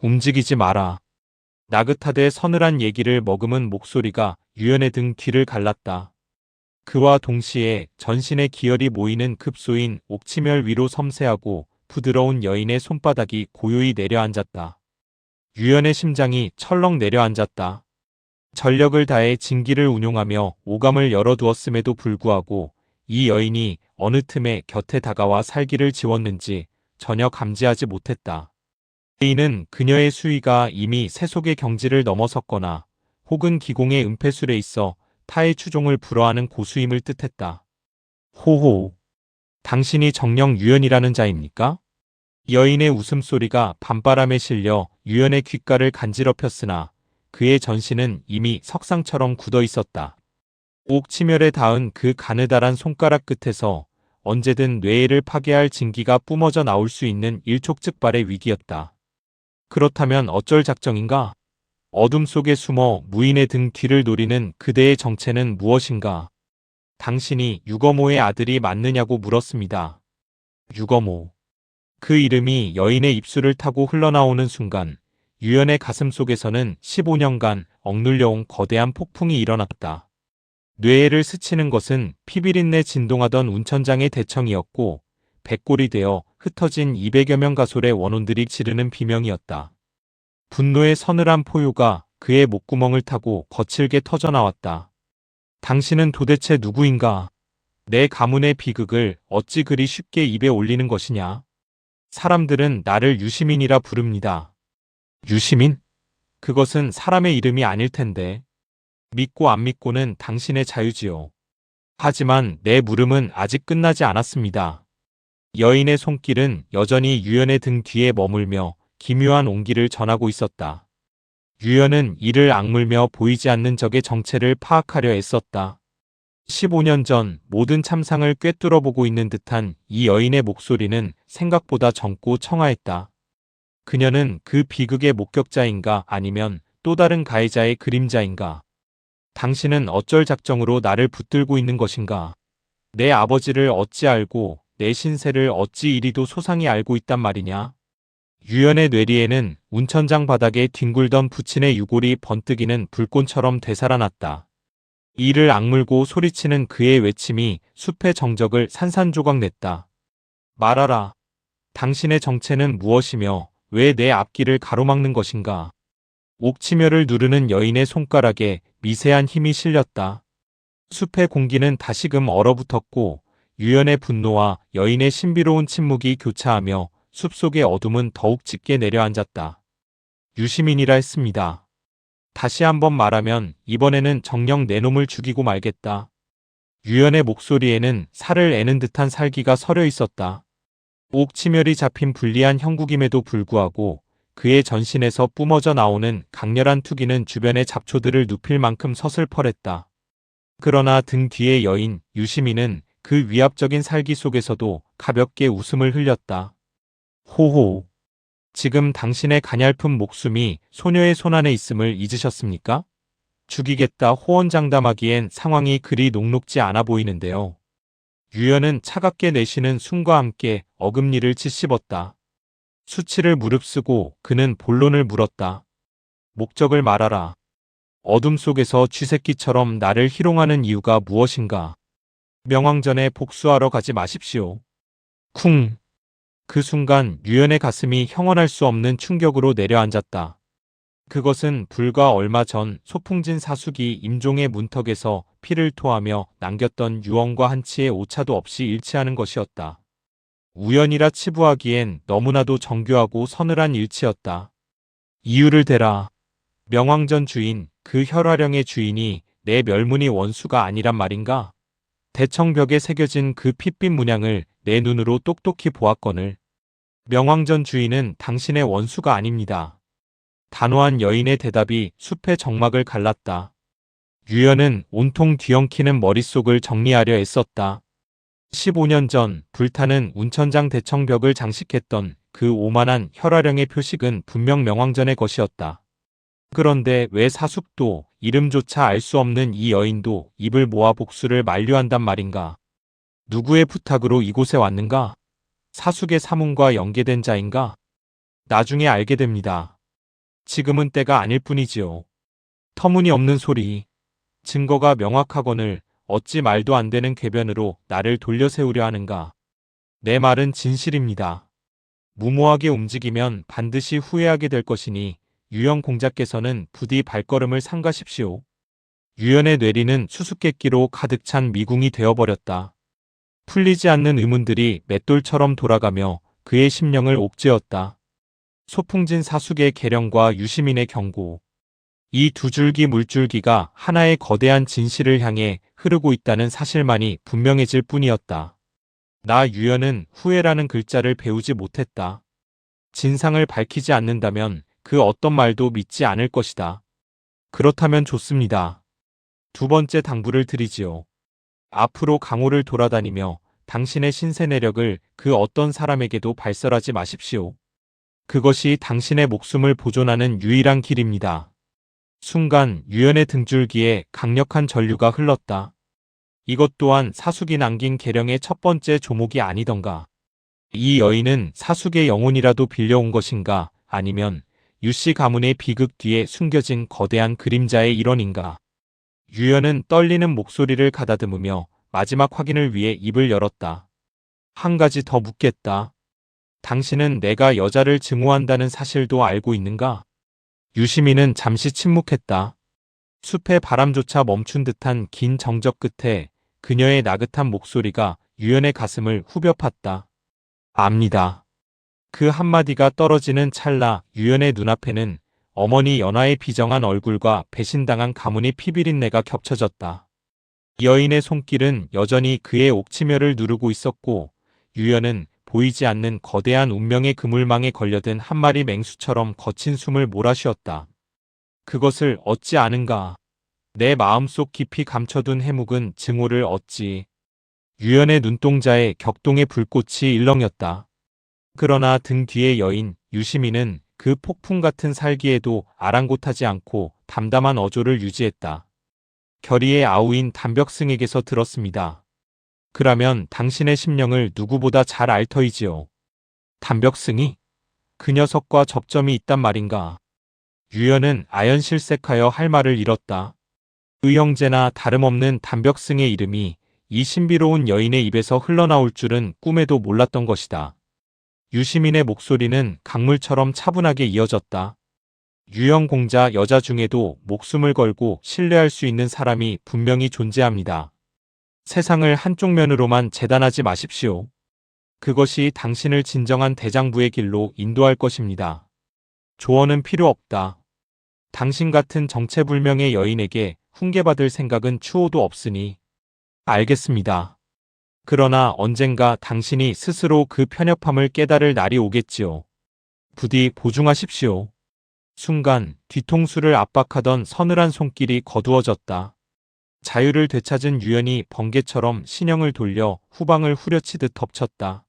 움직이지 마라. 나긋하되 서늘한 얘기를 머금은 목소리가 유연의 등 뒤를 갈랐다. 그와 동시에 전신의 기혈이 모이는 급소인 옥치멸 위로 섬세하고 부드러운 여인의 손바닥이 고요히 내려앉았다. 유연의 심장이 철렁 내려앉았다. 전력을 다해 진기를 운용하며 오감을 열어두었음에도 불구하고 이 여인이 어느 틈에 곁에 다가와 살기를 지웠는지 전혀 감지하지 못했다. 이는 그녀의 수위가 이미 세속의 경지를 넘어섰거나 혹은 기공의 은폐술에 있어 타의 추종을 불허하는 고수임을 뜻했다. 호호, 당신이 정령 유연이라는 자입니까? 여인의 웃음소리가 밤바람에 실려 유연의 귓가를 간지럽혔으나 그의 전신은 이미 석상처럼 굳어 있었다. 옥치멸에 닿은 그 가느다란 손가락 끝에서 언제든 뇌를 파괴할 진기가 뿜어져 나올 수 있는 일촉즉발의 위기였다. 그렇다면 어쩔 작정인가? 어둠 속에 숨어 무인의 등 뒤를 노리는 그대의 정체는 무엇인가? 당신이 유거모의 아들이 맞느냐고 물었습니다. 유거모. 그 이름이 여인의 입술을 타고 흘러나오는 순간 유연의 가슴 속에서는 15년간 억눌려온 거대한 폭풍이 일어났다. 뇌를 스치는 것은 피비린내 진동하던 운천장의 대청이었고 백골이 되어 흩어진 200여 명 가솔의 원혼들이 지르는 비명이었다. 분노의 서늘한 포효가 그의 목구멍을 타고 거칠게 터져나왔다. 당신은 도대체 누구인가? 내 가문의 비극을 어찌 그리 쉽게 입에 올리는 것이냐? 사람들은 나를 유시민이라 부릅니다. 유시민? 그것은 사람의 이름이 아닐 텐데. 믿고 안 믿고는 당신의 자유지요. 하지만 내 물음은 아직 끝나지 않았습니다. 여인의 손길은 여전히 유연의 등 뒤에 머물며 기묘한 온기를 전하고 있었다. 유연은 이를 악물며 보이지 않는 적의 정체를 파악하려 애썼다. 15년 전 모든 참상을 꿰뚫어보고 있는 듯한 이 여인의 목소리는 생각보다 젊고 청아했다. 그녀는 그 비극의 목격자인가 아니면 또 다른 가해자의 그림자인가? 당신은 어쩔 작정으로 나를 붙들고 있는 것인가? 내 아버지를 어찌 알고 내 신세를 어찌 이리도 소상히 알고 있단 말이냐? 유연의 뇌리에는 운천장 바닥에 뒹굴던 부친의 유골이 번뜩이는 불꽃처럼 되살아났다. 이를 악물고 소리치는 그의 외침이 숲의 정적을 산산조각 냈다. 말하라. 당신의 정체는 무엇이며 왜 내 앞길을 가로막는 것인가? 옥치멸을 누르는 여인의 손가락에 미세한 힘이 실렸다. 숲의 공기는 다시금 얼어붙었고 유연의 분노와 여인의 신비로운 침묵이 교차하며 숲속의 어둠은 더욱 짙게 내려앉았다. 유시민이라 했습니다. 다시 한번 말하면 이번에는 정녕 내 놈을 죽이고 말겠다. 유연의 목소리에는 살을 애는 듯한 살기가 서려 있었다. 옥치멸이 잡힌 불리한 형국임에도 불구하고 그의 전신에서 뿜어져 나오는 강렬한 투기는 주변의 잡초들을 눕힐 만큼 서슬퍼랬다. 그러나 등 뒤의 여인 유시민은 그 위압적인 살기 속에서도 가볍게 웃음을 흘렸다. 호호. 지금 당신의 가냘픈 목숨이 소녀의 손안에 있음을 잊으셨습니까? 죽이겠다 호언장담하기엔 상황이 그리 녹록지 않아 보이는데요. 유연은 차갑게 내쉬는 숨과 함께 어금니를 치씹었다. 수치를 무릅쓰고 그는 본론을 물었다. 목적을 말하라. 어둠 속에서 쥐새끼처럼 나를 희롱하는 이유가 무엇인가? 명왕전에 복수하러 가지 마십시오. 쿵. 그 순간 유연의 가슴이 형언할 수 없는 충격으로 내려앉았다. 그것은 불과 얼마 전 소풍진 사숙이 임종의 문턱에서 피를 토하며 남겼던 유언과 한치의 오차도 없이 일치하는 것이었다. 우연이라 치부하기엔 너무나도 정교하고 서늘한 일치였다. 이유를 대라. 명왕전 주인, 그 혈화령의 주인이 내 멸문이 원수가 아니란 말인가? 대청벽에 새겨진 그 핏빛 문양을 내 눈으로 똑똑히 보았거늘. 명왕전 주인은 당신의 원수가 아닙니다. 단호한 여인의 대답이 숲의 정막을 갈랐다. 유연은 온통 뒤엉키는 머릿속을 정리하려 애썼다. 15년 전 불타는 운천장 대청벽을 장식했던 그 오만한 혈화령의 표식은 분명 명왕전의 것이었다. 그런데 왜 사숙도 이름조차 알 수 없는 이 여인도 입을 모아 복수를 만류한단 말인가? 누구의 부탁으로 이곳에 왔는가? 사숙의 사문과 연계된 자인가? 나중에 알게 됩니다. 지금은 때가 아닐 뿐이지요. 터무니없는 소리. 증거가 명확하거늘 어찌 말도 안 되는 궤변으로 나를 돌려세우려 하는가. 내 말은 진실입니다. 무모하게 움직이면 반드시 후회하게 될 것이니 유영 공자께서는 부디 발걸음을 삼가십시오. 유연의 뇌리는 수수께끼로 가득 찬 미궁이 되어버렸다. 풀리지 않는 의문들이 맷돌처럼 돌아가며 그의 심령을 옥죄었다. 소풍진 사숙의 계령과 유시민의 경고. 이 두 줄기 물줄기가 하나의 거대한 진실을 향해 흐르고 있다는 사실만이 분명해질 뿐이었다. 나 유연은 후회라는 글자를 배우지 못했다. 진상을 밝히지 않는다면 그 어떤 말도 믿지 않을 것이다. 그렇다면 좋습니다. 두 번째 당부를 드리지요. 앞으로 강호를 돌아다니며 당신의 신세 내력을 그 어떤 사람에게도 발설하지 마십시오. 그것이 당신의 목숨을 보존하는 유일한 길입니다. 순간 유연의 등줄기에 강력한 전류가 흘렀다. 이것 또한 사숙이 남긴 계령의 첫 번째 조목이 아니던가. 이 여인은 사숙의 영혼이라도 빌려온 것인가, 아니면 유씨 가문의 비극 뒤에 숨겨진 거대한 그림자의 일원인가. 유연은 떨리는 목소리를 가다듬으며 마지막 확인을 위해 입을 열었다. 한 가지 더 묻겠다. 당신은 내가 여자를 증오한다는 사실도 알고 있는가? 유시민은 잠시 침묵했다. 숲의 바람조차 멈춘 듯한 긴 정적 끝에 그녀의 나긋한 목소리가 유연의 가슴을 후벼 팠다. 압니다. 그 한마디가 떨어지는 찰나 유연의 눈앞에는 어머니 연화의 비정한 얼굴과 배신당한 가문의 피비린내가 겹쳐졌다. 여인의 손길은 여전히 그의 옥치며를 누르고 있었고 유연은 보이지 않는 거대한 운명의 그물망에 걸려든 한 마리 맹수처럼 거친 숨을 몰아쉬었다. 그것을 어찌 아는가. 내 마음속 깊이 감춰둔 해묵은 증오를 얻지. 유연의 눈동자에 격동의 불꽃이 일렁였다. 그러나 등 뒤의 여인 유시민은 그 폭풍 같은 살기에도 아랑곳하지 않고 담담한 어조를 유지했다. 결의의 아우인 담벽승에게서 들었습니다. 그라면 당신의 심령을 누구보다 잘 알 터이지요. 담벽승이? 그 녀석과 접점이 있단 말인가. 유연은 아연실색하여 할 말을 잃었다. 의형제나 다름없는 담벽승의 이름이 이 신비로운 여인의 입에서 흘러나올 줄은 꿈에도 몰랐던 것이다. 유시민의 목소리는 강물처럼 차분하게 이어졌다. 유영공자 여자 중에도 목숨을 걸고 신뢰할 수 있는 사람이 분명히 존재합니다. 세상을 한쪽 면으로만 재단하지 마십시오. 그것이 당신을 진정한 대장부의 길로 인도할 것입니다. 조언은 필요 없다. 당신 같은 정체불명의 여인에게 훈계받을 생각은 추호도 없으니. 알겠습니다. 그러나 언젠가 당신이 스스로 그 편협함을 깨달을 날이 오겠지요. 부디 보중하십시오. 순간 뒤통수를 압박하던 서늘한 손길이 거두어졌다. 자유를 되찾은 유연이 번개처럼 신형을 돌려 후방을 후려치듯 덮쳤다.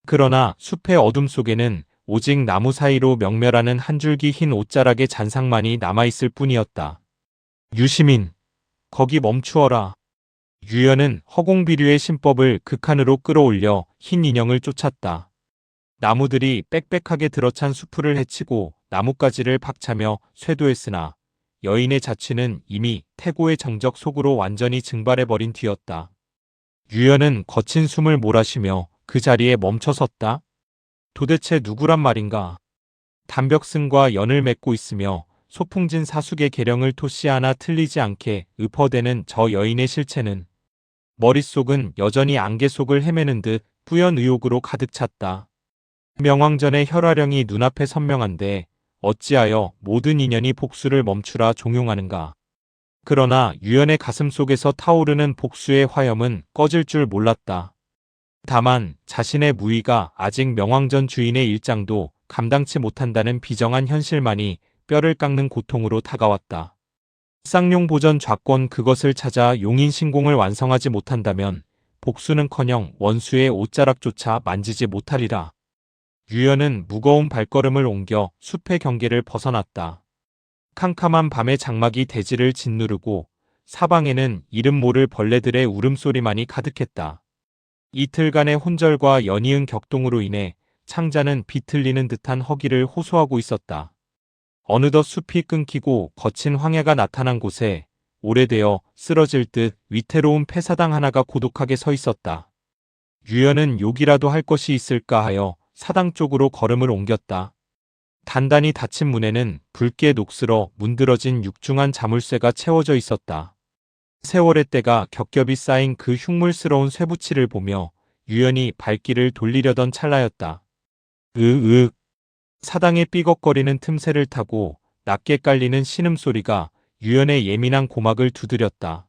그러나 숲의 어둠 속에는 오직 나무 사이로 명멸하는 한 줄기 흰 옷자락의 잔상만이 남아있을 뿐이었다. 유시민, 거기 멈추어라. 유연은 허공비류의 신법을 극한으로 끌어올려 흰 인형을 쫓았다. 나무들이 빽빽하게 들어찬 수풀을 헤치고 나뭇가지를 박차며 쇄도했으나 여인의 자취는 이미 태고의 정적 속으로 완전히 증발해버린 뒤였다. 유연은 거친 숨을 몰아쉬며 그 자리에 멈춰섰다. 도대체 누구란 말인가? 담벽승과 연을 맺고 있으며 소풍진 사숙의 계령을 토시 하나 틀리지 않게 읊어대는 저 여인의 실체는 머릿속은 여전히 안개 속을 헤매는 듯 뿌연 의혹으로 가득 찼다. 명왕전의 혈화령이 눈앞에 선명한데 어찌하여 모든 인연이 복수를 멈추라 종용하는가. 그러나 유연의 가슴 속에서 타오르는 복수의 화염은 꺼질 줄 몰랐다. 다만 자신의 무의가 아직 명왕전 주인의 일장도 감당치 못한다는 비정한 현실만이 뼈를 깎는 고통으로 다가왔다. 쌍용 보전 좌권 그것을 찾아 용인 신공을 완성하지 못한다면 복수는커녕 원수의 옷자락조차 만지지 못하리라. 유연은 무거운 발걸음을 옮겨 숲의 경계를 벗어났다. 캄캄한 밤의 장막이 대지를 짓누르고 사방에는 이름 모를 벌레들의 울음소리만이 가득했다. 이틀간의 혼절과 연이은 격동으로 인해 창자는 비틀리는 듯한 허기를 호소하고 있었다. 어느덧 숲이 끊기고 거친 황야가 나타난 곳에 오래되어 쓰러질 듯 위태로운 폐사당 하나가 고독하게 서 있었다. 유연은 욕이라도 할 것이 있을까 하여 사당 쪽으로 걸음을 옮겼다. 단단히 닫힌 문에는 붉게 녹슬어 문드러진 육중한 자물쇠가 채워져 있었다. 세월의 때가 겹겹이 쌓인 그 흉물스러운 쇠붙이를 보며 유연이 발길을 돌리려던 찰나였다. 으윽. 사당의 삐걱거리는 틈새를 타고 낮게 깔리는 신음소리가 유연의 예민한 고막을 두드렸다.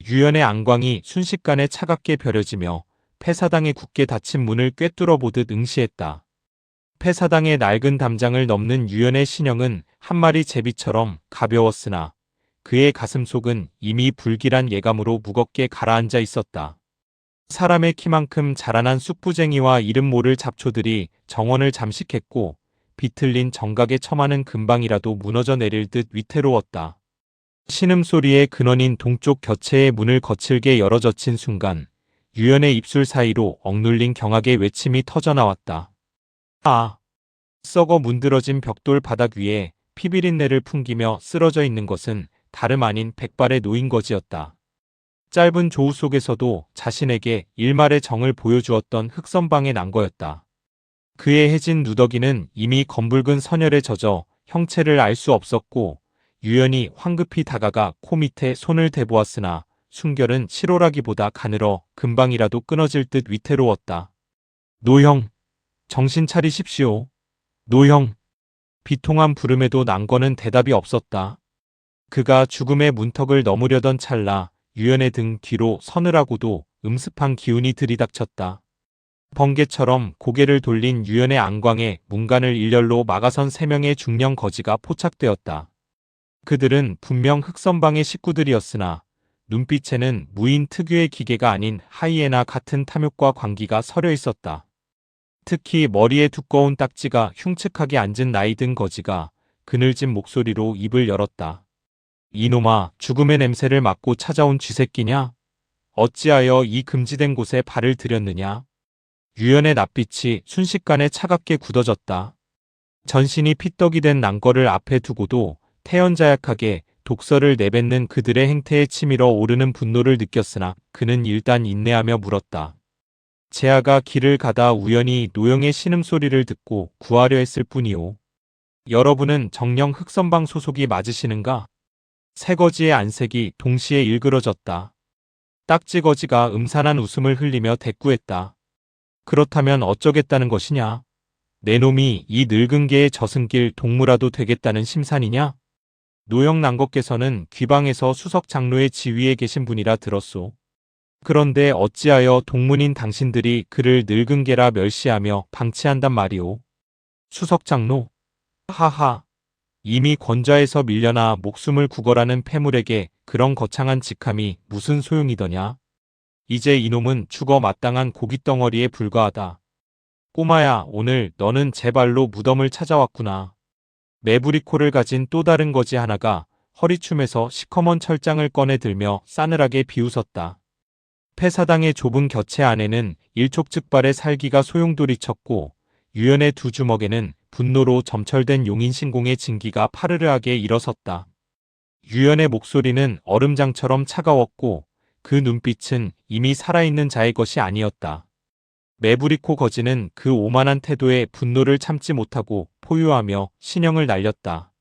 유연의 안광이 순식간에 차갑게 벼려지며 폐사당의 굳게 닫힌 문을 꿰뚫어 보듯 응시했다. 폐사당의 낡은 담장을 넘는 유연의 신형은 한 마리 제비처럼 가벼웠으나 그의 가슴속은 이미 불길한 예감으로 무겁게 가라앉아 있었다. 사람의 키만큼 자라난 쑥부쟁이와 이름 모를 잡초들이 정원을 잠식했고 비틀린 정각의 처마는 금방이라도 무너져 내릴 듯 위태로웠다. 신음소리의 근원인 동쪽 곁체의 문을 거칠게 열어젖힌 순간 유연의 입술 사이로 억눌린 경악의 외침이 터져나왔다. 아! 썩어 문드러진 벽돌 바닥 위에 피비린내를 풍기며 쓰러져 있는 것은 다름 아닌 백발의 노인거지였다. 짧은 조우 속에서도 자신에게 일말의 정을 보여주었던 흑선방의 난거였다. 그의 해진 누더기는 이미 검붉은 선혈에 젖어 형체를 알 수 없었고 유연이 황급히 다가가 코 밑에 손을 대보았으나 순결은 실오라기보다 가늘어 금방이라도 끊어질 듯 위태로웠다. 노형, 정신 차리십시오. 노형. 비통한 부름에도 난거는 대답이 없었다. 그가 죽음의 문턱을 넘으려던 찰나 유연의 등 뒤로 서느라고도 음습한 기운이 들이닥쳤다. 번개처럼 고개를 돌린 유연의 안광에 문간을 일렬로 막아선 3명의 중령 거지가 포착되었다. 그들은 분명 흑선방의 식구들이었으나 눈빛에는 무인 특유의 기계가 아닌 하이에나 같은 탐욕과 광기가 서려 있었다. 특히 머리에 두꺼운 딱지가 흉측하게 앉은 나이 든 거지가 그늘진 목소리로 입을 열었다. 이놈아, 죽음의 냄새를 맡고 찾아온 쥐새끼냐? 어찌하여 이 금지된 곳에 발을 들였느냐? 유연의 낯빛이 순식간에 차갑게 굳어졌다. 전신이 피떡이 된 난거를 앞에 두고도 태연자약하게 독서를 내뱉는 그들의 행태에 치밀어 오르는 분노를 느꼈으나 그는 일단 인내하며 물었다. 제아가 길을 가다 우연히 노영의 신음소리를 듣고 구하려 했을 뿐이오. 여러분은 정령 흑선방 소속이 맞으시는가? 세 거지의 안색이 동시에 일그러졌다. 딱지거지가 음산한 웃음을 흘리며 대꾸했다. 그렇다면 어쩌겠다는 것이냐? 내 놈이 이 늙은 개의 저승길 동무라도 되겠다는 심산이냐? 노영 난거께서는 귀방에서 수석 장로의 지위에 계신 분이라 들었소. 그런데 어찌하여 동문인 당신들이 그를 늙은 개라 멸시하며 방치한단 말이오. 수석 장로? 하하. 이미 권좌에서 밀려나 목숨을 구걸하는 패물에게 그런 거창한 직함이 무슨 소용이더냐. 이제 이놈은 죽어 마땅한 고깃덩어리에 불과하다. 꼬마야, 오늘 너는 제 발로 무덤을 찾아왔구나. 매부리코를 가진 또 다른 거지 하나가 허리춤에서 시커먼 철장을 꺼내 들며 싸늘하게 비웃었다. 폐사당의 좁은 곁체 안에는 일촉즉발의 살기가 소용돌이쳤고 유연의 두 주먹에는 분노로 점철된 용인신공의 진기가 파르르하게 일어섰다. 유연의 목소리는 얼음장처럼 차가웠고 그 눈빛은 이미 살아있는 자의 것이 아니었다. 매부리코 거지는 그 오만한 태도에 분노를 참지 못하고 포효하며 신형을 날렸다.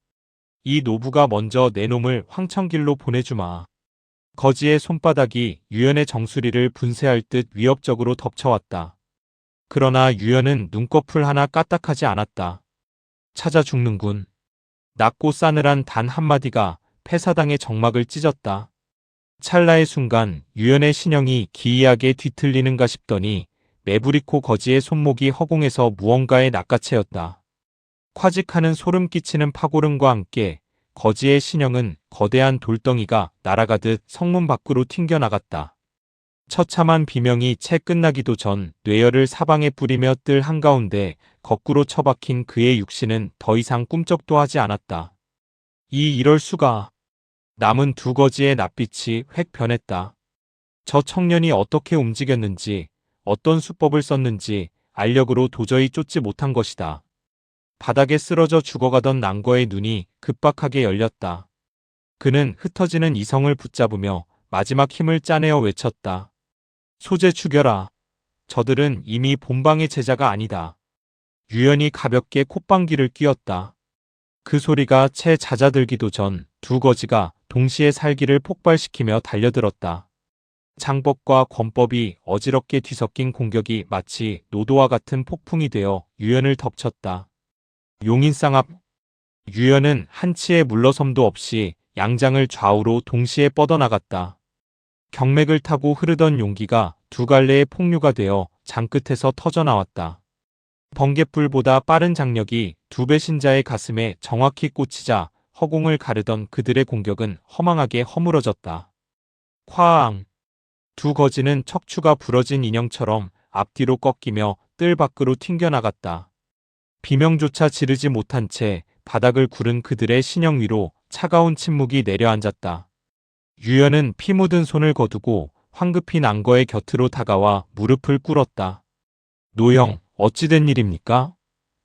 이 노부가 먼저 내 놈을 황천길로 보내주마. 거지의 손바닥이 유연의 정수리를 분쇄할 듯 위협적으로 덮쳐왔다. 그러나 유연은 눈꺼풀 하나 까딱하지 않았다. 찾아 죽는군. 낮고 싸늘한 단 한마디가 폐사당의 정막을 찢었다. 찰나의 순간 유연의 신형이 기이하게 뒤틀리는가 싶더니 매부리코 거지의 손목이 허공에서 무언가에 낚아채였다. 콰직하는 소름 끼치는 파고름과 함께 거지의 신형은 거대한 돌덩이가 날아가듯 성문 밖으로 튕겨나갔다. 처참한 비명이 채 끝나기도 전 뇌열을 사방에 뿌리며 뜰 한가운데 거꾸로 처박힌 그의 육신은 더 이상 꿈쩍도 하지 않았다. 이럴 수가. 남은 두 거지의 낯빛이 획 변했다. 저 청년이 어떻게 움직였는지, 어떤 수법을 썼는지 알력으로 도저히 쫓지 못한 것이다. 바닥에 쓰러져 죽어가던 난거의 눈이 급박하게 열렸다. 그는 흩어지는 이성을 붙잡으며 마지막 힘을 짜내어 외쳤다. 소재 죽여라. 저들은 이미 본방의 제자가 아니다. 유연이 가볍게 콧방귀를 뀌었다. 그 소리가 채 잦아들기도 전 두 거지가 동시에 살기를 폭발시키며 달려들었다. 장법과 권법이 어지럽게 뒤섞인 공격이 마치 노도와 같은 폭풍이 되어 유연을 덮쳤다. 용인쌍 앞 유연은 한치의 물러섬도 없이 양장을 좌우로 동시에 뻗어나갔다. 경맥을 타고 흐르던 용기가 두 갈래의 폭류가 되어 장끝에서 터져나왔다. 번갯불보다 빠른 장력이 두 배신자의 가슴에 정확히 꽂히자 허공을 가르던 그들의 공격은 허망하게 허물어졌다. 쾅! 두 거지는 척추가 부러진 인형처럼 앞뒤로 꺾이며 뜰 밖으로 튕겨나갔다. 비명조차 지르지 못한 채 바닥을 구른 그들의 신형 위로 차가운 침묵이 내려앉았다. 유연은 피 묻은 손을 거두고 황급히 난거의 곁으로 다가와 무릎을 꿇었다. 노형, 어찌된 일입니까?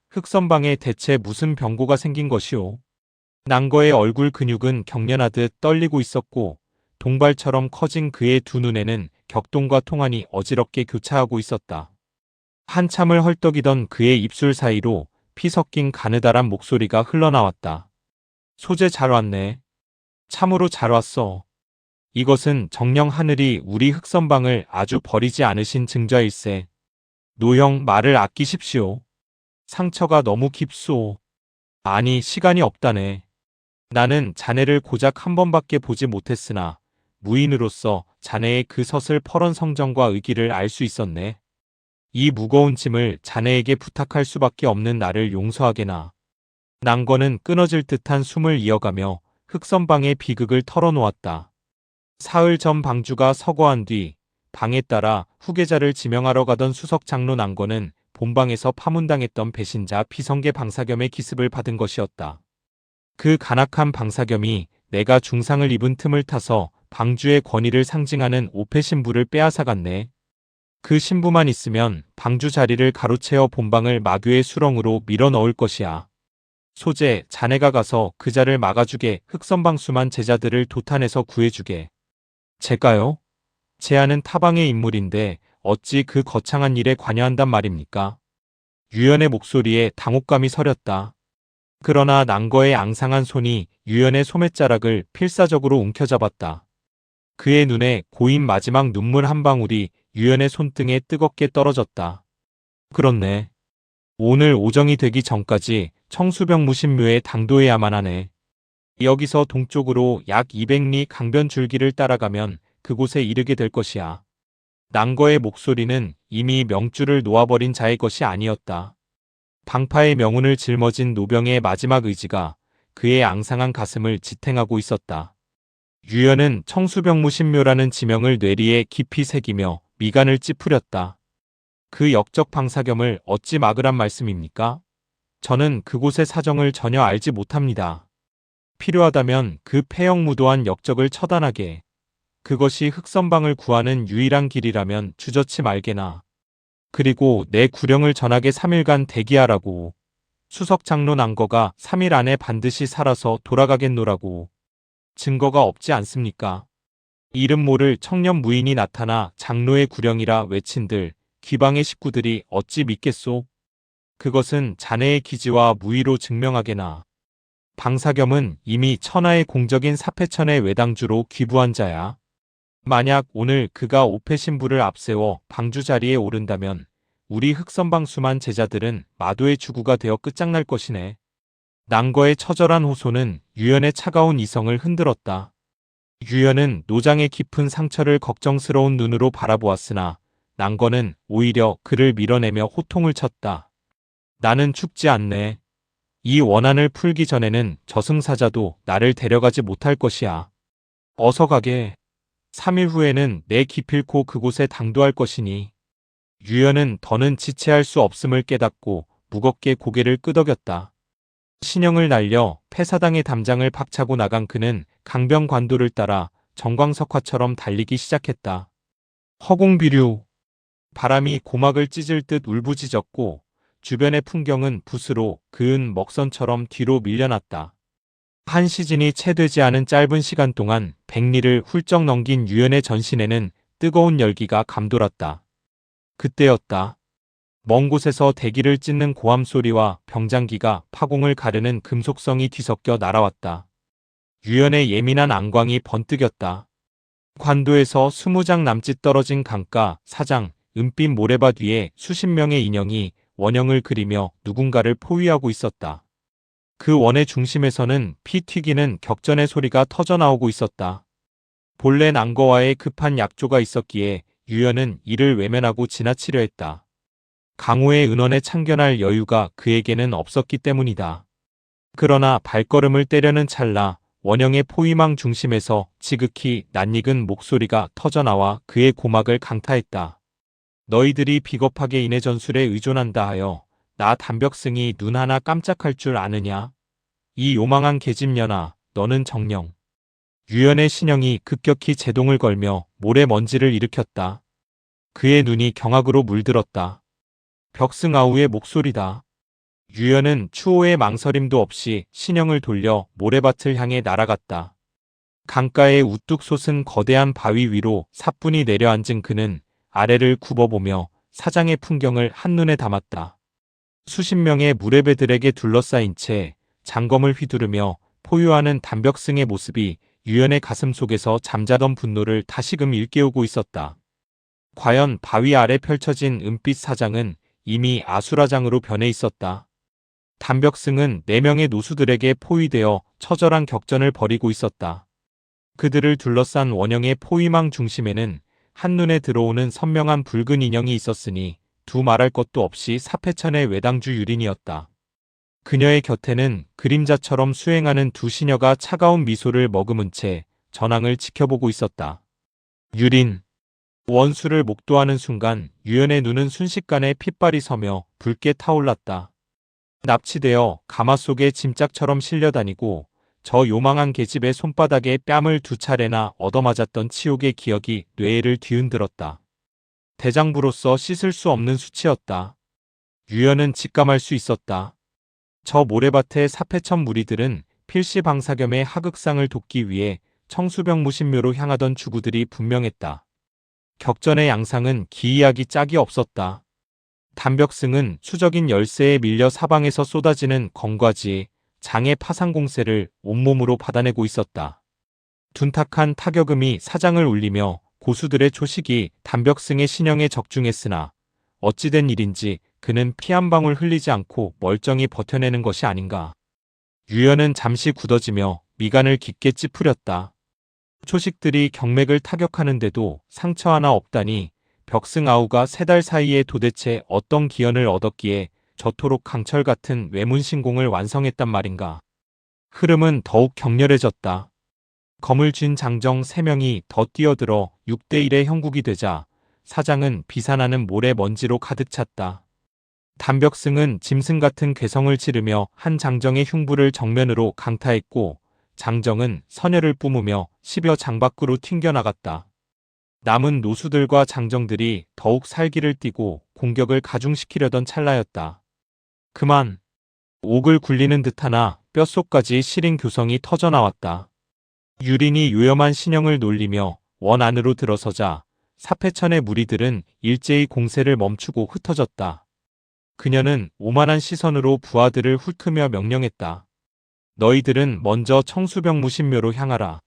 흑선방에 대체 무슨 병고가 생긴 것이오? 난거의 얼굴 근육은 경련하듯 떨리고 있었고 동발처럼 커진 그의 두 눈에는 격동과 통한이 어지럽게 교차하고 있었다. 한참을 헐떡이던 그의 입술 사이로 피 섞인 가느다란 목소리가 흘러나왔다. 소재 잘 왔네. 참으로 잘 왔어. 이것은 정녕 하늘이 우리 흑선방을 아주 버리지 않으신 증자일세. 노형 말을 아끼십시오. 상처가 너무 깊소. 아니 시간이 없다네. 나는 자네를 고작 한 번밖에 보지 못했으나 무인으로서 자네의 그 서슬퍼런 성정과 의기를 알 수 있었네. 이 무거운 짐을 자네에게 부탁할 수밖에 없는 나를 용서하게나. 난거는 끊어질 듯한 숨을 이어가며 흑선방의 비극을 털어놓았다. 사흘 전 방주가 서거한 뒤 방에 따라 후계자를 지명하러 가던 수석 장로 난거는 본방에서 파문당했던 배신자 피성계 방사겸의 기습을 받은 것이었다. 그 간악한 방사겸이 내가 중상을 입은 틈을 타서 방주의 권위를 상징하는 오패 신부를 빼앗아갔네. 그 신부만 있으면 방주 자리를 가로채어 본방을 마귀의 수렁으로 밀어넣을 것이야. 소재, 자네가 가서 그 자를 막아주게. 흑선방수만 제자들을 도탄에서 구해주게. 제가요? 제아는 타방의 인물인데 어찌 그 거창한 일에 관여한단 말입니까? 유연의 목소리에 당혹감이 서렸다. 그러나 난거의 앙상한 손이 유연의 소매자락을 필사적으로 움켜잡았다. 그의 눈에 고인 마지막 눈물 한 방울이 유연의 손등에 뜨겁게 떨어졌다. 그렇네. 오늘 오정이 되기 전까지 청수병무신묘에 당도해야만 하네. 여기서 동쪽으로 약 200리 강변 줄기를 따라가면 그곳에 이르게 될 것이야. 난거의 목소리는 이미 명줄을 놓아버린 자의 것이 아니었다. 방파의 명운을 짊어진 노병의 마지막 의지가 그의 앙상한 가슴을 지탱하고 있었다. 유연은 청수병무신묘라는 지명을 뇌리에 깊이 새기며 미간을 찌푸렸다. 그 역적 방사겸을 어찌 막으란 말씀입니까? 저는 그곳의 사정을 전혀 알지 못합니다. 필요하다면 그 폐역무도한 역적을 처단하게. 그것이 흑선방을 구하는 유일한 길이라면 주저치 말게나. 그리고 내 구령을 전하게 3일간 대기하라고. 수석 장로 난거가 3일 안에 반드시 살아서 돌아가겠노라고. 증거가 없지 않습니까? 이름 모를 청년 무인이 나타나 장로의 구령이라 외친들 귀방의 식구들이 어찌 믿겠소? 그것은 자네의 기지와 무의로 증명하게나. 방사겸은 이미 천하의 공적인 사패천의 외당주로 귀부한 자야. 만약 오늘 그가 오패 신부를 앞세워 방주 자리에 오른다면 우리 흑선방수만 제자들은 마도의 주구가 되어 끝장날 것이네. 난거의 처절한 호소는 유연의 차가운 이성을 흔들었다. 유연은 노장의 깊은 상처를 걱정스러운 눈으로 바라보았으나 난거는 오히려 그를 밀어내며 호통을 쳤다. 나는 죽지 않네. 이 원한을 풀기 전에는 저승사자도 나를 데려가지 못할 것이야. 어서 가게. 3일 후에는 내 기필코 그곳에 당도할 것이니. 유연은 더는 지체할 수 없음을 깨닫고 무겁게 고개를 끄덕였다. 신형을 날려 폐사당의 담장을 박차고 나간 그는 강변관도를 따라 정광석화처럼 달리기 시작했다. 허공비류. 바람이 고막을 찢을 듯 울부짖었고 주변의 풍경은 붓으로 그은 먹선처럼 뒤로 밀려났다. 한 시즌이 채 되지 않은 짧은 시간 동안 100리를 훌쩍 넘긴 유연의 전신에는 뜨거운 열기가 감돌았다. 그때였다. 먼 곳에서 대기를 찢는 고함 소리와 병장기가 파공을 가르는 금속성이 뒤섞여 날아왔다. 유연의 예민한 안광이 번뜩였다. 관도에서 20장 남짓 떨어진 강가, 사장, 은빛 모래밭 위에 수십 명의 인형이 원형을 그리며 누군가를 포위하고 있었다. 그 원의 중심에서는 피 튀기는 격전의 소리가 터져나오고 있었다. 본래 난거와의 급한 약조가 있었기에 유연은 이를 외면하고 지나치려 했다. 강호의 은원에 참견할 여유가 그에게는 없었기 때문이다. 그러나 발걸음을 떼려는 찰나 원형의 포위망 중심에서 지극히 낯익은 목소리가 터져나와 그의 고막을 강타했다. 너희들이 비겁하게 인해 전술에 의존한다 하여 나 단벽승이 눈 하나 깜짝할 줄 아느냐? 이 요망한 계집년아, 너는 정령. 유연의 신형이 급격히 제동을 걸며 모래먼지를 일으켰다. 그의 눈이 경악으로 물들었다. 벽승아우의 목소리다. 유연은 추호의 망설임도 없이 신형을 돌려 모래밭을 향해 날아갔다. 강가에 우뚝 솟은 거대한 바위 위로 사뿐히 내려앉은 그는 아래를 굽어보며 사장의 풍경을 한눈에 담았다. 수십 명의 무례배들에게 둘러싸인 채 장검을 휘두르며 포효하는 단벽승의 모습이 유연의 가슴 속에서 잠자던 분노를 다시금 일깨우고 있었다. 과연 바위 아래 펼쳐진 은빛 사장은 이미 아수라장으로 변해 있었다. 단벽승은 4명의 노수들에게 포위되어 처절한 격전을 벌이고 있었다. 그들을 둘러싼 원형의 포위망 중심에는 한눈에 들어오는 선명한 붉은 인형이 있었으니 두말할 것도 없이 사패천의 외당주 유린이었다. 그녀의 곁에는 그림자처럼 수행하는 두 시녀가 차가운 미소를 머금은 채 전황을 지켜보고 있었다. 유린. 원수를 목도하는 순간 유연의 눈은 순식간에 핏발이 서며 붉게 타올랐다. 납치되어 가마 속에 짐짝처럼 실려다니고 저 요망한 계집의 손바닥에 뺨을 2차례나 얻어맞았던 치욕의 기억이 뇌를 뒤흔들었다. 대장부로서 씻을 수 없는 수치였다. 유연은 직감할 수 있었다. 저 모래밭의 사패천 무리들은 필시방사겸의 하극상을 돕기 위해 청수병무신묘로 향하던 주구들이 분명했다. 격전의 양상은 기이하기 짝이 없었다. 단벽승은 수적인 열세에 밀려 사방에서 쏟아지는 검과지, 장의 파상공세를 온몸으로 받아내고 있었다. 둔탁한 타격음이 사장을 울리며 고수들의 초식이 단벽승의 신형에 적중했으나 어찌된 일인지 그는 피 한 방울 흘리지 않고 멀쩡히 버텨내는 것이 아닌가. 유연은 잠시 굳어지며 미간을 깊게 찌푸렸다. 초식들이 경맥을 타격하는데도 상처 하나 없다니 벽승아우가 3달 사이에 도대체 어떤 기연을 얻었기에 저토록 강철 같은 외문신공을 완성했단 말인가. 흐름은 더욱 격렬해졌다. 검을 쥔 장정 3명이 더 뛰어들어 6대1의 형국이 되자 사장은 비산하는 모래 먼지로 가득 찼다. 단벽승은 짐승 같은 괴성을 지르며 한 장정의 흉부를 정면으로 강타했고 장정은 선혈을 뿜으며 10여 장 밖으로 튕겨나갔다. 남은 노수들과 장정들이 더욱 살기를 띠고 공격을 가중시키려던 찰나였다. 그만! 옥을 굴리는 듯하나 뼛속까지 시린 교성이 터져나왔다. 유린이 요염한 신형을 놀리며 원 안으로 들어서자 사패천의 무리들은 일제히 공세를 멈추고 흩어졌다. 그녀는 오만한 시선으로 부하들을 훑으며 명령했다. 너희들은 먼저 청수병무신묘로 향하라.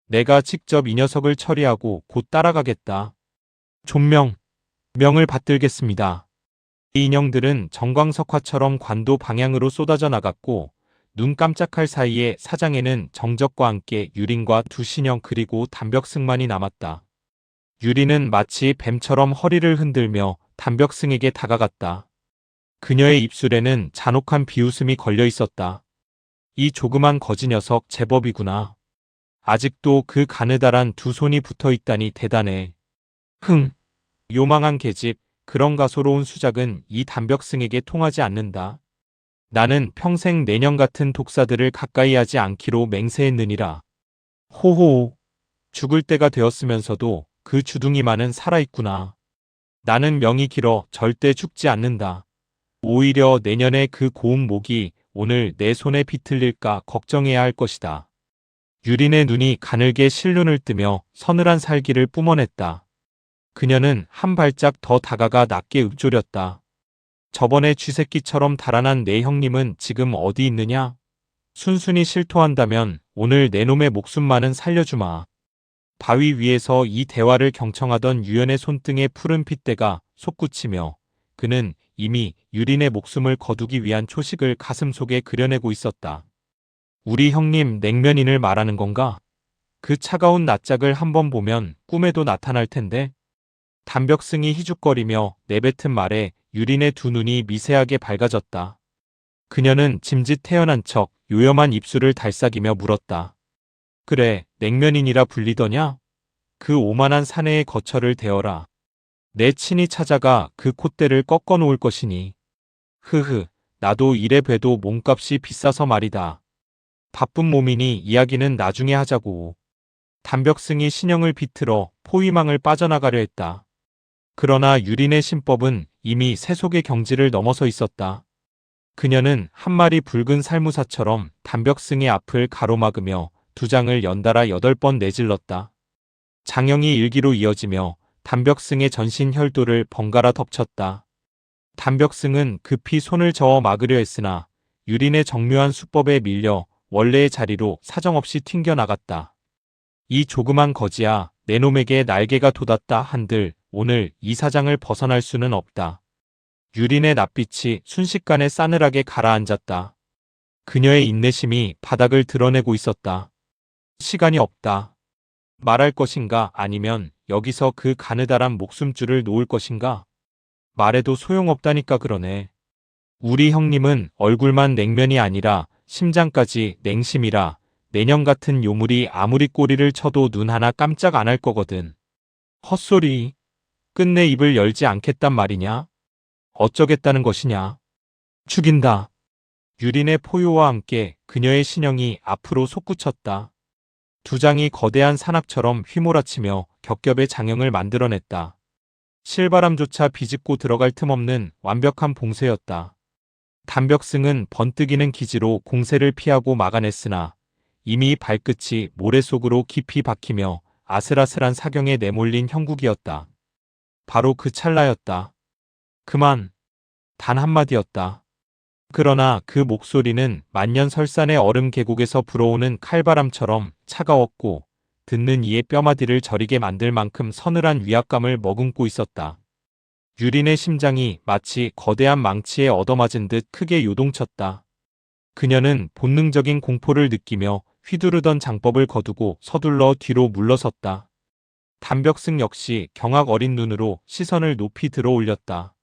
내가 직접 이 녀석을 처리하고 곧 따라가겠다. 존명, 명을 받들겠습니다. 이 인형들은 정광석화처럼 관도 방향으로 쏟아져 나갔고 눈 깜짝할 사이에 사장에는 정적과 함께 유린과 2신형 그리고 단벽승만이 남았다. 유린은 마치 뱀처럼 허리를 흔들며 단벽승에게 다가갔다. 그녀의 입술에는 잔혹한 비웃음이 걸려 있었다. 이 조그만 거지 녀석 제법이구나. 아직도 그 가느다란 2 손이 붙어 있다니 대단해. 흥, 요망한 계집, 그런 가소로운 수작은 이 단벽승에게 통하지 않는다. 나는 평생 내년 같은 독사들을 가까이 하지 않기로 맹세했느니라. 호호, 죽을 때가 되었으면서도 그 주둥이만은 살아있구나. 나는 명이 길어 절대 죽지 않는다. 오히려 내년에 그 고운 목이 오늘 내 손에 비틀릴까 걱정해야 할 것이다. 유린의 눈이 가늘게 실눈을 뜨며 서늘한 살기를 뿜어냈다. 그녀는 한 발짝 더 다가가 낮게 읊조렸다. 저번에 쥐새끼처럼 달아난 내 형님은 지금 어디 있느냐? 순순히 실토한다면 오늘 내 놈의 목숨만은 살려주마. 바위 위에서 이 대화를 경청하던 유연의 손등에 푸른 핏대가 솟구치며 그는 이미 유린의 목숨을 거두기 위한 초식을 가슴속에 그려내고 있었다. 우리 형님 냉면인을 말하는 건가? 그 차가운 낯짝을 한번 보면 꿈에도 나타날 텐데. 담벽승이 희죽거리며 내뱉은 말에 유린의 두 눈이 미세하게 밝아졌다. 그녀는 짐짓 태연한 척 요염한 입술을 달싹이며 물었다. 그래, 냉면인이라 불리더냐? 그 오만한 사내의 거처를 대어라. 내 친히 찾아가 그 콧대를 꺾어 놓을 것이니. 흐흐, 나도 이래 봬도 몸값이 비싸서 말이다. 바쁜 몸이니 이야기는 나중에 하자고. 담벽승이 신형을 비틀어 포위망을 빠져나가려 했다. 그러나 유린의 신법은 이미 세속의 경지를 넘어서 있었다. 그녀는 한 마리 붉은 살무사처럼 담벽승의 앞을 가로막으며 두 장을 연달아 8번 내질렀다. 장형이 일기로 이어지며 담벽승의 전신 혈도를 번갈아 덮쳤다. 담벽승은 급히 손을 저어 막으려 했으나 유린의 정묘한 수법에 밀려 원래의 자리로 사정없이 튕겨나갔다. 이 조그만 거지야, 내 놈에게 날개가 돋았다 한들 오늘 이 사장을 벗어날 수는 없다. 유린의 낯빛이 순식간에 싸늘하게 가라앉았다. 그녀의 인내심이 바닥을 드러내고 있었다. 시간이 없다. 말할 것인가 아니면 여기서 그 가느다란 목숨줄을 놓을 것인가? 말해도 소용없다니까 그러네. 우리 형님은 얼굴만 냉면이 아니라 심장까지 냉심이라 내년 같은 요물이 아무리 꼬리를 쳐도 눈 하나 깜짝 안 할 거거든. 헛소리. 끝내 입을 열지 않겠단 말이냐? 어쩌겠다는 것이냐? 죽인다. 유린의 포효와 함께 그녀의 신형이 앞으로 솟구쳤다. 두 장이 거대한 산악처럼 휘몰아치며 겹겹의 장형을 만들어냈다. 실바람조차 비집고 들어갈 틈 없는 완벽한 봉쇄였다. 담벽승은 번뜩이는 기지로 공세를 피하고 막아냈으나 이미 발끝이 모래 속으로 깊이 박히며 아슬아슬한 사경에 내몰린 형국이었다. 바로 그 찰나였다. 그만. 단 한마디였다. 그러나 그 목소리는 만년설산의 얼음 계곡에서 불어오는 칼바람처럼 차가웠고 듣는 이의 뼈마디를 저리게 만들 만큼 서늘한 위압감을 머금고 있었다. 유린의 심장이 마치 거대한 망치에 얻어맞은 듯 크게 요동쳤다. 그녀는 본능적인 공포를 느끼며 휘두르던 장법을 거두고 서둘러 뒤로 물러섰다. 담벽승 역시 경악 어린 눈으로 시선을 높이 들어 올렸다.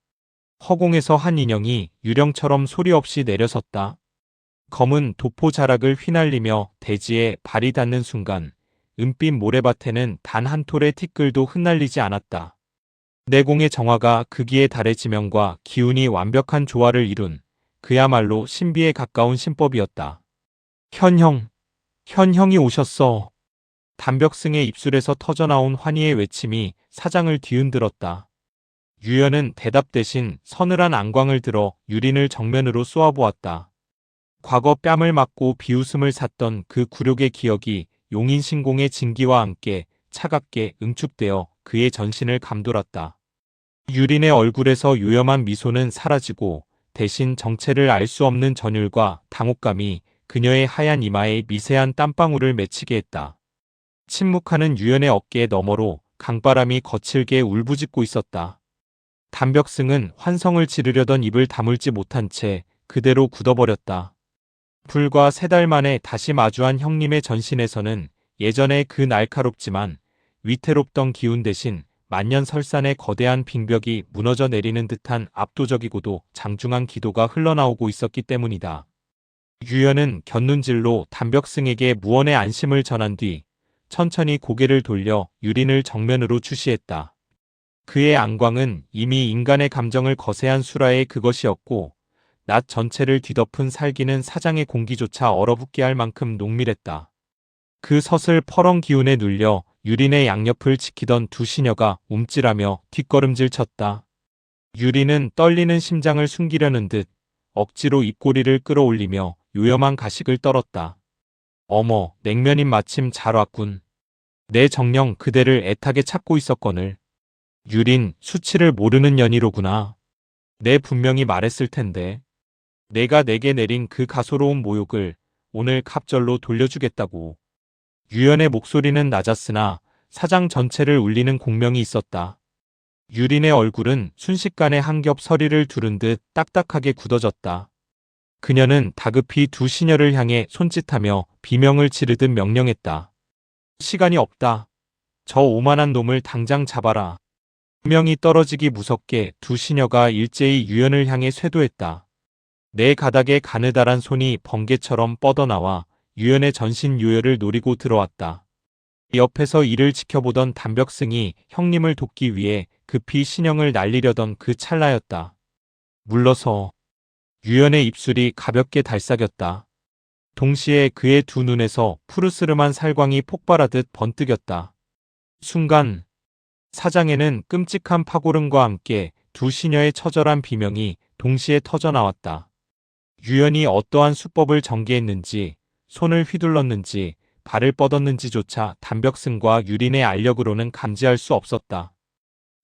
허공에서 한 인형이 유령처럼 소리 없이 내려섰다. 검은 도포 자락을 휘날리며 대지에 발이 닿는 순간 은빛 모래밭에는 단 한 톨의 티끌도 흩날리지 않았다. 내공의 정화가 극기의 달의 지명과 기운이 완벽한 조화를 이룬 그야말로 신비에 가까운 신법이었다. 현형, 현형이 오셨어. 담벽승의 입술에서 터져나온 환희의 외침이 사장을 뒤흔들었다. 유연은 대답 대신 서늘한 안광을 들어 유린을 정면으로 쏘아보았다. 과거 뺨을 맞고 비웃음을 샀던 그 굴욕의 기억이 용인신공의 진기와 함께 차갑게 응축되어 그의 전신을 감돌았다. 유린의 얼굴에서 요염한 미소는 사라지고 대신 정체를 알 수 없는 전율과 당혹감이 그녀의 하얀 이마에 미세한 땀방울을 맺히게 했다. 침묵하는 유연의 어깨 너머로 강바람이 거칠게 울부짖고 있었다. 담벽승은 환성을 지르려던 입을 다물지 못한 채 그대로 굳어버렸다. 불과 3달 만에 다시 마주한 형님의 전신에서는 예전의 그 날카롭지만 위태롭던 기운 대신 만년설산의 거대한 빙벽이 무너져 내리는 듯한 압도적이고도 장중한 기도가 흘러나오고 있었기 때문이다. 유연은 곁눈질로 담벽승에게 무언의 안심을 전한 뒤 천천히 고개를 돌려 유린을 정면으로 주시했다. 그의 안광은 이미 인간의 감정을 거세한 수라의 그것이었고 낮 전체를 뒤덮은 살기는 사장의 공기조차 얼어붙게 할 만큼 농밀했다. 그 서슬 퍼런 기운에 눌려 유린의 양옆을 지키던 두 시녀가 움찔하며 뒷걸음질 쳤다. 유리는 떨리는 심장을 숨기려는 듯 억지로 입꼬리를 끌어올리며 요염한 가식을 떨었다. 어머, 냉면님 마침 잘 왔군. 내 정녕 그대를 애타게 찾고 있었거늘. 유린, 수치를 모르는 년이로구나. 내 분명히 말했을 텐데. 내가 내게 내린 그 가소로운 모욕을 오늘 갑절로 돌려주겠다고. 유연의 목소리는 낮았으나 사장 전체를 울리는 공명이 있었다. 유린의 얼굴은 순식간에 한 겹 서리를 두른 듯 딱딱하게 굳어졌다. 그녀는 다급히 두 시녀를 향해 손짓하며 비명을 지르듯 명령했다. 시간이 없다. 저 오만한 놈을 당장 잡아라. 분명히 떨어지기 무섭게 두 시녀가 일제히 유연을 향해 쇄도했다. 내 가닥에 가느다란 손이 번개처럼 뻗어나와 유연의 전신 요열을 노리고 들어왔다. 옆에서 이를 지켜보던 담벽승이 형님을 돕기 위해 급히 신형을 날리려던 그 찰나였다. 물러서. 유연의 입술이 가볍게 달싹였다. 동시에 그의 두 눈에서 푸르스름한 살광이 폭발하듯 번뜩였다. 순간 사장에는 끔찍한 파고름과 함께 두 시녀의 처절한 비명이 동시에 터져나왔다. 유연이 어떠한 수법을 전개했는지, 손을 휘둘렀는지, 발을 뻗었는지조차 담벽승과 유린의 알력으로는 감지할 수 없었다.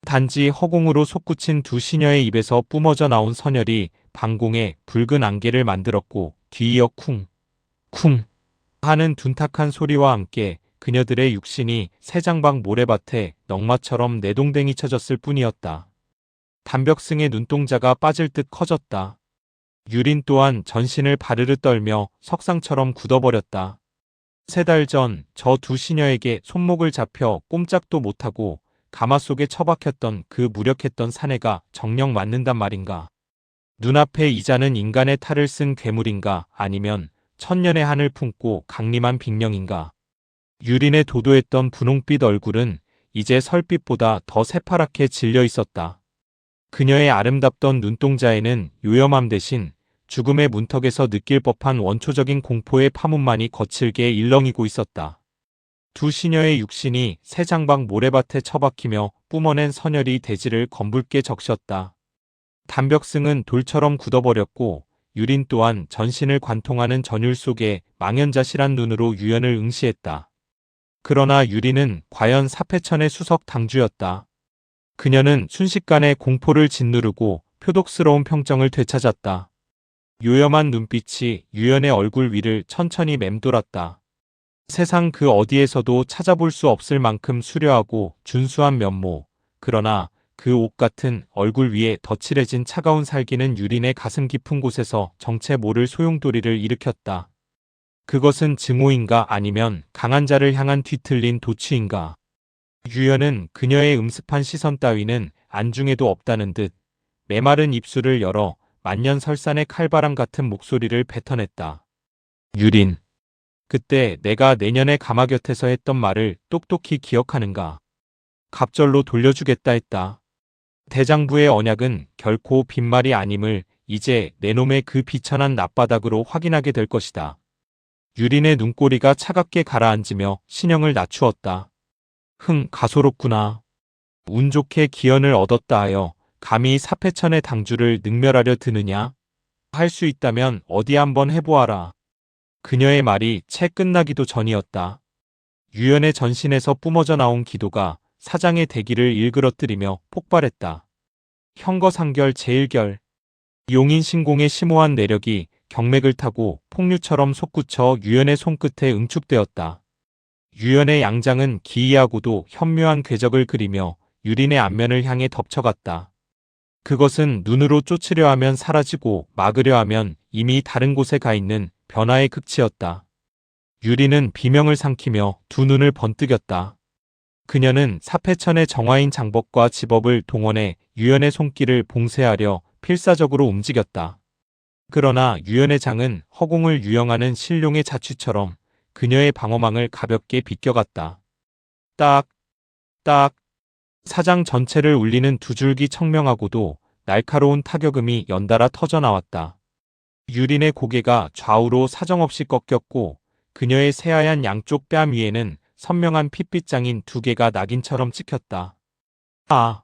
단지 허공으로 솟구친 두 시녀의 입에서 뿜어져 나온 선혈이 방공에 붉은 안개를 만들었고 뒤이어 쿵, 쿵 하는 둔탁한 소리와 함께 그녀들의 육신이 새장박 모래밭에 넝마처럼 내동댕이 쳐졌을 뿐이었다. 담벽승의 눈동자가 빠질 듯 커졌다. 유린 또한 전신을 바르르 떨며 석상처럼 굳어버렸다. 3달 전 저 두 시녀에게 손목을 잡혀 꼼짝도 못하고 가마 속에 처박혔던 그 무력했던 사내가 정녕 맞는단 말인가. 눈앞에 이자는 인간의 탈을 쓴 괴물인가 아니면 천년의 한을 품고 강림한 빅령인가. 유린의 도도했던 분홍빛 얼굴은 이제 설빛보다 더 새파랗게 질려 있었다. 그녀의 아름답던 눈동자에는 요염함 대신 죽음의 문턱에서 느낄 법한 원초적인 공포의 파문만이 거칠게 일렁이고 있었다. 두 시녀의 육신이 새장박 모래밭에 처박히며 뿜어낸 선혈이 대지를 검붉게 적셨다. 담벽승은 돌처럼 굳어버렸고 유린 또한 전신을 관통하는 전율 속에 망연자실한 눈으로 유연을 응시했다. 그러나 유린은 과연 사패천의 수석 당주였다. 그녀는 순식간에 공포를 짓누르고 표독스러운 평정을 되찾았다. 요염한 눈빛이 유연의 얼굴 위를 천천히 맴돌았다. 세상 그 어디에서도 찾아볼 수 없을 만큼 수려하고 준수한 면모, 그러나 그 옥 같은 얼굴 위에 덧칠해진 차가운 살기는 유린의 가슴 깊은 곳에서 정체 모를 소용돌이를 일으켰다. 그것은 증오인가 아니면 강한 자를 향한 뒤틀린 도취인가. 유연은 그녀의 음습한 시선 따위는 안중에도 없다는 듯 메마른 입술을 열어 만년설산의 칼바람 같은 목소리를 뱉어냈다. 유린. 그때 내가 내년에 가마 곁에서 했던 말을 똑똑히 기억하는가. 갑절로 돌려주겠다 했다. 대장부의 언약은 결코 빈말이 아님을 이제 내놈의 그 비천한 낯바닥으로 확인하게 될 것이다. 유린의 눈꼬리가 차갑게 가라앉으며 신형을 낮추었다. 가소롭구나. 운 좋게 기연을 얻었다 하여 감히 사패천의 당주를 능멸하려 드느냐? 할 수 있다면 어디 한번 해보아라. 그녀의 말이 채 끝나기도 전이었다. 유연의 전신에서 뿜어져 나온 기도가 사장의 대기를 일그러뜨리며 폭발했다. 형거상결 제1결. 용인 신공의 심오한 내력이 경맥을 타고 폭류처럼 솟구쳐 유연의 손끝에 응축되었다. 유연의 양장은 기이하고도 현묘한 궤적을 그리며 유린의 안면을 향해 덮쳐갔다. 그것은 눈으로 쫓으려 하면 사라지고 막으려 하면 이미 다른 곳에 가 있는 변화의 극치였다. 유린은 비명을 삼키며 두 눈을 번뜩였다. 그녀는 사패천의 정화인 장법과 지법을 동원해 유연의 손길을 봉쇄하려 필사적으로 움직였다. 그러나 유연의 장은 허공을 유영하는 신룡의 자취처럼 그녀의 방어망을 가볍게 비껴갔다. 딱, 딱. 사장 전체를 울리는 두 줄기 청명하고도 날카로운 타격음이 연달아 터져나왔다. 유린의 고개가 좌우로 사정없이 꺾였고 그녀의 새하얀 양쪽 뺨 위에는 선명한 핏빛장인 두 개가 낙인처럼 찍혔다. 아!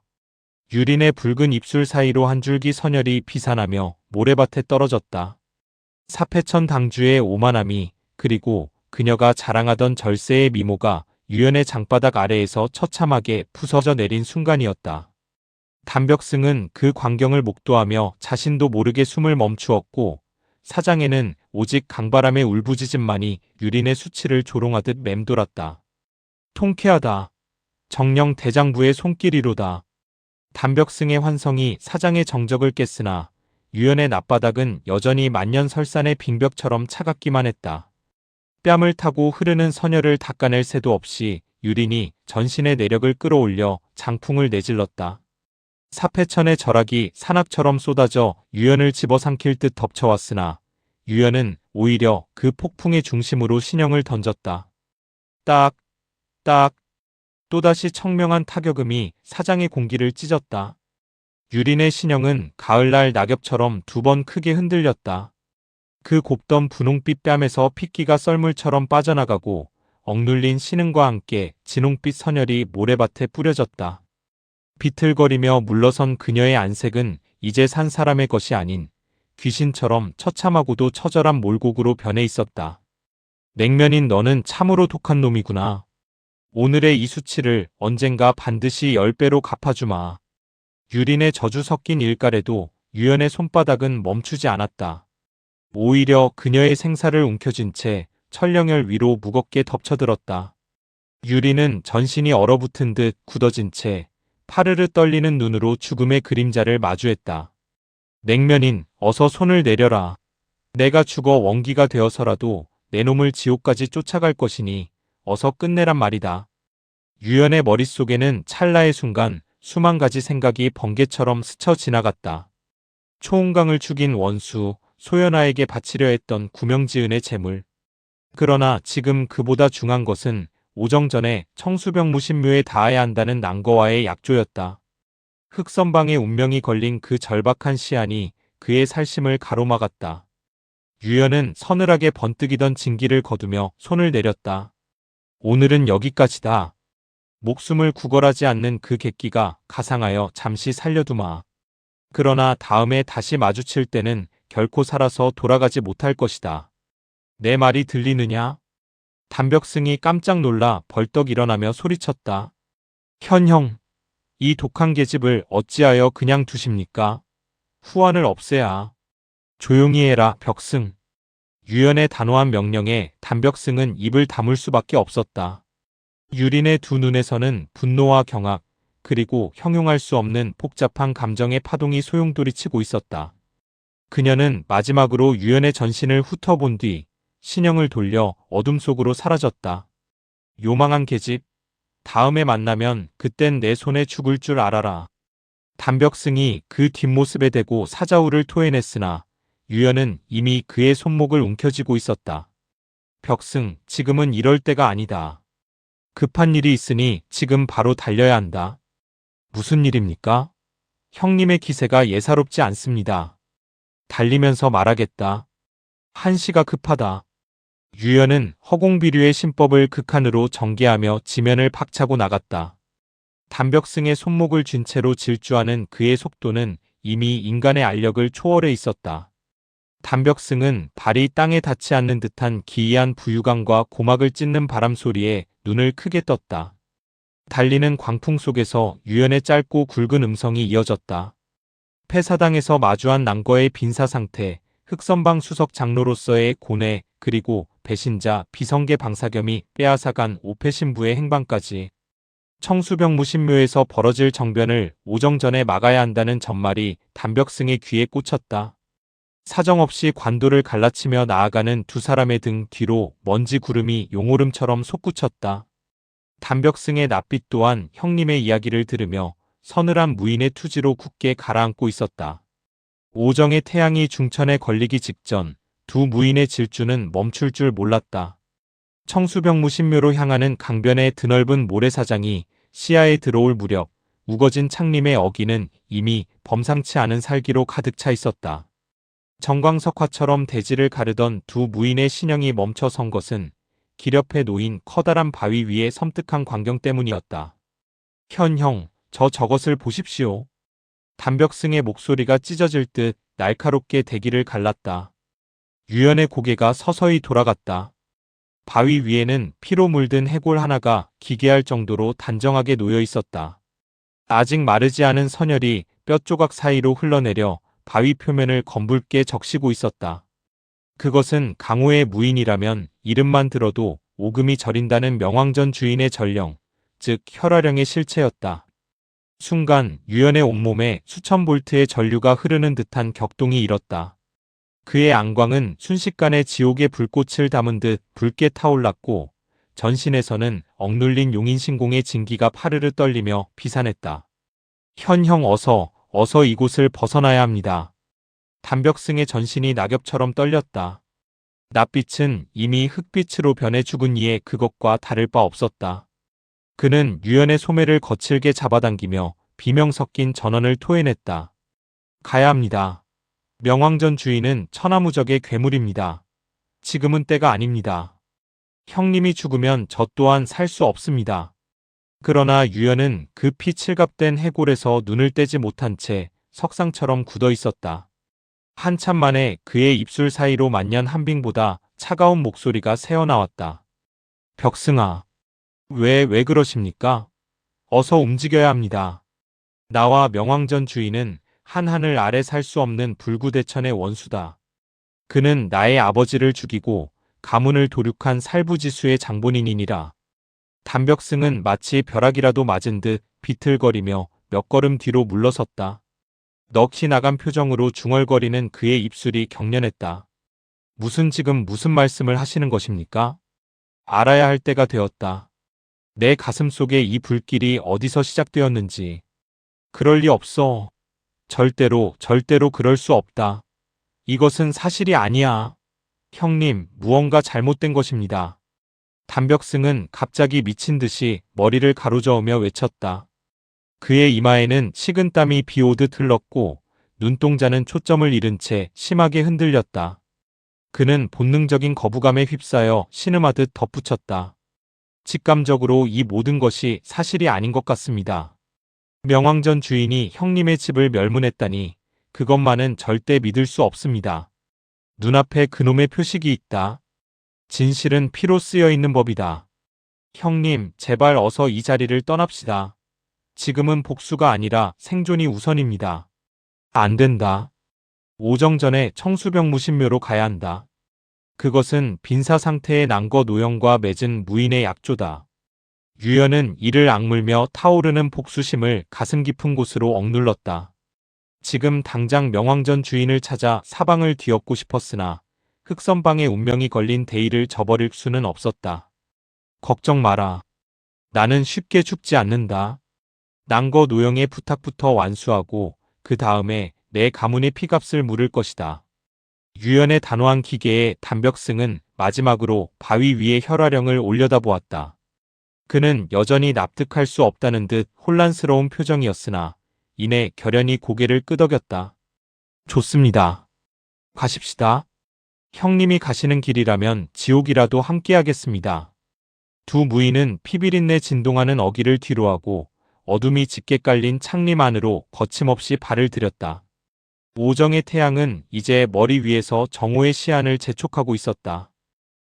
유린의 붉은 입술 사이로 한 줄기 선혈이 비산하며 모래밭에 떨어졌다. 사패천 당주의 오만함이, 그리고 그녀가 자랑하던 절세의 미모가 유연의 장바닥 아래에서 처참하게 부서져 내린 순간이었다. 담벽승은 그 광경을 목도하며 자신도 모르게 숨을 멈추었고, 사장에는 오직 강바람의 울부짖음만이 유린의 수치를 조롱하듯 맴돌았다. 통쾌하다. 정령 대장부의 손길이로다. 담벽승의 환성이 사장의 정적을 깼으나 유연의 낯바닥은 여전히 만년설산의 빙벽처럼 차갑기만 했다. 뺨을 타고 흐르는 선혈을 닦아낼 새도 없이 유린이 전신의 내력을 끌어올려 장풍을 내질렀다. 사패천의 절악이 산악처럼 쏟아져 유연을 집어삼킬 듯 덮쳐왔으나 유연은 오히려 그 폭풍의 중심으로 신형을 던졌다. 딱, 딱, 또다시 청명한 타격음이 사장의 공기를 찢었다. 유린의 신형은 가을날 낙엽처럼 두 번 크게 흔들렸다. 그 곱던 분홍빛 뺨에서 핏기가 썰물처럼 빠져나가고 억눌린 신음과 함께 진홍빛 선혈이 모래밭에 뿌려졌다. 비틀거리며 물러선 그녀의 안색은 이제 산 사람의 것이 아닌 귀신처럼 처참하고도 처절한 몰곡으로 변해 있었다. 냉면인 너는 참으로 독한 놈이구나. 오늘의 이 수치를 언젠가 반드시 10배로 갚아주마. 유린의 저주 섞인 일갈에도 유연의 손바닥은 멈추지 않았다. 오히려 그녀의 생사를 움켜쥔 채 천령열 위로 무겁게 덮쳐들었다. 유린은 전신이 얼어붙은 듯 굳어진 채 파르르 떨리는 눈으로 죽음의 그림자를 마주했다. 냉면인, 어서 손을 내려라. 내가 죽어 원기가 되어서라도 내 놈을 지옥까지 쫓아갈 것이니 어서 끝내란 말이다. 유연의 머릿속에는 찰나의 순간 수만 가지 생각이 번개처럼 스쳐 지나갔다. 초은강을 죽인 원수, 소연아에게 바치려 했던 구명지은의 재물. 그러나 지금 그보다 중한 것은 오정전에 청수병 무신묘에 닿아야 한다는 난거와의 약조였다. 흑선방의 운명이 걸린 그 절박한 시안이 그의 살심을 가로막았다. 유연은 서늘하게 번뜩이던 진기를 거두며 손을 내렸다. 오늘은 여기까지다. 목숨을 구걸하지 않는 그 객기가 가상하여 잠시 살려두마. 그러나 다음에 다시 마주칠 때는 결코 살아서 돌아가지 못할 것이다. 내 말이 들리느냐? 담벽승이 깜짝 놀라 벌떡 일어나며 소리쳤다. 현형, 이 독한 계집을 어찌하여 그냥 두십니까? 후환을 없애야. 조용히 해라, 벽승. 유연의 단호한 명령에 담벽승은 입을 다물 수밖에 없었다. 유린의 두 눈에서는 분노와 경악, 그리고 형용할 수 없는 복잡한 감정의 파동이 소용돌이치고 있었다. 그녀는 마지막으로 유연의 전신을 훑어본 뒤 신형을 돌려 어둠 속으로 사라졌다. 요망한 계집, 다음에 만나면 그땐 내 손에 죽을 줄 알아라. 담벽승이 그 뒷모습에 대고 사자후를 토해냈으나 유연은 이미 그의 손목을 움켜쥐고 있었다. 벽승, 지금은 이럴 때가 아니다. 급한 일이 있으니 지금 바로 달려야 한다. 무슨 일입니까? 형님의 기세가 예사롭지 않습니다. 달리면서 말하겠다. 한시가 급하다. 유연은 허공비류의 신법을 극한으로 전개하며 지면을 박차고 나갔다. 담벽승의 손목을 쥔 채로 질주하는 그의 속도는 이미 인간의 알력을 초월해 있었다. 담벽승은 발이 땅에 닿지 않는 듯한 기이한 부유감과 고막을 찢는 바람 소리에 눈을 크게 떴다. 달리는 광풍 속에서 유연의 짧고 굵은 음성이 이어졌다. 폐사당에서 마주한 난거의 빈사 상태, 흑선방 수석 장로로서의 고뇌, 그리고 배신자 비성계 방사겸이 빼앗아간 오패신부의 행방까지. 청수병 무신묘에서 벌어질 정변을 오정전에 막아야 한다는 전말이 담벽승의 귀에 꽂혔다. 사정없이 관도를 갈라치며 나아가는 두 사람의 등 뒤로 먼지 구름이 용오름처럼 솟구쳤다. 담벽승의 낯빛 또한 형님의 이야기를 들으며 서늘한 무인의 투지로 굳게 가라앉고 있었다. 오정의 태양이 중천에 걸리기 직전 두 무인의 질주는 멈출 줄 몰랐다. 청수병 무신묘로 향하는 강변의 드넓은 모래사장이 시야에 들어올 무렵 우거진 창림의 어기는 이미 범상치 않은 살기로 가득 차 있었다. 정광석화처럼 대지를 가르던 두 무인의 신형이 멈춰 선 것은 길 옆에 놓인 커다란 바위 위의 섬뜩한 광경 때문이었다. 현형, 저것을 보십시오. 담벽승의 목소리가 찢어질 듯 날카롭게 대기를 갈랐다. 유연의 고개가 서서히 돌아갔다. 바위 위에는 피로 물든 해골 하나가 기괴할 정도로 단정하게 놓여 있었다. 아직 마르지 않은 선혈이 뼈조각 사이로 흘러내려 바위 표면을 검붉게 적시고 있었다. 그것은 강호의 무인이라면 이름만 들어도 오금이 저린다는 명왕전 주인의 전령, 즉 혈화령의 실체였다. 순간 유연의 온몸에 수천 볼트의 전류가 흐르는 듯한 격동이 일었다. 그의 안광은 순식간에 지옥의 불꽃을 담은 듯 붉게 타올랐고 전신에서는 억눌린 용인신공의 진기가 파르르 떨리며 비산했다. 현형 어서 이곳을 벗어나야 합니다. 담벽승의 전신이 낙엽처럼 떨렸다. 낯빛은 이미 흑빛으로 변해 죽은 이의 그것과 다를 바 없었다. 그는 유연의 소매를 거칠게 잡아당기며 비명 섞인 전언을 토해냈다. 가야 합니다. 명왕전 주인은 천하무적의 괴물입니다. 지금은 때가 아닙니다. 형님이 죽으면 저 또한 살 수 없습니다. 그러나 유연은 그 피 칠갑된 해골에서 눈을 떼지 못한 채 석상처럼 굳어 있었다. 한참 만에 그의 입술 사이로 만년 한빙보다 차가운 목소리가 새어나왔다. 벽승아, 왜 그러십니까? 어서 움직여야 합니다. 나와 명왕전 주인은 한 하늘 아래 살 수 없는 불구대천의 원수다. 그는 나의 아버지를 죽이고 가문을 도륙한 살부지수의 장본인이니라. 담벽승은 마치 벼락이라도 맞은 듯 비틀거리며 몇 걸음 뒤로 물러섰다. 넋이 나간 표정으로 중얼거리는 그의 입술이 경련했다. 지금 무슨 말씀을 하시는 것입니까? 알아야 할 때가 되었다. 내 가슴 속에 이 불길이 어디서 시작되었는지. 그럴 리 없어. 절대로 그럴 수 없다. 이것은 사실이 아니야. 형님, 무언가 잘못된 것입니다. 담벽승은 갑자기 미친 듯이 머리를 가로저으며 외쳤다. 그의 이마에는 식은땀이 비오듯 흘렀고 눈동자는 초점을 잃은 채 심하게 흔들렸다. 그는 본능적인 거부감에 휩싸여 신음하듯 덧붙였다. 직감적으로 이 모든 것이 사실이 아닌 것 같습니다. 명왕전 주인이 형님의 집을 멸문했다니 그것만은 절대 믿을 수 없습니다. 눈앞에 그놈의 표식이 있다. 진실은 피로 쓰여 있는 법이다. 형님, 제발 어서 이 자리를 떠납시다. 지금은 복수가 아니라 생존이 우선입니다. 안 된다. 오정전에 청수병무신묘로 가야 한다. 그것은 빈사 상태의 난거 노영과 맺은 무인의 약조다. 유연은 이를 악물며 타오르는 복수심을 가슴 깊은 곳으로 억눌렀다. 지금 당장 명왕전 주인을 찾아 사방을 뒤엎고 싶었으나 흑선방의 운명이 걸린 대의를 저버릴 수는 없었다. 걱정 마라. 나는 쉽게 죽지 않는다. 난거 노영의 부탁부터 완수하고 그 다음에 내 가문의 피값을 물을 것이다. 유연의 단호한 기계에 담벽승은 마지막으로 바위 위에 혈화령을 올려다보았다. 그는 여전히 납득할 수 없다는 듯 혼란스러운 표정이었으나 이내 결연히 고개를 끄덕였다. 좋습니다. 가십시다. 형님이 가시는 길이라면 지옥이라도 함께하겠습니다. 두 무인은 피비린내 진동하는 어기를 뒤로하고 어둠이 짙게 깔린 창림 안으로 거침없이 발을 들였다. 오정의 태양은 이제 머리 위에서 정오의 시안을 재촉하고 있었다.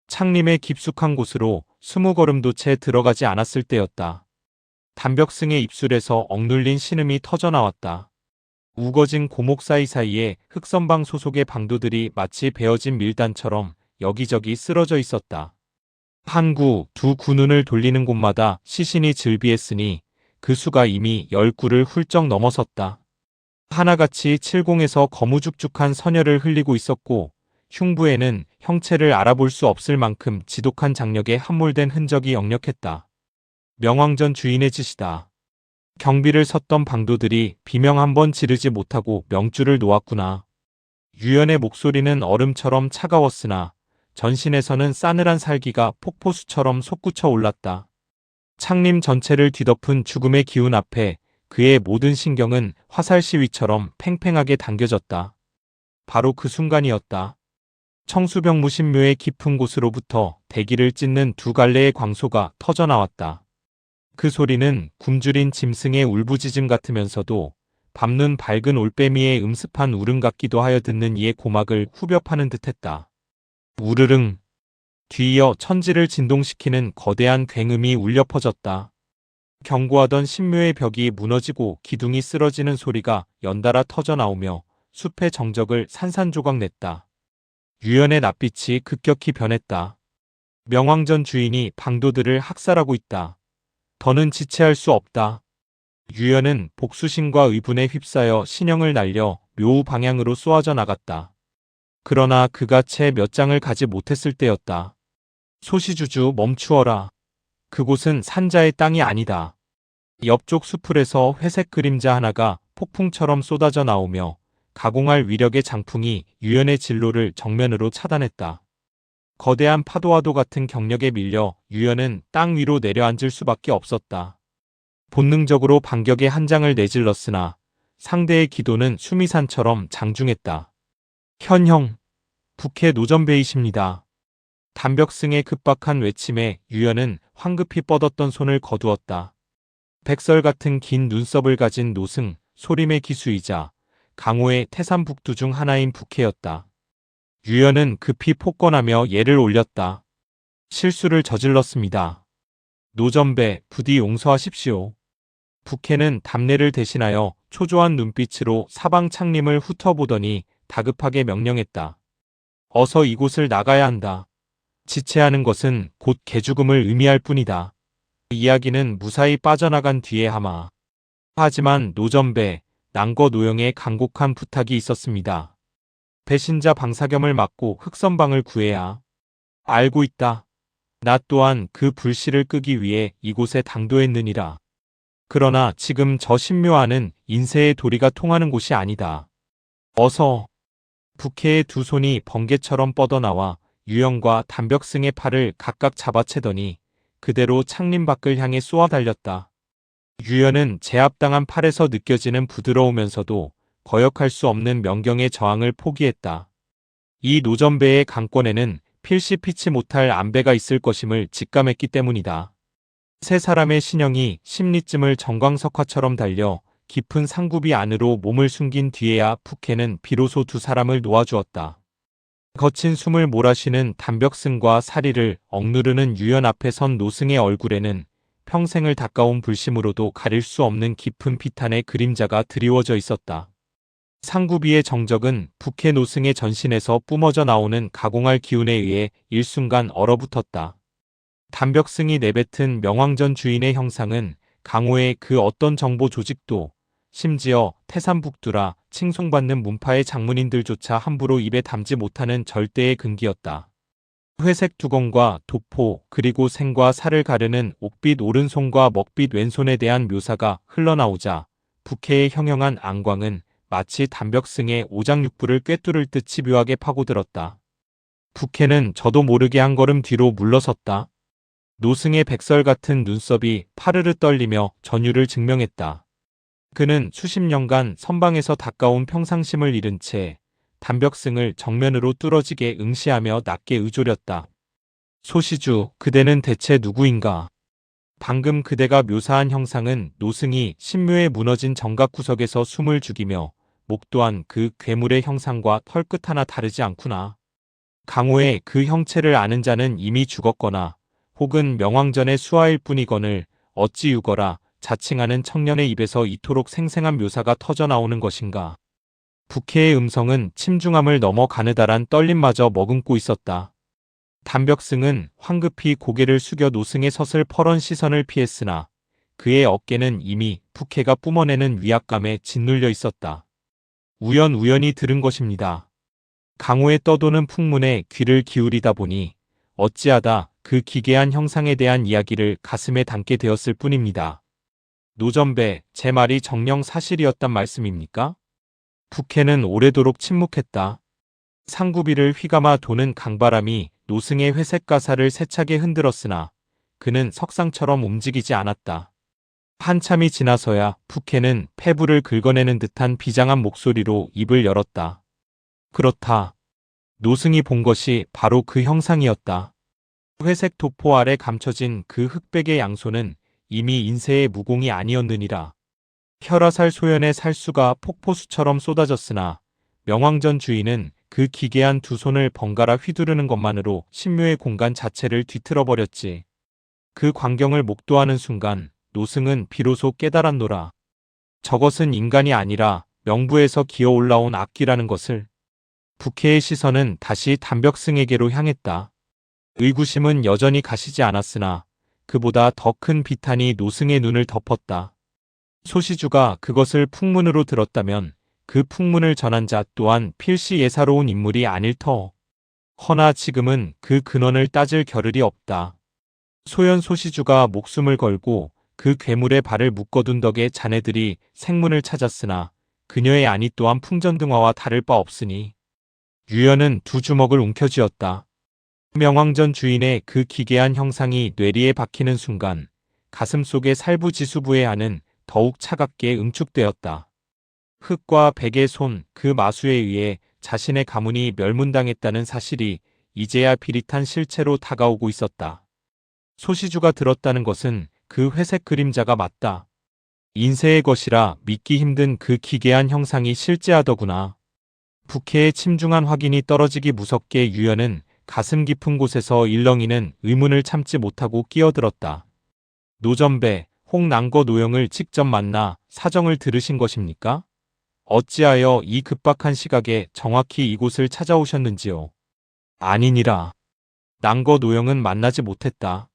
창림의 깊숙한 곳으로 20걸음도 채 들어가지 않았을 때였다. 담벽승의 입술에서 억눌린 신음이 터져나왔다. 우거진 고목 사이사이에 흑선방 소속의 방도들이 마치 베어진 밀단처럼 여기저기 쓰러져 있었다. 두 군운을 돌리는 곳마다 시신이 즐비했으니 그 수가 이미 10구를 훌쩍 넘어섰다. 하나같이 칠공에서 거무죽죽한 선혈을 흘리고 있었고 흉부에는 형체를 알아볼 수 없을 만큼 지독한 장력에 함몰된 흔적이 역력했다. 명왕전 주인의 짓이다. 경비를 섰던 방도들이 비명 한 번 지르지 못하고 명줄을 놓았구나. 유연의 목소리는 얼음처럼 차가웠으나 전신에서는 싸늘한 살기가 폭포수처럼 솟구쳐 올랐다. 창림 전체를 뒤덮은 죽음의 기운 앞에 그의 모든 신경은 화살 시위처럼 팽팽하게 당겨졌다. 바로 그 순간이었다. 청수병무신묘의 깊은 곳으로부터 대기를 찢는 두 갈래의 광소가 터져나왔다. 그 소리는 굶주린 짐승의 울부짖음 같으면서도 밤눈 밝은 올빼미의 음습한 울음 같기도 하여 듣는 이의 고막을 후벼 파는 듯했다. 우르릉. 뒤이어 천지를 진동시키는 거대한 굉음이 울려 퍼졌다. 견고하던 신묘의 벽이 무너지고 기둥이 쓰러지는 소리가 연달아 터져 나오며 숲의 정적을 산산조각 냈다. 유연의 낯빛이 급격히 변했다. 명왕전 주인이 방도들을 학살하고 있다. 더는 지체할 수 없다. 유연은 복수심과 의분에 휩싸여 신형을 날려 묘우 방향으로 쏘아져 나갔다. 그러나 그가 채 몇 장을 가지 못했을 때였다. 소시주주 멈추어라. 그곳은 산자의 땅이 아니다. 옆쪽 수풀에서 회색 그림자 하나가 폭풍처럼 쏟아져 나오며 가공할 위력의 장풍이 유연의 진로를 정면으로 차단했다. 거대한 파도와도 같은 경력에 밀려 유연은 땅 위로 내려앉을 수밖에 없었다. 본능적으로 반격의 한 장을 내질렀으나 상대의 기도는 수미산처럼 장중했다. 현형, 북해 노전배이십니다. 담벽승의 급박한 외침에 유연은 황급히 뻗었던 손을 거두었다. 백설 같은 긴 눈썹을 가진 노승, 소림의 기수이자 강호의 태산북두 중 하나인 북해였다. 유연은 급히 폭권하며 예를 올렸다. 실수를 저질렀습니다. 노전배, 부디 용서하십시오. 북해는 답례를 대신하여 초조한 눈빛으로 사방 창림을 훑어보더니 다급하게 명령했다. 어서 이곳을 나가야 한다. 지체하는 것은 곧 개죽음을 의미할 뿐이다. 이야기는 무사히 빠져나간 뒤에 하마. 하지만 노전배, 난거 노영의 간곡한 부탁이 있었습니다. 배신자 방사겸을 막고 흑선방을 구해야. 알고 있다. 나 또한 그 불씨를 끄기 위해 이곳에 당도했느니라. 그러나 지금 저 신묘하는 인세의 도리가 통하는 곳이 아니다. 어서. 북해의 두 손이 번개처럼 뻗어나와 유영과 담벽승의 팔을 각각 잡아채더니 그대로 창림 밖을 향해 쏘아 달렸다. 유연은 제압당한 팔에서 느껴지는 부드러우면서도 거역할 수 없는 명경의 저항을 포기했다. 이 노전배의 강권에는 필시 피치 못할 안배가 있을 것임을 직감했기 때문이다. 세 사람의 신형이 심리쯤을 정광석화처럼 달려 깊은 상구비 안으로 몸을 숨긴 뒤에야 북해는 비로소 두 사람을 놓아주었다. 거친 숨을 몰아쉬는 담벽승과 사리를 억누르는 유연 앞에 선 노승의 얼굴에는 평생을 닦아온 불심으로도 가릴 수 없는 깊은 비탄의 그림자가 드리워져 있었다. 상구비의 정적은 북해 노승의 전신에서 뿜어져 나오는 가공할 기운에 의해 일순간 얼어붙었다. 담벽승이 내뱉은 명왕전 주인의 형상은 강호의 그 어떤 정보 조직도 심지어 태산북두라 칭송받는 문파의 장문인들조차 함부로 입에 담지 못하는 절대의 근기였다. 회색 두건과 도포 그리고 생과 살을 가르는 옥빛 오른손과 먹빛 왼손에 대한 묘사가 흘러나오자 북해의 형형한 안광은 마치 담벽승의 오장육부를 꿰뚫을 듯 집요하게 파고들었다. 북해는 저도 모르게 한 걸음 뒤로 물러섰다. 노승의 백설 같은 눈썹이 파르르 떨리며 전율을 증명했다. 그는 수십 년간 선방에서 닦아온 평상심을 잃은 채 담벽승을 정면으로 뚫어지게 응시하며 낮게 의졸였다. 소시주, 그대는 대체 누구인가? 방금 그대가 묘사한 형상은 노승이 신묘에 무너진 정각구석에서 숨을 죽이며 목 또한 그 괴물의 형상과 털끝 하나 다르지 않구나. 강호의 그 형체를 아는 자는 이미 죽었거나 혹은 명왕전의 수하일 뿐이거늘 어찌 유거라 자칭하는 청년의 입에서 이토록 생생한 묘사가 터져나오는 것인가. 북해의 음성은 침중함을 넘어 가느다란 떨림마저 머금고 있었다. 담벽승은 황급히 고개를 숙여 노승의 서슬 퍼런 시선을 피했으나 그의 어깨는 이미 북해가 뿜어내는 위압감에 짓눌려 있었다. 우연히 들은 것입니다. 강호의 떠도는 풍문에 귀를 기울이다 보니 어찌하다 그 기괴한 형상에 대한 이야기를 가슴에 담게 되었을 뿐입니다. 노전배, 제 말이 정녕 사실이었단 말씀입니까? 북해는 오래도록 침묵했다. 상구비를 휘감아 도는 강바람이 노승의 회색 가사를 세차게 흔들었으나 그는 석상처럼 움직이지 않았다. 한참이 지나서야 북해는 폐부를 긁어내는 듯한 비장한 목소리로 입을 열었다. 그렇다. 노승이 본 것이 바로 그 형상이었다. 회색 도포 아래 감춰진 그 흑백의 양손은 이미 인세의 무공이 아니었느니라. 혈화살 소연의 살수가 폭포수처럼 쏟아졌으나 명왕전 주인은 그 기괴한 두 손을 번갈아 휘두르는 것만으로 신묘의 공간 자체를 뒤틀어버렸지. 그 광경을 목도하는 순간 노승은 비로소 깨달았노라. 저것은 인간이 아니라 명부에서 기어 올라온 악귀라는 것을. 부캐의 시선은 다시 단벽승에게로 향했다. 의구심은 여전히 가시지 않았으나 그보다 더 큰 비탄이 노승의 눈을 덮었다. 소시주가 그것을 풍문으로 들었다면 그 풍문을 전한 자 또한 필시 예사로운 인물이 아닐 터. 허나 지금은 그 근원을 따질 겨를이 없다. 소연 소시주가 목숨을 걸고 그 괴물의 발을 묶어둔 덕에 자네들이 생문을 찾았으나 그녀의 안이 또한 풍전등화와 다를 바 없으니. 유연은 두 주먹을 움켜쥐었다. 명왕전 주인의 그 기괴한 형상이 뇌리에 박히는 순간 가슴 속의 살부지수부의 안은 더욱 차갑게 응축되었다. 흙과 백의 손, 그 마수에 의해 자신의 가문이 멸문당했다는 사실이 이제야 비릿한 실체로 다가오고 있었다. 소시주가 들었다는 것은 그 회색 그림자가 맞다. 인세의 것이라 믿기 힘든 그 기괴한 형상이 실제하더구나. 부캐의 침중한 확인이 떨어지기 무섭게 유연은 가슴 깊은 곳에서 일렁이는 의문을 참지 못하고 끼어들었다. 노전배, 홍난거 노영을 직접 만나 사정을 들으신 것입니까? 어찌하여 이 급박한 시각에 정확히 이곳을 찾아오셨는지요? 아니니라. 난거 노영은 만나지 못했다.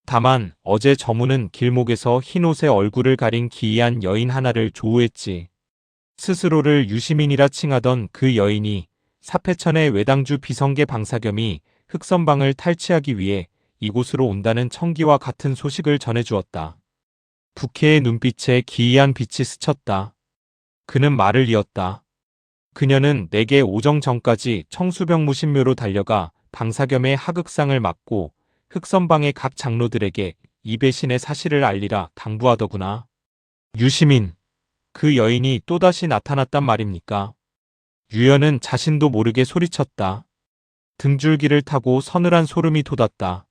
다만 어제 저무는 길목에서 흰옷에 얼굴을 가린 기이한 여인 하나를 조우했지. 스스로를 유시민이라 칭하던 그 여인이 사패천의 외당주 비성계 방사겸이 흑선방을 탈취하기 위해 이곳으로 온다는 청기와 같은 소식을 전해주었다. 부캐의 눈빛에 기이한 빛이 스쳤다. 그는 말을 이었다. 그녀는 내게 오정 전까지 청수병무신묘로 달려가 방사겸의 하극상을 막고 흑선방의 각 장로들에게 이 배신의 사실을 알리라 당부하더구나. 유시민, 그 여인이 또다시 나타났단 말입니까? 유연은 자신도 모르게 소리쳤다. 등줄기를 타고 서늘한 소름이 돋았다.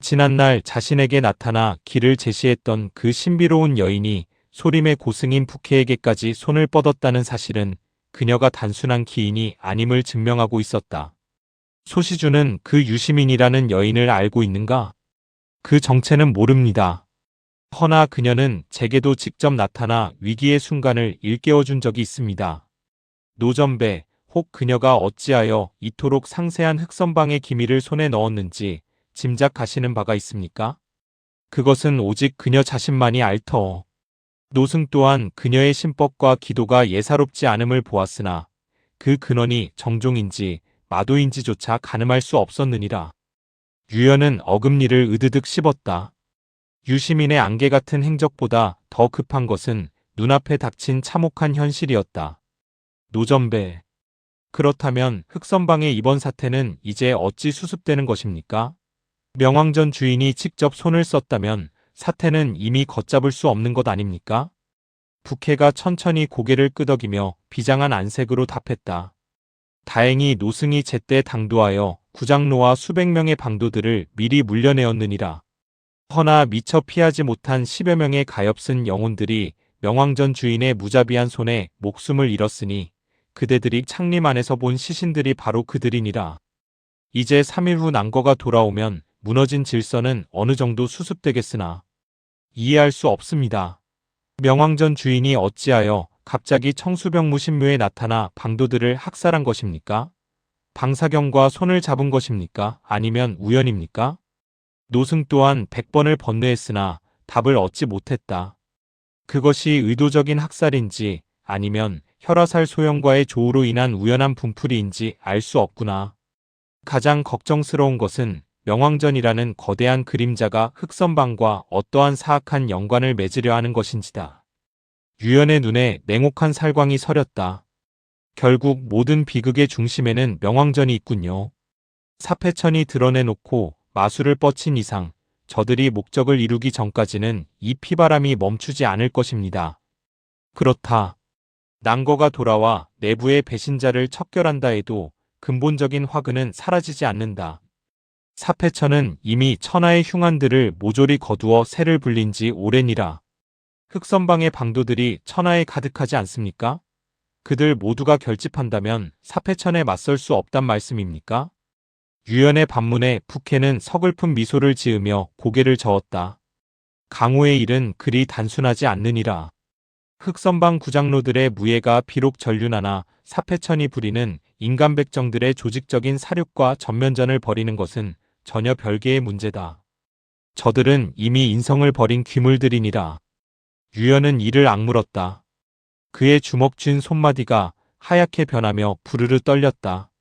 지난날 자신에게 나타나 길을 제시했던 그 신비로운 여인이 소림의 고승인 부캐에게까지 손을 뻗었다는 사실은 그녀가 단순한 기인이 아님을 증명하고 있었다. 소시주는 그 유시민이라는 여인을 알고 있는가? 그 정체는 모릅니다. 허나 그녀는 제게도 직접 나타나 위기의 순간을 일깨워준 적이 있습니다. 노전배, 혹 그녀가 어찌하여 이토록 상세한 흑선방의 기밀을 손에 넣었는지 짐작하시는 바가 있습니까? 그것은 오직 그녀 자신만이 알터. 노승 또한 그녀의 신법과 기도가 예사롭지 않음을 보았으나 그 근원이 정종인지 마도인지조차 가늠할 수 없었느니라. 유연은 어금니를 으드득 씹었다. 유시민의 안개 같은 행적보다 더 급한 것은 눈앞에 닥친 참혹한 현실이었다. 노전배. 그렇다면 흑선방의 이번 사태는 이제 어찌 수습되는 것입니까? 명왕전 주인이 직접 손을 썼다면 사태는 이미 걷잡을 수 없는 것 아닙니까? 부캐가 천천히 고개를 끄덕이며 비장한 안색으로 답했다. 다행히 노승이 제때 당도하여 구장로와 수백 명의 방도들을 미리 물려내었느니라. 허나 미처 피하지 못한 10여 명의 가엾은 영혼들이 명왕전 주인의 무자비한 손에 목숨을 잃었으니 그대들이 창림 안에서 본 시신들이 바로 그들이니라. 이제 3일 후 난거가 돌아오면 무너진 질서는 어느 정도 수습되겠으나 이해할 수 없습니다. 명왕전 주인이 어찌하여 갑자기 청수병무신묘에 나타나 방도들을 학살한 것입니까? 방사경과 손을 잡은 것입니까? 아니면 우연입니까? 노승 또한 100번을 번뇌했으나 답을 얻지 못했다. 그것이 의도적인 학살인지 아니면 혈화살 소형과의 조우로 인한 우연한 분풀이인지 알 수 없구나. 가장 걱정스러운 것은 명왕전이라는 거대한 그림자가 흑선방과 어떠한 사악한 연관을 맺으려 하는 것인지다. 유연의 눈에 냉혹한 살광이 서렸다. 결국 모든 비극의 중심에는 명왕전이 있군요. 사패천이 드러내놓고 마술을 뻗친 이상 저들이 목적을 이루기 전까지는 이 피바람이 멈추지 않을 것입니다. 그렇다. 난거가 돌아와 내부의 배신자를 척결한다 해도 근본적인 화근은 사라지지 않는다. 사패천은 이미 천하의 흉한들을 모조리 거두어 새를 불린 지 오래니라. 흑선방의 방도들이 천하에 가득하지 않습니까? 그들 모두가 결집한다면 사패천에 맞설 수 없단 말씀입니까? 유연의 반문에 북해는 서글픈 미소를 지으며 고개를 저었다. 강호의 일은 그리 단순하지 않느니라. 흑선방 구장로들의 무예가 비록 전륜하나 사패천이 부리는 인간백정들의 조직적인 사륙과 전면전을 벌이는 것은 전혀 별개의 문제다. 저들은 이미 인성을 버린 귀물들이니라. 유연은 이를 악물었다. 그의 주먹 쥔 손마디가 하얗게 변하며 부르르 떨렸다.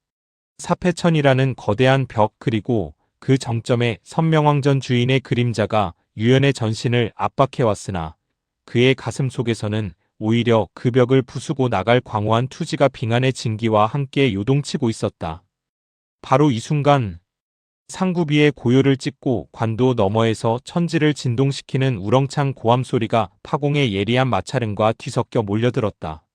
사패천이라는 거대한 벽 그리고 그 정점에 선명왕전 주인의 그림자가 유연의 전신을 압박해왔으나 그의 가슴 속에서는 오히려 그 벽을 부수고 나갈 광활한 투지가 빙하의 진기와 함께 요동치고 있었다. 바로 이 순간 상구비의 고요를 찢고 관도 너머에서 천지를 진동시키는 우렁찬 고함 소리가 파공의 예리한 마찰음과 뒤섞여 몰려들었다.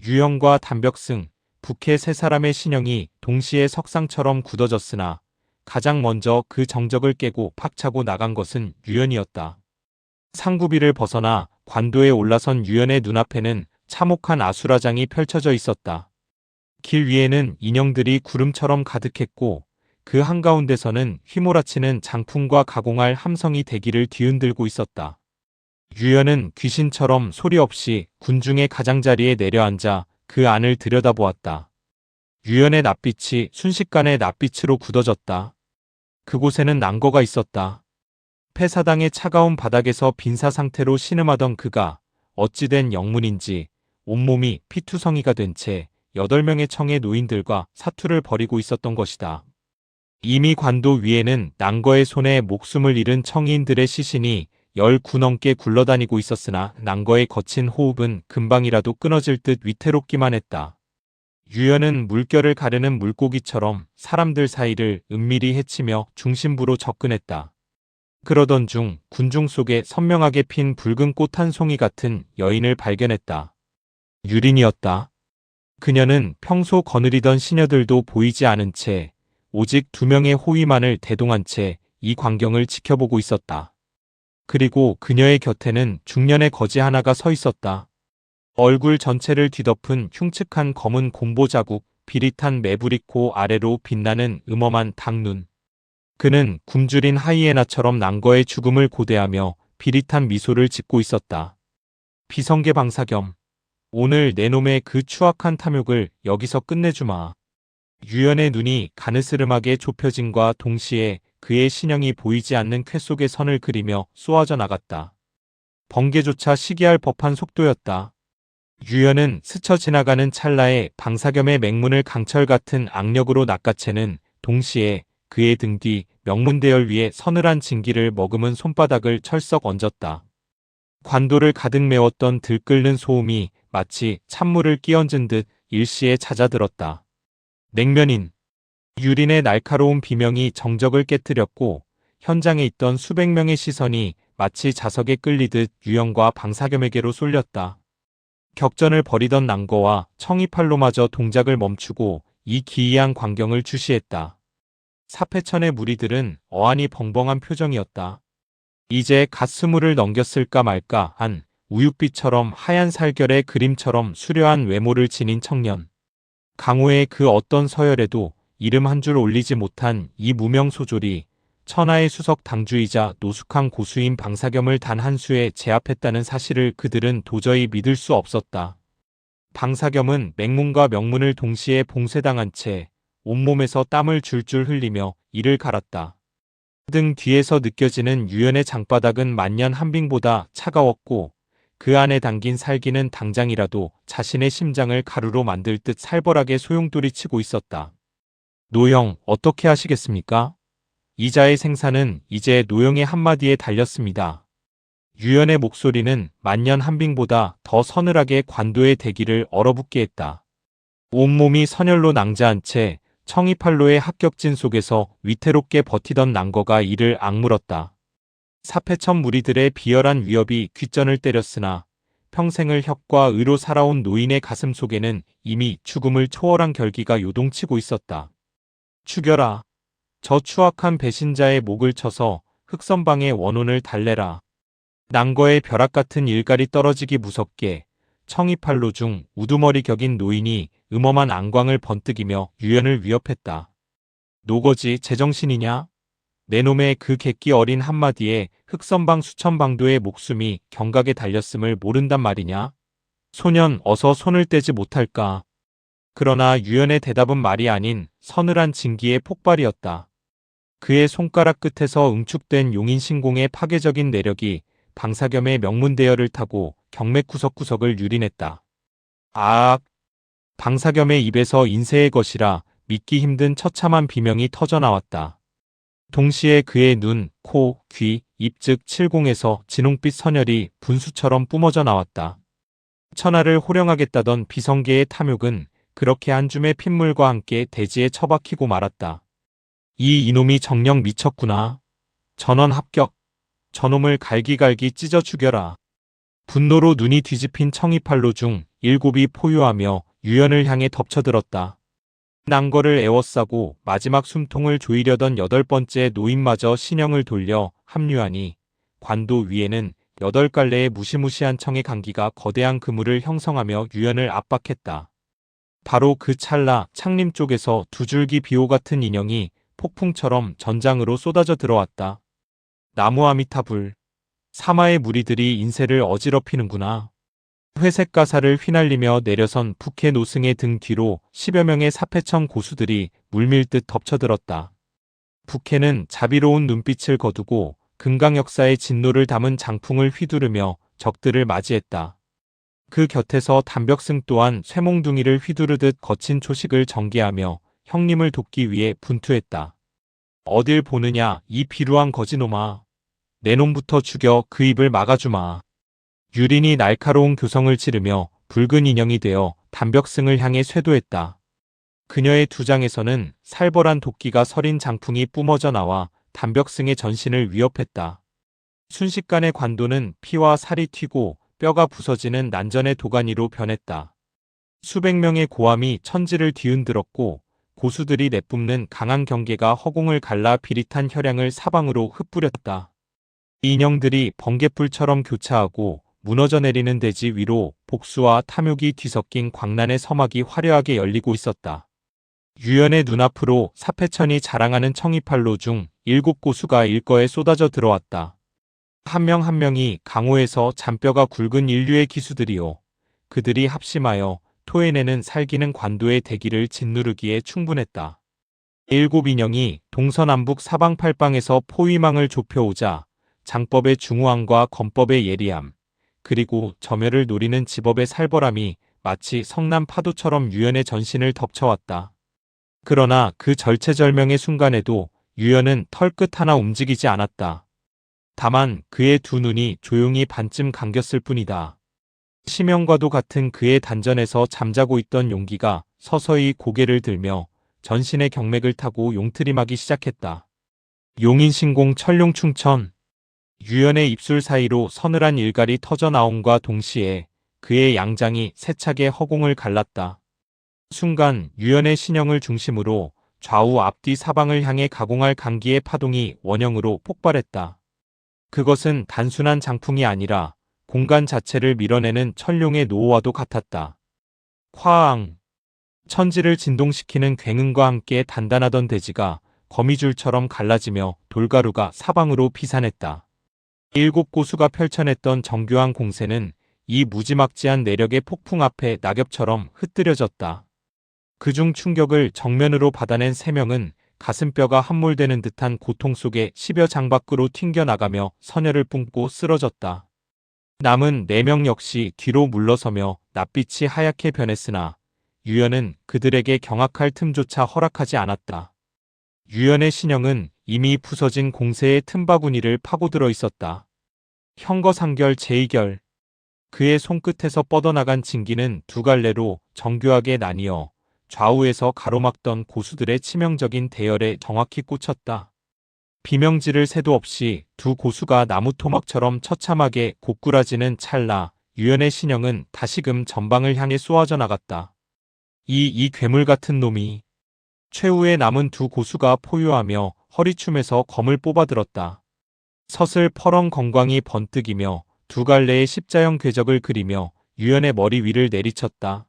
유영과 단벽승, 북해 세 사람의 신형이 동시에 석상처럼 굳어졌으나 가장 먼저 그 정적을 깨고 팍차고 나간 것은 유연이었다. 상구비를 벗어나 관도에 올라선 유연의 눈앞에는 참혹한 아수라장이 펼쳐져 있었다. 길 위에는 인형들이 구름처럼 가득했고 그 한가운데서는 휘몰아치는 장풍과 가공할 함성이 대기를 뒤흔들고 있었다. 유연은 귀신처럼 소리 없이 군중의 가장자리에 내려앉아 그 안을 들여다보았다. 유연의 낯빛이 순식간에 낯빛으로 굳어졌다. 그곳에는 난거가 있었다. 폐사당의 차가운 바닥에서 빈사 상태로 신음하던 그가 어찌된 영문인지 온몸이 피투성이가 된 채 8명의 청의 노인들과 사투를 벌이고 있었던 것이다. 이미 관도 위에는 난거의 손에 목숨을 잃은 청인들의 시신이 10구 넘게 굴러다니고 있었으나 난거의 거친 호흡은 금방이라도 끊어질 듯 위태롭기만 했다. 유연은 물결을 가르는 물고기처럼 사람들 사이를 은밀히 헤치며 중심부로 접근했다. 그러던 중 군중 속에 선명하게 핀 붉은 꽃 한 송이 같은 여인을 발견했다. 유린이었다. 그녀는 평소 거느리던 시녀들도 보이지 않은 채 오직 2명의 호위만을 대동한 채 이 광경을 지켜보고 있었다. 그리고 그녀의 곁에는 중년의 거지 하나가 서 있었다. 얼굴 전체를 뒤덮은 흉측한 검은 공보 자국, 비릿한 매부리 코 아래로 빛나는 음험한 닭눈. 그는 굶주린 하이에나처럼 난거의 죽음을 고대하며 비릿한 미소를 짓고 있었다. 비성계 방사겸. 오늘 내 놈의 그 추악한 탐욕을 여기서 끝내주마. 유연의 눈이 가느스름하게 좁혀짐과 동시에 그의 신형이 보이지 않는 쾌 속의 선을 그리며 쏘아져 나갔다. 번개조차 시기할 법한 속도였다. 유연은 스쳐 지나가는 찰나에 방사겸의 맹문을 강철 같은 악력으로 낚아채는 동시에 그의 등 뒤 명문대열 위에 서늘한 진기를 머금은 손바닥을 철썩 얹었다. 관도를 가득 메웠던 들끓는 소음이 마치 찬물을 끼얹은 듯 일시에 잦아들었다. 냉면인. 유린의 날카로운 비명이 정적을 깨뜨렸고 현장에 있던 수백 명의 시선이 마치 자석에 끌리듯 유영과 방사겸에게로 쏠렸다. 격전을 벌이던 난거와 청이팔로마저 동작을 멈추고 이 기이한 광경을 주시했다. 사패천의 무리들은 어안이 벙벙한 표정이었다. 이제 갓 20을 넘겼을까 말까 한 우윳빛처럼 하얀 살결의 그림처럼 수려한 외모를 지닌 청년. 강호의 그 어떤 서열에도 이름 한 줄 올리지 못한 이 무명 소졸이 천하의 수석 당주이자 노숙한 고수인 방사겸을 단 한 수에 제압했다는 사실을 그들은 도저히 믿을 수 없었다. 방사겸은 맹문과 명문을 동시에 봉쇄당한 채 온몸에서 땀을 줄줄 흘리며 이를 갈았다. 등 뒤에서 느껴지는 유연의 장바닥은 만년 한빙보다 차가웠고 그 안에 담긴 살기는 당장이라도 자신의 심장을 가루로 만들 듯 살벌하게 소용돌이 치고 있었다. 노영, 어떻게 하시겠습니까? 이자의 생사는 이제 노영의 한마디에 달렸습니다. 유연의 목소리는 만년 한빙보다 더 서늘하게 관도의 대기를 얼어붙게 했다. 온몸이 선열로 낭자한 채 청이팔로의 합격진 속에서 위태롭게 버티던 난거가 이를 악물었다. 사패천 무리들의 비열한 위협이 귓전을 때렸으나 평생을 협과 의로 살아온 노인의 가슴 속에는 이미 죽음을 초월한 결기가 요동치고 있었다. 죽여라. 저 추악한 배신자의 목을 쳐서 흑선방의 원혼을 달래라. 난거에 벼락 같은 일갈이 떨어지기 무섭게 청이팔로 중 우두머리 격인 노인이 음험한 안광을 번뜩이며 유연을 위협했다. 노거지 제정신이냐? 내 놈의 그 객기 어린 한마디에 흑선방 수천방도의 목숨이 경각에 달렸음을 모른단 말이냐? 소년 어서 손을 떼지 못할까? 그러나 유연의 대답은 말이 아닌 서늘한 진기의 폭발이었다. 그의 손가락 끝에서 응축된 용인신공의 파괴적인 내력이 방사겸의 명문대열을 타고 경맥 구석구석을 유린했다. 아악! 방사겸의 입에서 인세의 것이라 믿기 힘든 처참한 비명이 터져나왔다. 동시에 그의 눈, 코, 귀, 입 즉 칠공에서 진홍빛 선혈이 분수처럼 뿜어져 나왔다. 천하를 호령하겠다던 비성계의 탐욕은 그렇게 한 줌의 핏물과 함께 대지에 처박히고 말았다. 이놈이 정녕 미쳤구나. 전원 합격. 저놈을 갈기갈기 찢어 죽여라. 분노로 눈이 뒤집힌 청이팔로 중 일곱이 포효하며 유연을 향해 덮쳐들었다. 난거를 에워싸고 마지막 숨통을 조이려던 여덟 번째 노인마저 신형을 돌려 합류하니 관도 위에는 여덟 갈래의 무시무시한 청의 강기가 거대한 그물을 형성하며 유연을 압박했다. 바로 그 찰나 창림 쪽에서 두 줄기 비호 같은 인형이 폭풍처럼 전장으로 쏟아져 들어왔다. 나무 아미타불. 사마의 무리들이 인세를 어지럽히는구나. 회색 가사를 휘날리며 내려선 북해 노승의 등 뒤로 10여 명의 사패청 고수들이 물밀듯 덮쳐들었다. 북해는 자비로운 눈빛을 거두고 금강역사의 진노를 담은 장풍을 휘두르며 적들을 맞이했다. 그 곁에서 단벽승 또한 쇠몽둥이를 휘두르듯 거친 초식을 전개하며 형님을 돕기 위해 분투했다. 어딜 보느냐 이 비루한 거지놈아. 내 놈부터 죽여 그 입을 막아주마. 유린이 날카로운 교성을 치르며 붉은 인형이 되어 단벽승을 향해 쇄도했다. 그녀의 두 장에서는 살벌한 도끼가 서린 장풍이 뿜어져 나와 단벽승의 전신을 위협했다. 순식간에 관도는 피와 살이 튀고 뼈가 부서지는 난전의 도가니로 변했다. 수백 명의 고함이 천지를 뒤흔들었고 고수들이 내뿜는 강한 경계가 허공을 갈라 비릿한 혈양을 사방으로 흩뿌렸다. 인형들이 번갯불처럼 교차하고 무너져 내리는 대지 위로 복수와 탐욕이 뒤섞인 광란의 서막이 화려하게 열리고 있었다. 유연의 눈앞으로 사패천이 자랑하는 청이팔로 중 7고수가 일거에 쏟아져 들어왔다. 한 명 한 명이 강호에서 잔뼈가 굵은 인류의 기수들이요. 그들이 합심하여 토해내는 살기는 관도의 대기를 짓누르기에 충분했다. 7 인형이 동서남북 사방팔방에서 포위망을 좁혀오자 장법의 중후함과 건법의 예리함, 그리고 점혈을 노리는 지법의 살벌함이 마치 성난 파도처럼 유연의 전신을 덮쳐왔다. 그러나 그 절체절명의 순간에도 유연은 털끝 하나 움직이지 않았다. 다만 그의 두 눈이 조용히 반쯤 감겼을 뿐이다. 심형과도 같은 그의 단전에서 잠자고 있던 용기가 서서히 고개를 들며 전신의 경맥을 타고 용트림하기 시작했다. 용인신공 천룡충천. 유연의 입술 사이로 서늘한 일갈이 터져나옴과 동시에 그의 양장이 세차게 허공을 갈랐다. 순간 유연의 신형을 중심으로 좌우 앞뒤 사방을 향해 가공할 강기의 파동이 원형으로 폭발했다. 그것은 단순한 장풍이 아니라 공간 자체를 밀어내는 천룡의 노호와도 같았다. 쾅! 천지를 진동시키는 굉음과 함께 단단하던 대지가 거미줄처럼 갈라지며 돌가루가 사방으로 피산했다. 7 고수가 펼쳐냈던 정교한 공세는 이 무지막지한 내력의 폭풍 앞에 낙엽처럼 흩뜨려졌다. 그중 충격을 정면으로 받아낸 3명은 가슴뼈가 함몰되는 듯한 고통 속에 10여 장 밖으로 튕겨나가며 선혈을 뿜고 쓰러졌다. 남은 4명 역시 뒤로 물러서며 낯빛이 하얗게 변했으나 유연은 그들에게 경악할 틈조차 허락하지 않았다. 유연의 신형은 이미 부서진 공세의 틈바구니를 파고들어 있었다. 형거상결 제2결. 그의 손끝에서 뻗어나간 진기는 두 갈래로 정교하게 나뉘어 좌우에서 가로막던 고수들의 치명적인 대열에 정확히 꽂혔다. 비명지를 새도 없이 두 고수가 나무 토막처럼 처참하게 고꾸라지는 찰나 유연의 신형은 다시금 전방을 향해 쏘아져 나갔다. 이 괴물 같은 놈이. 최후에 남은 두 고수가 포효하며 허리춤에서 검을 뽑아들었다. 서슬 퍼런 건광이 번뜩이며 두 갈래의 십자형 궤적을 그리며 유연의 머리 위를 내리쳤다.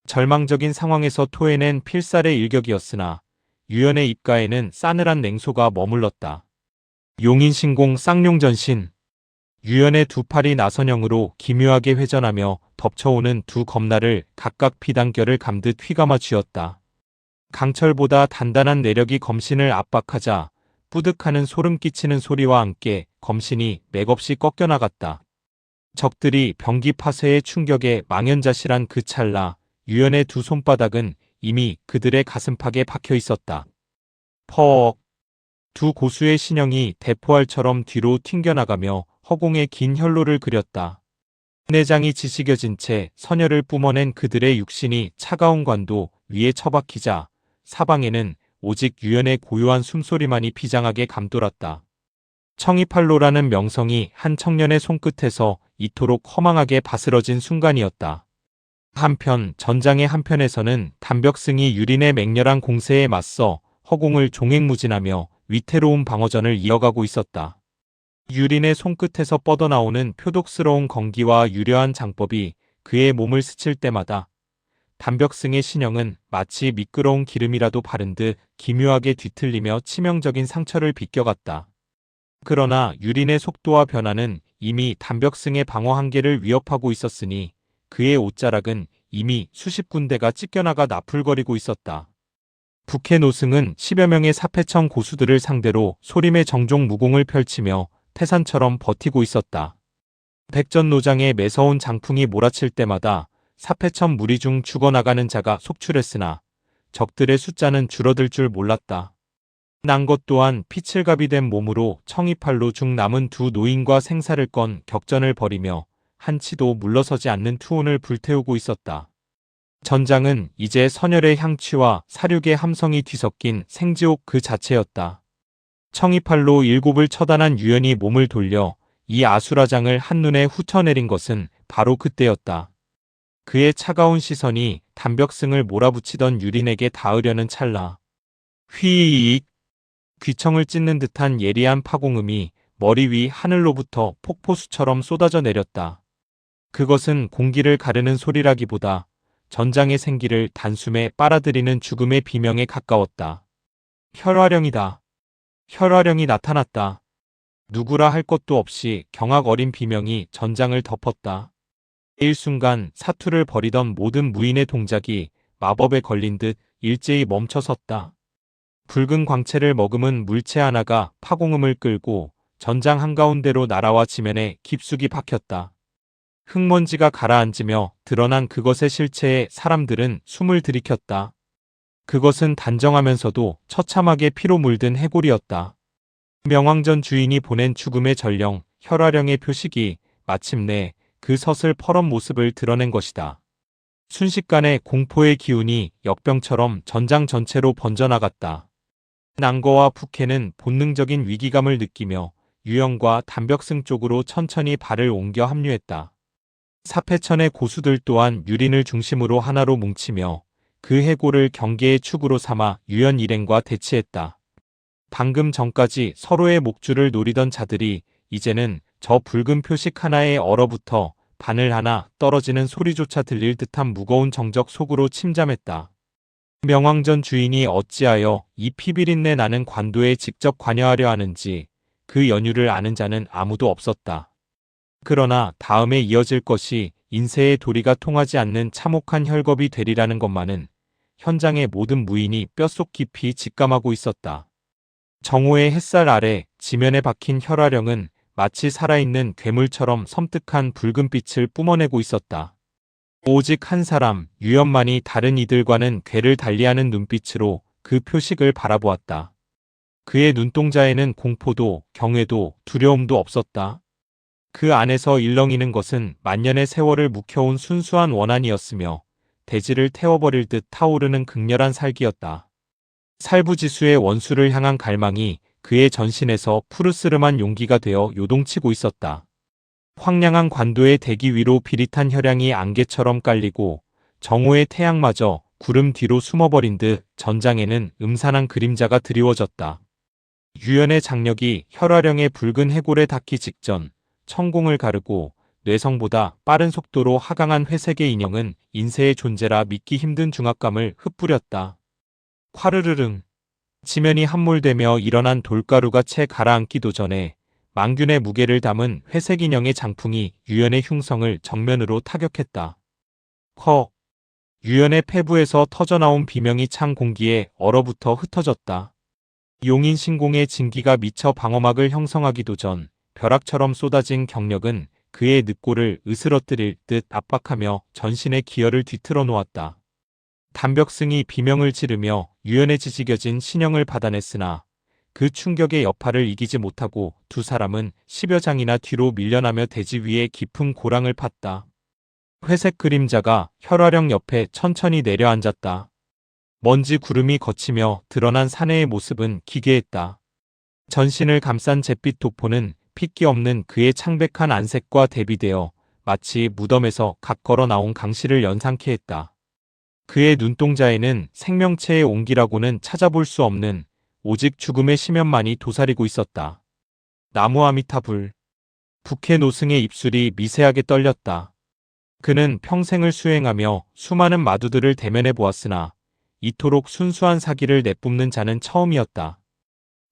절망적인 상황에서 토해낸 필살의 일격이었으나 유연의 입가에는 싸늘한 냉소가 머물렀다. 용인신공 쌍용전신. 유연의 두 팔이 나선형으로 기묘하게 회전하며 덮쳐오는 두 검날을 각각 피단결을 감듯 휘감아 쥐었다. 강철보다 단단한 내력이 검신을 압박하자 뿌득하는 소름 끼치는 소리와 함께 검신이 맥없이 꺾여나갔다. 적들이 병기 파쇄의 충격에 망연자실한 그 찰나 유연의 두 손바닥은 이미 그들의 가슴팍에 박혀 있었다. 퍽! 두 고수의 신형이 대포알처럼 뒤로 튕겨나가며 허공에 긴 혈로를 그렸다. 내장이 지식여진 채 선혈을 뿜어낸 그들의 육신이 차가운 관도 위에 처박히자 사방에는 오직 유연의 고요한 숨소리만이 비장하게 감돌았다. 청이팔로라는 명성이 한 청년의 손끝에서 이토록 허망하게 바스러진 순간이었다. 한편 전장의 한편에서는 단벽승이 유린의 맹렬한 공세에 맞서 허공을 종횡무진하며 위태로운 방어전을 이어가고 있었다. 유린의 손끝에서 뻗어나오는 표독스러운 건기와 유려한 장법이 그의 몸을 스칠 때마다 단벽승의 신형은 마치 미끄러운 기름이라도 바른 듯 기묘하게 뒤틀리며 치명적인 상처를 비껴갔다. 그러나 유린의 속도와 변화는 이미 단벽승의 방어 한계를 위협하고 있었으니 그의 옷자락은 이미 수십 군데가 찢겨나가 나풀거리고 있었다. 북해 노승은 10여 명의 사패청 고수들을 상대로 소림의 정종 무공을 펼치며 태산처럼 버티고 있었다. 백전노장의 매서운 장풍이 몰아칠 때마다 사패천 무리 중 죽어나가는 자가 속출했으나 적들의 숫자는 줄어들 줄 몰랐다. 난 것 또한 피칠갑이 된 몸으로 청이팔로 중 남은 두 노인과 생사를 건 격전을 벌이며 한치도 물러서지 않는 투혼을 불태우고 있었다. 전장은 이제 선열의 향취와 사륙의 함성이 뒤섞인 생지옥 그 자체였다. 청이팔로 일곱을 처단한 유연이 몸을 돌려 이 아수라장을 한눈에 훑어내린 것은 바로 그때였다. 그의 차가운 시선이 단벽승을 몰아붙이던 유린에게 닿으려는 찰나. 휘익! 귀청을 찢는 듯한 예리한 파공음이 머리 위 하늘로부터 폭포수처럼 쏟아져 내렸다. 그것은 공기를 가르는 소리라기보다 전장의 생기를 단숨에 빨아들이는 죽음의 비명에 가까웠다. 혈화령이다. 혈화령이 나타났다. 누구라 할 것도 없이 경악 어린 비명이 전장을 덮었다. 일순간 사투를 벌이던 모든 무인의 동작이 마법에 걸린 듯 일제히 멈춰섰다. 붉은 광채를 머금은 물체 하나가 파공음을 끌고 전장 한가운데로 날아와 지면에 깊숙이 박혔다. 흙먼지가 가라앉으며 드러난 그것의 실체에 사람들은 숨을 들이켰다. 그것은 단정하면서도 처참하게 피로 물든 해골이었다. 명왕전 주인이 보낸 죽음의 전령, 혈화령의 표식이 마침내 그 서슬 퍼런 모습을 드러낸 것이다. 순식간에 공포의 기운이 역병처럼 전장 전체로 번져나갔다. 난거와 북해는 본능적인 위기감을 느끼며 유영과 단벽승 쪽으로 천천히 발을 옮겨 합류했다. 사패천의 고수들 또한 유린을 중심으로 하나로 뭉치며 그 해골을 경계의 축으로 삼아 유연 일행과 대치했다. 방금 전까지 서로의 목줄을 노리던 자들이 이제는 저 붉은 표식 하나에 얼어붙어 바늘 하나 떨어지는 소리조차 들릴 듯한 무거운 정적 속으로 침잠했다. 명왕전 주인이 어찌하여 이 피비린내 나는 관도에 직접 관여하려 하는지 그 연유를 아는 자는 아무도 없었다. 그러나 다음에 이어질 것이 인세의 도리가 통하지 않는 참혹한 혈겁이 되리라는 것만은 현장의 모든 무인이 뼛속 깊이 직감하고 있었다. 정오의 햇살 아래 지면에 박힌 혈화령은 마치 살아있는 괴물처럼 섬뜩한 붉은 빛을 뿜어내고 있었다. 오직 한 사람, 유연만이 다른 이들과는 궤를 달리하는 눈빛으로 그 표식을 바라보았다. 그의 눈동자에는 공포도 경외도 두려움도 없었다. 그 안에서 일렁이는 것은 만년의 세월을 묵혀온 순수한 원한이었으며 대지를 태워버릴 듯 타오르는 극렬한 살기였다. 살부지수의 원수를 향한 갈망이 그의 전신에서 푸르스름한 용기가 되어 요동치고 있었다. 황량한 관도의 대기 위로 비릿한 혈양이 안개처럼 깔리고 정오의 태양마저 구름 뒤로 숨어버린 듯 전장에는 음산한 그림자가 드리워졌다. 유연의 장력이 혈화령의 붉은 해골에 닿기 직전 천공을 가르고 뇌성보다 빠른 속도로 하강한 회색의 인형은 인세의 존재라 믿기 힘든 중압감을 흩뿌렸다. 화르르릉. 지면이 함몰되며 일어난 돌가루가 채 가라앉기도 전에 망균의 무게를 담은 회색 인형의 장풍이 유연의 흉성을 정면으로 타격했다. 헉. 유연의 폐부에서 터져나온 비명이 찬 공기에 얼어붙어 흩어졌다. 용인 신공의 진기가 미쳐 방어막을 형성하기도 전 벼락처럼 쏟아진 경력은 그의 늑골을 으스러뜨릴 듯 압박하며 전신의 기혈을 뒤틀어 놓았다. 단벽승이 비명을 지르며 유연에 지지겨진 신형을 받아냈으나 그 충격의 여파를 이기지 못하고 두 사람은 10여 장이나 뒤로 밀려나며 대지 위에 깊은 고랑을 팠다. 회색 그림자가 혈화령 옆에 천천히 내려앉았다. 먼지 구름이 걷히며 드러난 사내의 모습은 기괴했다. 전신을 감싼 잿빛 도포는 핏기 없는 그의 창백한 안색과 대비되어 마치 무덤에서 갓 걸어 나온 강실을 연상케 했다. 그의 눈동자에는 생명체의 온기라고는 찾아볼 수 없는 오직 죽음의 심연만이 도사리고 있었다. 나무 아미타불. 북해 노승의 입술이 미세하게 떨렸다. 그는 평생을 수행하며 수많은 마두들을 대면해 보았으나 이토록 순수한 사기를 내뿜는 자는 처음이었다.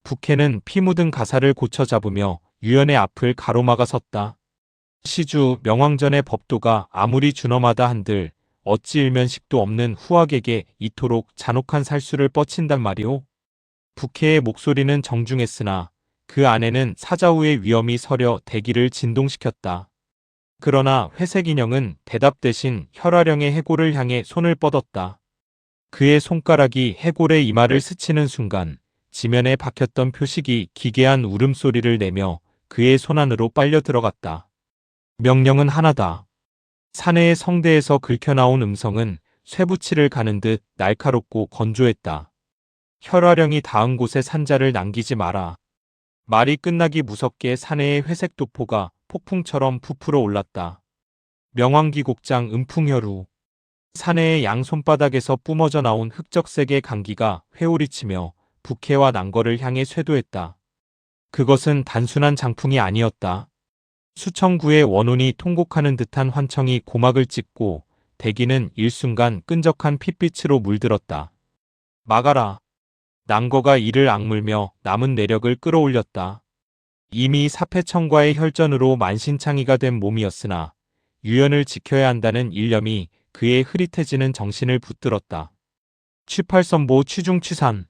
북해는 피 묻은 가사를 고쳐 잡으며 유연의 앞을 가로막아 섰다. 시주 명왕전의 법도가 아무리 준엄하다 한들 어찌 일면식도 없는 후학에게 이토록 잔혹한 살수를 뻗친단 말이오? 북해의 목소리는 정중했으나 그 안에는 사자후의 위험이 서려 대기를 진동시켰다. 그러나 회색 인형은 대답 대신 혈화령의 해골을 향해 손을 뻗었다. 그의 손가락이 해골의 이마를 스치는 순간 지면에 박혔던 표식이 기괴한 울음소리를 내며 그의 손 안으로 빨려 들어갔다. 명령은 하나다. 사내의 성대에서 긁혀나온 음성은 쇠붙이를 가는 듯 날카롭고 건조했다. 혈화령이 닿은 곳에 산자를 남기지 마라. 말이 끝나기 무섭게 사내의 회색 도포가 폭풍처럼 부풀어 올랐다. 명왕기곡장 음풍혈우. 사내의 양손바닥에서 뿜어져 나온 흑적색의 강기가 회오리치며 북해와 난거를 향해 쇄도했다. 그것은 단순한 장풍이 아니었다. 수천 구의 원혼이 통곡하는 듯한 환청이 고막을 찢고 대기는 일순간 끈적한 핏빛으로 물들었다. 막아라. 난거가 이를 악물며 남은 내력을 끌어올렸다. 이미 사패청과의 혈전으로 만신창이가 된 몸이었으나 유연을 지켜야 한다는 일념이 그의 흐릿해지는 정신을 붙들었다. 취팔선보 취중취산.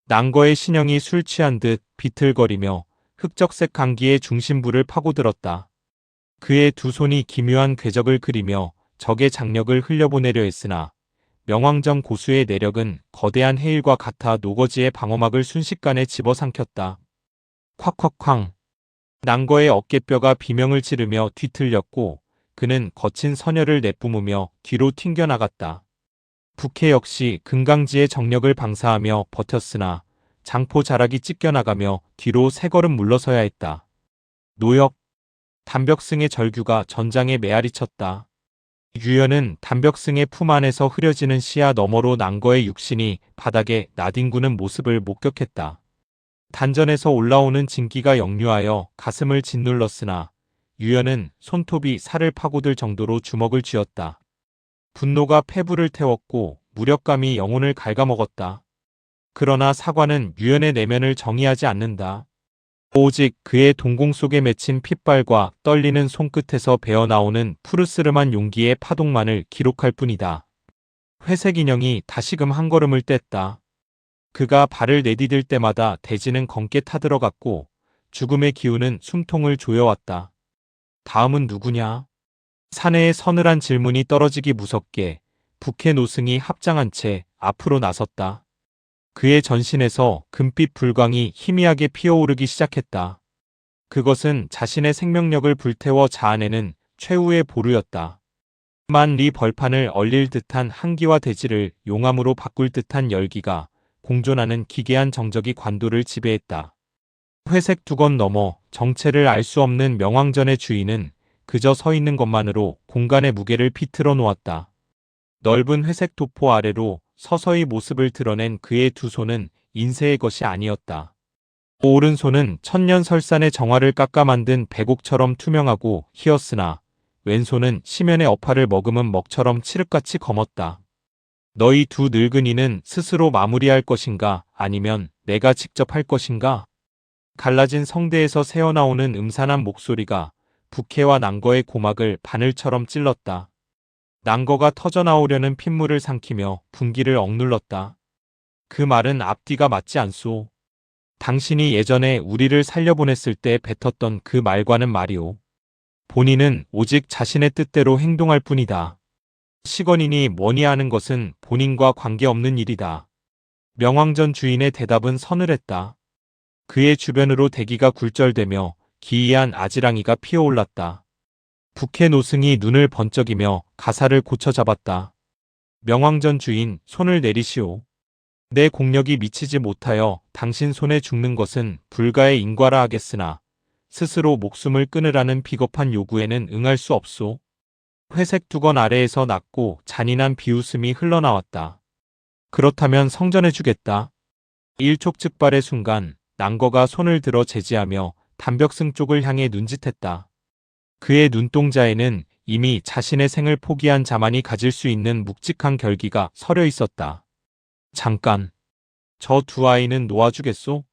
난거의 신형이 술 취한 듯 비틀거리며 흑적색 강기의 중심부를 파고들었다. 그의 두 손이 기묘한 궤적을 그리며 적의 장력을 흘려보내려 했으나 명왕정 고수의 내력은 거대한 해일과 같아 노거지의 방어막을 순식간에 집어삼켰다. 콱콱쾅. 난거의 어깨뼈가 비명을 지르며 뒤틀렸고 그는 거친 선혈을 내뿜으며 뒤로 튕겨나갔다. 북해 역시 금강지의 정력을 방사하며 버텼으나 장포 자락이 찢겨나가며 뒤로 세 걸음 물러서야 했다. 노역. 단벽승의 절규가 전장에 메아리 쳤다. 유연은 단벽승의 품 안에서 흐려지는 시야 너머로 난거의 육신이 바닥에 나뒹구는 모습을 목격했다. 단전에서 올라오는 진기가 역류하여 가슴을 짓눌렀으나 유연은 손톱이 살을 파고들 정도로 주먹을 쥐었다. 분노가 폐부를 태웠고 무력감이 영혼을 갉아먹었다. 그러나 사과는 유연의 내면을 정의하지 않는다. 오직 그의 동공 속에 맺힌 핏발과 떨리는 손끝에서 배어나오는 푸르스름한 용기의 파동만을 기록할 뿐이다. 회색 인형이 다시금 한 걸음을 뗐다. 그가 발을 내디딜 때마다 대지는 검게 타들어갔고 죽음의 기운은 숨통을 조여왔다. 다음은 누구냐? 사내의 서늘한 질문이 떨어지기 무섭게 북해 노승이 합장한 채 앞으로 나섰다. 그의 전신에서 금빛 불광이 희미하게 피어오르기 시작했다. 그것은 자신의 생명력을 불태워 자아내는 최후의 보루였다. 만리 벌판을 얼릴 듯한 한기와 대지를 용암으로 바꿀 듯한 열기가 공존하는 기괴한 정적이 관도를 지배했다. 회색 두건 너머 정체를 알 수 없는 명왕전의 주인은 그저 서 있는 것만으로 공간의 무게를 비틀어 놓았다. 넓은 회색 도포 아래로 서서히 모습을 드러낸 그의 두 손은 인쇄의 것이 아니었다. 오른손은 천년설산의 정화를 깎아 만든 백옥처럼 투명하고 희었으나 왼손은 심연의 어파를 머금은 먹처럼 칠흑같이 검었다. 너희 두 늙은이는 스스로 마무리할 것인가 아니면 내가 직접 할 것인가? 갈라진 성대에서 새어나오는 음산한 목소리가 부캐와 낭거의 고막을 바늘처럼 찔렀다. 낭거가 터져나오려는 핏물을 삼키며 분기를 억눌렀다. 그 말은 앞뒤가 맞지 않소. 당신이 예전에 우리를 살려보냈을 때 뱉었던 그 말과는 말이오. 본인은 오직 자신의 뜻대로 행동할 뿐이다. 시건이니 뭐니 하는 것은 본인과 관계없는 일이다. 명왕전 주인의 대답은 서늘했다. 그의 주변으로 대기가 굴절되며 기이한 아지랑이가 피어올랐다. 북해 노승이 눈을 번쩍이며 가사를 고쳐 잡았다. 명왕전 주인, 손을 내리시오. 내 공력이 미치지 못하여 당신 손에 죽는 것은 불가의 인과라 하겠으나 스스로 목숨을 끊으라는 비겁한 요구에는 응할 수 없소. 회색 두건 아래에서 낮고 잔인한 비웃음이 흘러나왔다. 그렇다면 성전해주겠다. 일촉즉발의 순간 낭거가 손을 들어 제지하며 단벽승 쪽을 향해 눈짓했다. 그의 눈동자에는 이미 자신의 생을 포기한 자만이 가질 수 있는 묵직한 결기가 서려 있었다. 잠깐. 저 두 아이는 놓아주겠소?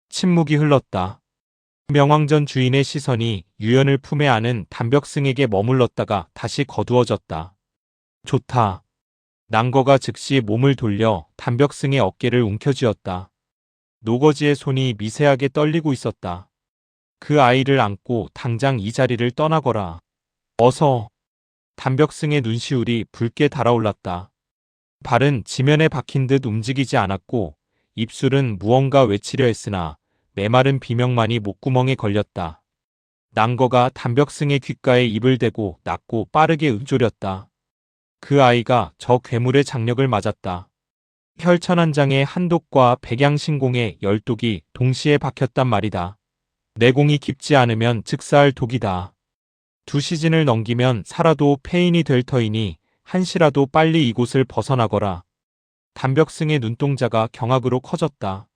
침묵이 흘렀다. 명왕전 주인의 시선이 유연을 품에 안은 단벽승에게 머물렀다가 다시 거두어졌다. 좋다. 낭거가 즉시 몸을 돌려 단벽승의 어깨를 움켜쥐었다. 노거지의 손이 미세하게 떨리고 있었다. 그 아이를 안고 당장 이 자리를 떠나거라. 어서. 단벽승의 눈시울이 붉게 달아올랐다. 발은 지면에 박힌 듯 움직이지 않았고 입술은 무언가 외치려 했으나 메마른 비명만이 목구멍에 걸렸다. 낭거가 단벽승의 귓가에 입을 대고 낮고 빠르게 읊조렸다. 그 아이가 저 괴물의 장력을 맞았다. 혈천 한 장의 한독과 백양신공의 열독이 동시에 박혔단 말이다. 내공이 깊지 않으면 즉사할 독이다. 두 시즌을 넘기면 살아도 폐인이 될 터이니 한시라도 빨리 이곳을 벗어나거라. 단벽승의 눈동자가 경악으로 커졌다.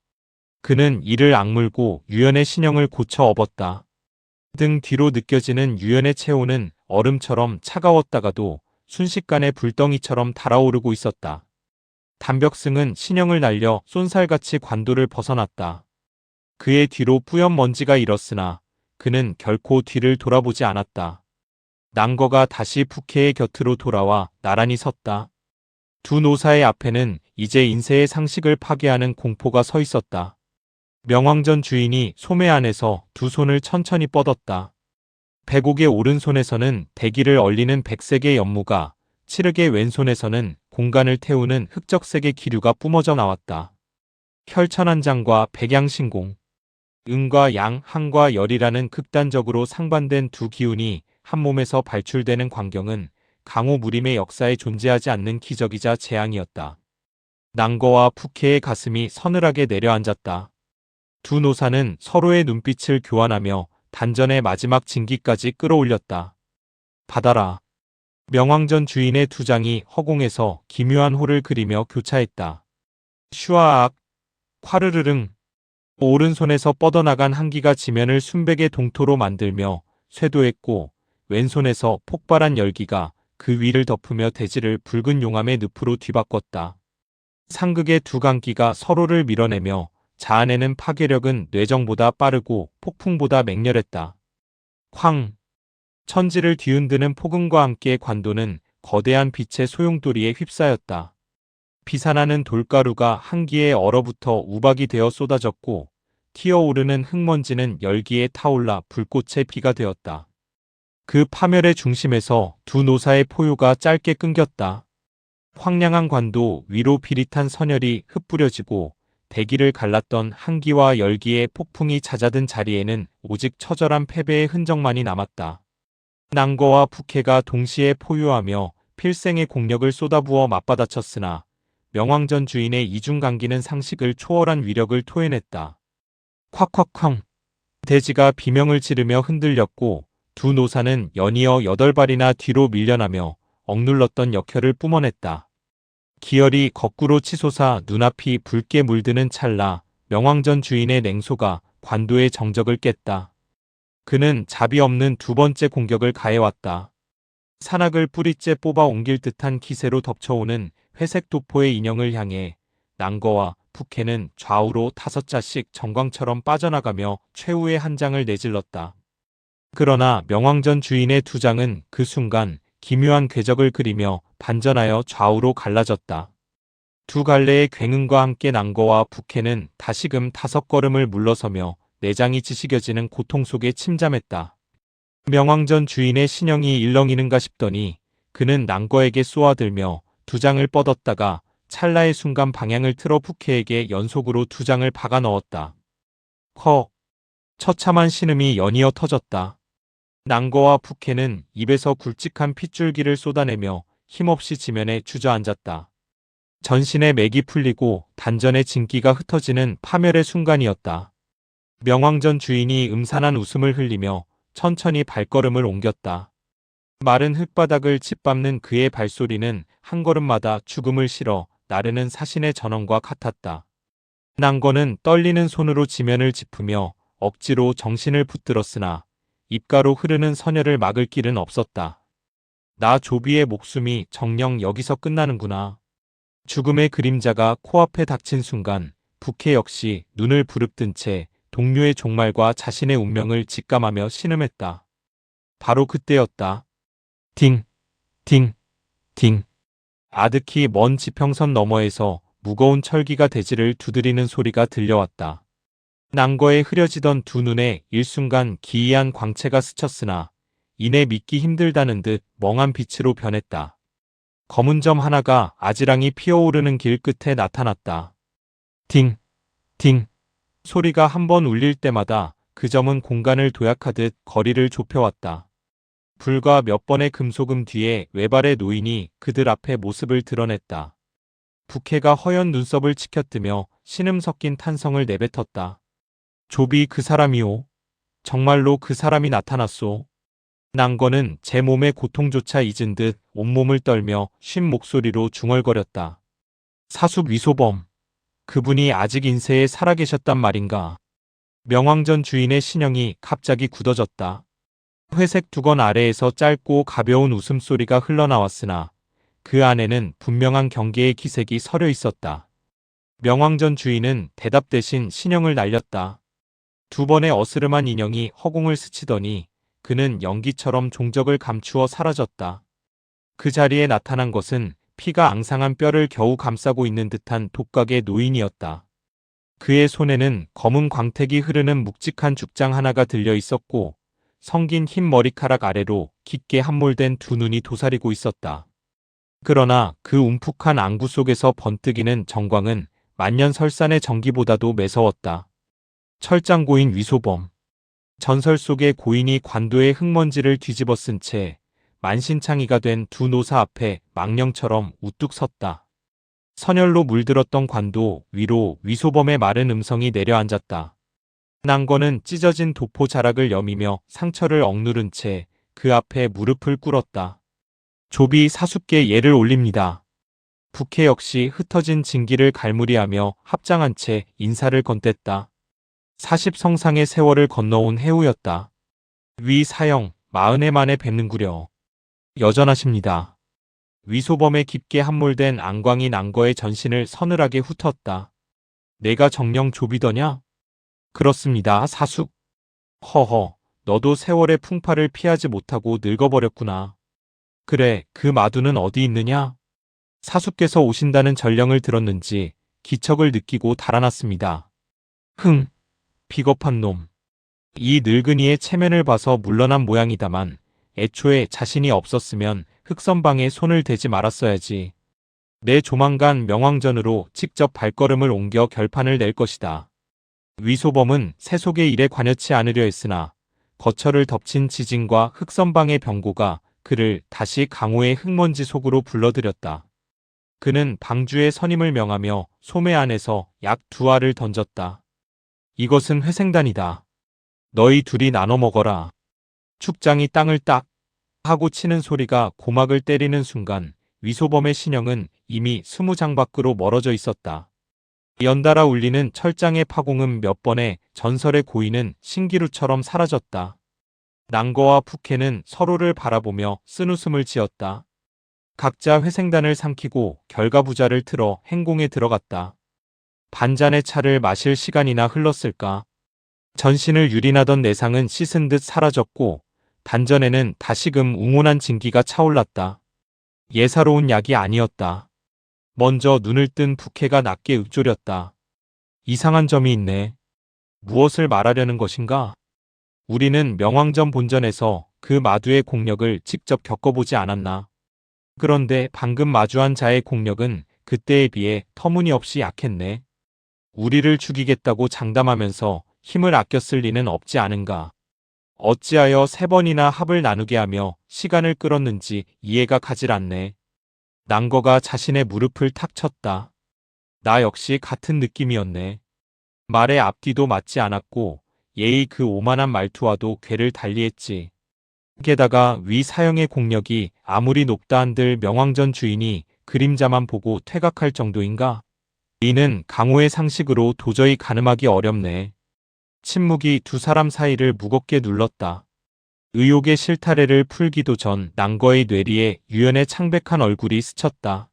그는 이를 악물고 유연의 신형을 고쳐 업었다. 등 뒤로 느껴지는 유연의 체온은 얼음처럼 차가웠다가도 순식간에 불덩이처럼 달아오르고 있었다. 단벽승은 신형을 날려 쏜살같이 관도를 벗어났다. 그의 뒤로 뿌연 먼지가 일었으나 그는 결코 뒤를 돌아보지 않았다. 낭거가 다시 부캐의 곁으로 돌아와 나란히 섰다. 두 노사의 앞에는 이제 인세의 상식을 파괴하는 공포가 서 있었다. 명왕전 주인이 소매 안에서 두 손을 천천히 뻗었다. 백옥의 오른손에서는 대기를 얼리는 백색의 연무가, 칠흑의 왼손에서는 공간을 태우는 흑적색의 기류가 뿜어져 나왔다. 혈천한장과 백양신공, 음과 양, 항과 열이라는 극단적으로 상반된 두 기운이 한 몸에서 발출되는 광경은 강호 무림의 역사에 존재하지 않는 기적이자 재앙이었다. 낭거와 부캐의 가슴이 서늘하게 내려앉았다. 두 노사는 서로의 눈빛을 교환하며 단전의 마지막 진기까지 끌어올렸다. 받아라. 명왕전 주인의 두 장이 허공에서 기묘한 호를 그리며 교차했다. 슈아악, 콰르르릉. 오른손에서 뻗어나간 한기가 지면을 순백의 동토로 만들며 쇄도했고 왼손에서 폭발한 열기가 그 위를 덮으며 대지를 붉은 용암의 늪으로 뒤바꿨다. 상극의 두 강기가 서로를 밀어내며 자아내는 파괴력은 뇌정보다 빠르고 폭풍보다 맹렬했다. 쾅! 천지를 뒤흔드는 폭음과 함께 관도는 거대한 빛의 소용돌이에 휩싸였다. 비산하는 돌가루가 한기에 얼어붙어 우박이 되어 쏟아졌고 튀어오르는 흙먼지는 열기에 타올라 불꽃의 비가 되었다. 그 파멸의 중심에서 두 노사의 포효가 짧게 끊겼다. 황량한 관도 위로 비릿한 선열이 흩뿌려지고 대기를 갈랐던 한기와 열기의 폭풍이 잦아든 자리에는 오직 처절한 패배의 흔적만이 남았다. 낭거와 부캐가 동시에 포효하며 필생의 공력을 쏟아부어 맞받아쳤으나 명왕전 주인의 이중강기는 상식을 초월한 위력을 토해냈다. 콱콱쾅. 대지가 비명을 지르며 흔들렸고 두 노사는 연이어 8발이나 뒤로 밀려나며 억눌렀던 역혈을 뿜어냈다. 기혈이 거꾸로 치솟아 눈앞이 붉게 물드는 찰나 명왕전 주인의 냉소가 관도의 정적을 깼다. 그는 자비 없는 두 번째 공격을 가해왔다. 산악을 뿌리째 뽑아 옮길 듯한 기세로 덮쳐오는 회색 도포의 인형을 향해 낭거와 부캐는 좌우로 5자씩 정광처럼 빠져나가며 최후의 한 장을 내질렀다. 그러나 명왕전 주인의 두 장은 그 순간 기묘한 궤적을 그리며 반전하여 좌우로 갈라졌다. 두 갈래의 굉음과 함께 낭거와 부캐는 다시금 5걸음을 물러서며 내장이 지식여지는 고통 속에 침잠했다. 명왕전 주인의 신형이 일렁이는가 싶더니 그는 낭거에게 쏘아들며 두 장을 뻗었다가 찰나의 순간 방향을 틀어 부캐에게 연속으로 두 장을 박아 넣었다. 헉! 처참한 신음이 연이어 터졌다. 낭거와 부캐는 입에서 굵직한 핏줄기를 쏟아내며 힘없이 지면에 주저앉았다. 전신의 맥이 풀리고 단전의 진기가 흩어지는 파멸의 순간이었다. 명왕전 주인이 음산한 웃음을 흘리며 천천히 발걸음을 옮겼다. 마른 흙바닥을 짓밟는 그의 발소리는 한 걸음마다 죽음을 실어 나르는 사신의 전원과 같았다. 낭거는 떨리는 손으로 지면을 짚으며 억지로 정신을 붙들었으나 입가로 흐르는 선혈을 막을 길은 없었다. 나 조비의 목숨이 정녕 여기서 끝나는구나. 죽음의 그림자가 코앞에 닥친 순간 부캐 역시 눈을 부릅뜬 채 동료의 종말과 자신의 운명을 직감하며 신음했다. 바로 그때였다. 딩, 딩, 딩. 아득히 먼 지평선 너머에서 무거운 철기가 대지를 두드리는 소리가 들려왔다. 낭거에 흐려지던 두 눈에 일순간 기이한 광채가 스쳤으나 이내 믿기 힘들다는 듯 멍한 빛으로 변했다. 검은 점 하나가 아지랑이 피어오르는 길 끝에 나타났다. 딩, 딩. 소리가 한 번 울릴 때마다 그 점은 공간을 도약하듯 거리를 좁혀왔다. 불과 몇 번의 금소금 뒤에 외발의 노인이 그들 앞에 모습을 드러냈다. 부캐가 허연 눈썹을 치켜뜨며 신음 섞인 탄성을 내뱉었다. 조비 그 사람이오. 정말로 그 사람이 나타났소. 낭거는 제 몸의 고통조차 잊은 듯 온몸을 떨며 쉰 목소리로 중얼거렸다. 사숙 위소범. 그분이 아직 인세에 살아계셨단 말인가. 명왕전 주인의 신형이 갑자기 굳어졌다. 회색 두건 아래에서 짧고 가벼운 웃음소리가 흘러나왔으나 그 안에는 분명한 경계의 기색이 서려 있었다. 명왕전 주인은 대답 대신 신형을 날렸다. 두 번의 어스름한 인형이 허공을 스치더니 그는 연기처럼 종적을 감추어 사라졌다. 그 자리에 나타난 것은 피가 앙상한 뼈를 겨우 감싸고 있는 듯한 독각의 노인이었다. 그의 손에는 검은 광택이 흐르는 묵직한 죽장 하나가 들려 있었고 성긴 흰 머리카락 아래로 깊게 함몰된 두 눈이 도사리고 있었다. 그러나 그 움푹한 안구 속에서 번뜩이는 정광은 만년설산의 전기보다도 매서웠다. 철장고인 위소범. 전설 속의 고인이 관도의 흙먼지를 뒤집어 쓴 채 만신창이가 된 두 노사 앞에 망령처럼 우뚝 섰다. 선열로 물들었던 관도 위로 위소범의 마른 음성이 내려앉았다. 낭거는 찢어진 도포 자락을 여미며 상처를 억누른 채 그 앞에 무릎을 꿇었다. 조비 사숙께 예를 올립니다. 부캐 역시 흩어진 진기를 갈무리하며 합장한 채 인사를 건넸다. 40성상의 세월을 건너온 해우였다. 위 사형 40해 만에 뵙는구려. 여전하십니다. 위소범에 깊게 함몰된 안광이 낭거의 전신을 서늘하게 훑었다. 내가 정령 조비더냐? 그렇습니다, 사숙. 허허, 너도 세월의 풍파를 피하지 못하고 늙어버렸구나. 그래, 그 마두는 어디 있느냐? 사숙께서 오신다는 전령을 들었는지 기척을 느끼고 달아났습니다. 흥, 비겁한 놈. 이 늙은이의 체면을 봐서 물러난 모양이다만 애초에 자신이 없었으면 흑선방에 손을 대지 말았어야지. 내 조만간 명왕전으로 직접 발걸음을 옮겨 결판을 낼 것이다. 위소범은 세속의 일에 관여치 않으려 했으나 거처를 덮친 지진과 흑선방의 병고가 그를 다시 강호의 흙먼지 속으로 불러들였다. 그는 방주의 선임을 명하며 소매 안에서 약 2알을 던졌다. 이것은 회생단이다. 너희 둘이 나눠 먹어라. 축장이 땅을 딱 하고 치는 소리가 고막을 때리는 순간 위소범의 신형은 이미 20장 밖으로 멀어져 있었다. 연달아 울리는 철장의 파공음 몇 번에 전설의 고인은 신기루처럼 사라졌다. 낭거와 푸케는 서로를 바라보며 쓴웃음을 지었다. 각자 회생단을 삼키고 결과부자를 틀어 행궁에 들어갔다. 반잔의 차를 마실 시간이나 흘렀을까. 전신을 유린하던 내상은 씻은 듯 사라졌고 단전에는 다시금 웅온한 진기가 차올랐다. 예사로운 약이 아니었다. 먼저 눈을 뜬 부캐가 낮게 읊조렸다. 이상한 점이 있네. 무엇을 말하려는 것인가? 우리는 명왕전 본전에서 그 마두의 공력을 직접 겪어보지 않았나. 그런데 방금 마주한 자의 공력은 그때에 비해 터무니없이 약했네. 우리를 죽이겠다고 장담하면서 힘을 아껴 쓸 리는 없지 않은가. 어찌하여 3번이나 합을 나누게 하며 시간을 끌었는지 이해가 가질 않네. 낭거가 자신의 무릎을 탁 쳤다. 나 역시 같은 느낌이었네. 말의 앞뒤도 맞지 않았고 예의 그 오만한 말투와도 궤를 달리했지. 게다가 위 사형의 공력이 아무리 높다 한들 명왕전 주인이 그림자만 보고 퇴각할 정도인가? 이는 강호의 상식으로 도저히 가늠하기 어렵네. 침묵이 두 사람 사이를 무겁게 눌렀다. 의욕의 실타래를 풀기도 전 낭거의 뇌리에 유연의 창백한 얼굴이 스쳤다.